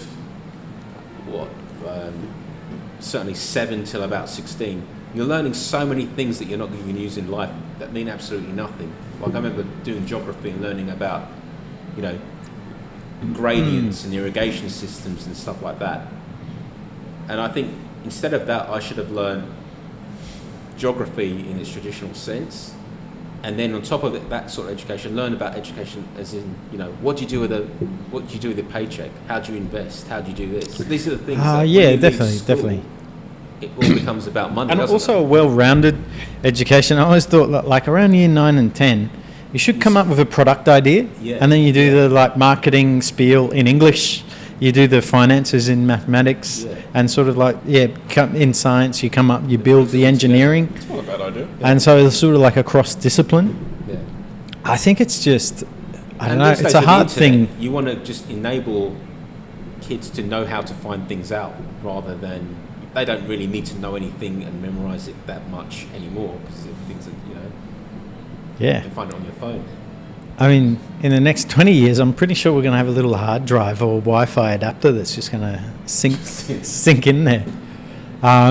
certainly 7 till about 16, you're learning so many things that you're not going to use in life that mean absolutely nothing. Like, I remember doing geography and learning about, gradients and irrigation systems and stuff like that. And I think instead of that, I should have learned geography in its traditional sense, and then on top of it, that sort of education, learn about education as in, what do you do with a paycheck? How do you invest? How do you do this? These are the things. Definitely. It all becomes about money. And also a well-rounded education. I always thought that, like, around year 9 and 10, you should come up with a product idea, and then you do the marketing spiel in English. You do the finances in mathematics, and sort of in science you come up, you build the engineering. It's not a bad idea. And so it's sort of like a cross-discipline. Yeah. I think it's just, I don't know, it's a hard thing. You want to just enable kids to know how to find things out, rather than, they don't really need to know anything and memorize it that much anymore, because things that, you can find it on your phone. I mean, in the next 20 years, I'm pretty sure we're going to have a little hard drive or Wi-Fi adapter that's just going to sink in there.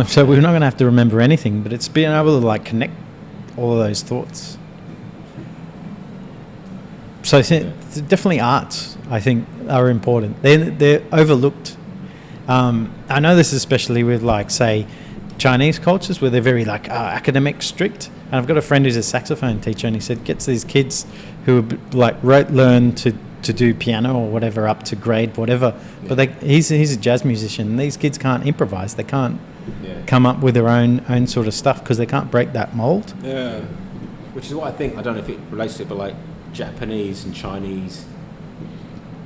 So we're not going to have to remember anything, but it's being able to connect all of those thoughts. So definitely arts, I think, are important. They're overlooked. I know this especially with, say, Chinese cultures where they're very academic strict, And I've got a friend who's a saxophone teacher, and he said gets these kids who learn to do piano or whatever up to grade whatever. Yeah. But he's a jazz musician. And these kids can't improvise. They can't come up with their own sort of stuff because they can't break that mold. Yeah. Which is what I think. I don't know if it relates to it, but like Japanese and Chinese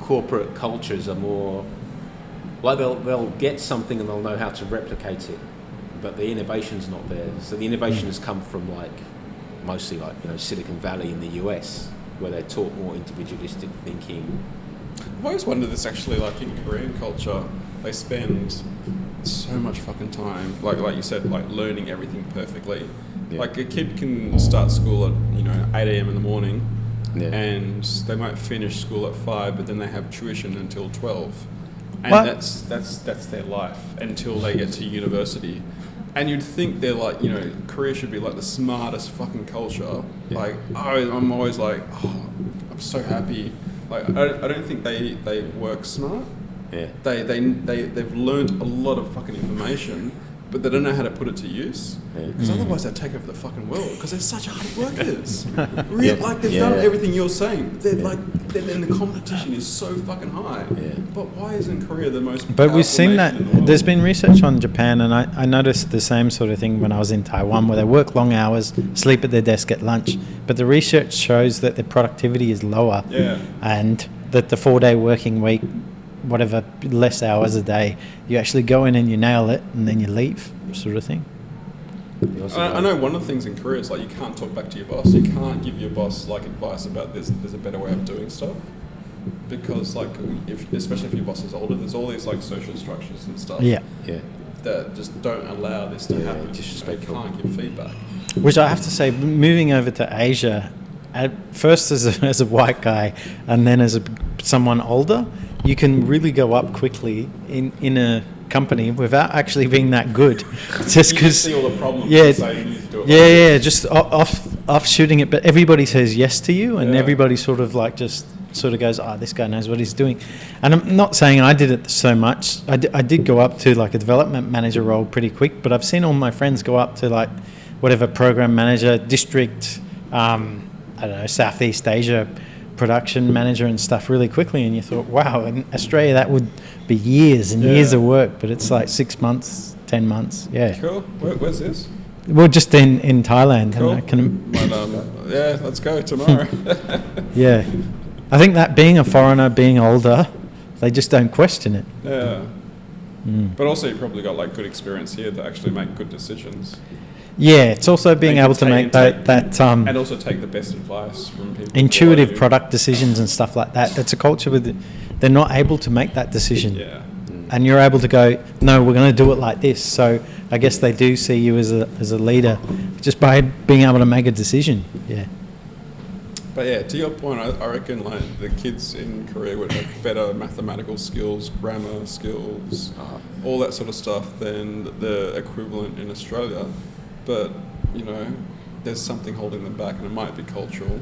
corporate cultures are more like they'll get something and they'll know how to replicate it, but the innovation's not there. So the innovation has come from mostly Silicon Valley in the US, where they're taught more individualistic thinking. I've always wondered this actually, like in Korean culture, they spend so much fucking time, like you said, like learning everything perfectly. Yeah. Like a kid can start school at 8 a.m. in the morning, and they might finish school at 5, but then they have tuition until 12. And that's their life until they get to university. And you'd think they're like, Korea should be like the smartest fucking culture. Yeah. Like, I'm always like, I'm so happy. Like, I don't think they work smart. Yeah. They've learned a lot of fucking information, but they don't know how to put it to use. Because otherwise they'd take over the fucking world. Because they're such hard workers. Like they've done everything you're saying. Then the competition is so fucking high. Yeah. But why isn't Korea the most? But we've seen that there's been research on Japan, and I noticed the same sort of thing when I was in Taiwan, where they work long hours, sleep at their desk at lunch. But the research shows that their productivity is lower. Yeah. And that the 4-day working week, whatever, less hours a day, you actually go in and you nail it and then you leave, sort of thing. I know one of the things in Korea is like you can't talk back to your boss. You can't give your boss like advice about there's a better way of doing stuff, because like especially if your boss is older, there's all these like social structures and stuff. Yeah. That just don't allow this to happen. Disrespectful. You can't give feedback. Which I have to say, moving over to Asia, at first as a white guy and then as someone older, you can really go up quickly in a company without actually being that good. Just because see all the problems. Just off shooting it. But everybody says yes to you, and everybody sort of goes, this guy knows what he's doing. And I'm not saying I did it so much. I did go up to like a development manager role pretty quick, but I've seen all my friends go up to like whatever program manager, district, Southeast Asia production manager and stuff really quickly, and you thought, wow, in Australia that would be years and years of work, but it's like 6 months, 10 months. Yeah. Cool. Where's this? Well, just in Thailand. Cool. Let's go tomorrow. Yeah. I think that being a foreigner, being older, they just don't question it. Yeah. But also you probably got like good experience here to actually make good decisions. Yeah, it's also being able to make that and also take the best advice from people. Intuitive product decisions and stuff like that. That's a culture they're not able to make that decision. Yeah. And you're able to go, no, we're going to do it like this. So I guess they do see you as a leader just by being able to make a decision. Yeah. But yeah, to your point, I reckon like the kids in Korea would have better mathematical skills, grammar skills, all that sort of stuff than the equivalent in Australia. But, there's something holding them back, and it might be cultural.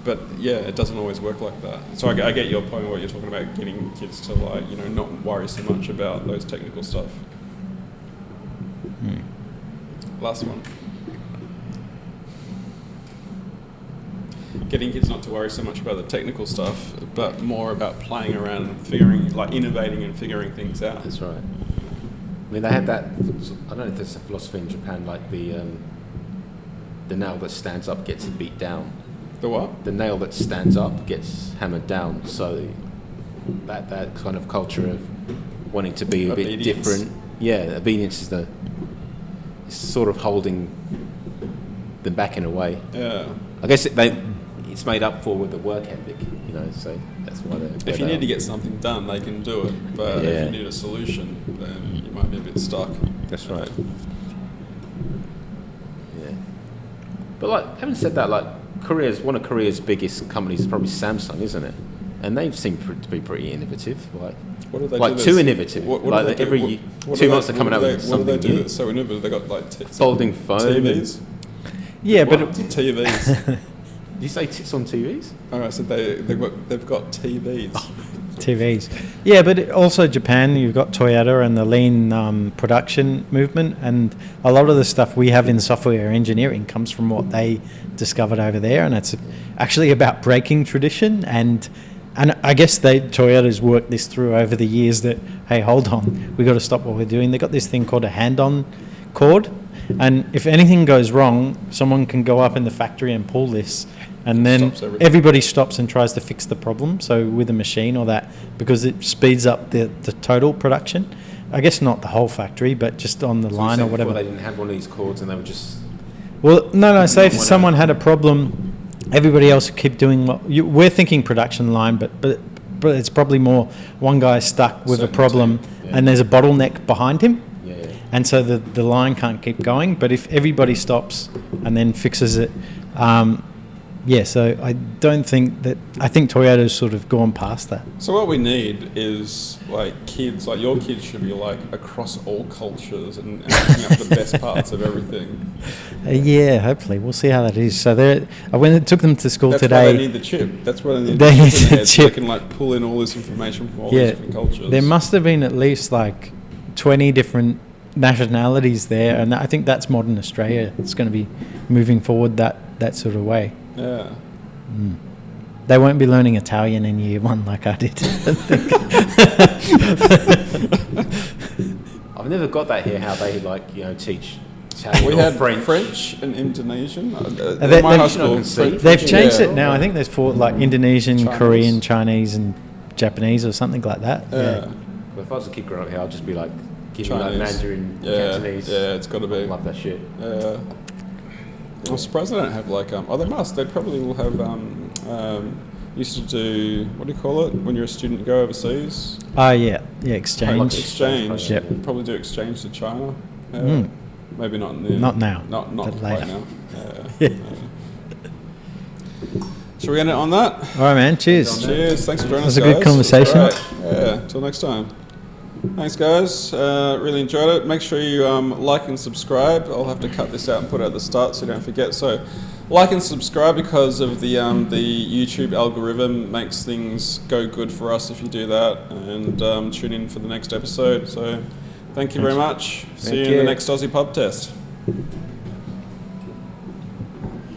But, yeah, it doesn't always work like that. So I get your point, what you're talking about, getting kids to, like, not worry so much about those technical stuff. Last one. Getting kids not to worry so much about the technical stuff, but more about playing around and figuring, like, innovating and figuring things out. That's right. I mean, they had that. I don't know if there's a philosophy in Japan like the nail that stands up gets beat down. The what? The nail that stands up gets hammered down. So that kind of culture of wanting to be a bit different. Yeah, obedience is sort of holding them back in a way. Yeah. I guess it's made up for with the work ethic, so that's why if you need to get something done, they can do it. But if you need a solution, then you might be a bit stuck. That's right. Yeah. But like, having said that, like one of Korea's biggest companies is probably Samsung, isn't it? And they seem to be pretty innovative. Like, what do they like do too innovative. Like every 2 months they're coming out with something What do they do new. that's so innovative? They got like folding phone. TVs. Yeah, but TVs. Did you say tits on TVs? Oh, I said they've got TVs. TVs. Yeah, but also Japan, you've got Toyota and the lean production movement, and a lot of the stuff we have in software engineering comes from what they discovered over there, and it's actually about breaking tradition. And I guess Toyota's worked this through over the years that, hey, hold on, we got to stop what we're doing. They got this thing called a hand-on cord, and if anything goes wrong, someone can go up in the factory and pull this, and then everybody stops and tries to fix the problem. So with a machine or that, because it speeds up the total production. I guess not the whole factory, but just on the line or whatever. They didn't have one of these cords, and they were just. Well, no. Say if someone had a problem, everybody else would keep doing what we're thinking production line, but it's probably more one guy stuck with a problem, and there's a bottleneck behind him. And so the line can't keep going. But if everybody stops and then fixes it, so I don't think that. I think Toyota's sort of gone past that. So what we need is like kids, like your kids should be like across all cultures and picking up the best parts of everything. Hopefully we'll see how that is. So when I took them to school today, that's why they need the chip. That's why they need the chip. So they can like pull in all this information from all these different cultures. There must have been at least like 20 different nationalities there, and I think that's modern Australia. It's going to be moving forward that sort of way. Yeah. They won't be learning Italian in year one like I did. I've never got that here. How they teach Italian we or had French and Indonesian. My high school, they've changed it now. I think there's like Indonesian, Chinese. Korean, Chinese, and Japanese or something like that. Yeah. Well, if I was a kid growing up here, I'd just be like. Give me like Mandarin, Cantonese. Yeah, it's got to be. I love that shit. I'm surprised they don't have like they must. They probably will have. Used to do, what do you call it when you're a student to go overseas? Exchange. Like exchange. Yep. Probably do exchange to China. Maybe not now. Not now. Not but quite later. now. Should we end it on that? All right, man. Cheers. Cheers. Thanks for joining us. It was a good conversation. Yeah. Till next time. Thanks, guys. Really enjoyed it. Make sure you like and subscribe. I'll have to cut this out and put it at the start so you don't forget. So, like and subscribe because of the YouTube algorithm makes things go good for us if you do that. And tune in for the next episode. So, thank you very much. See you in the next Aussie Pub Test.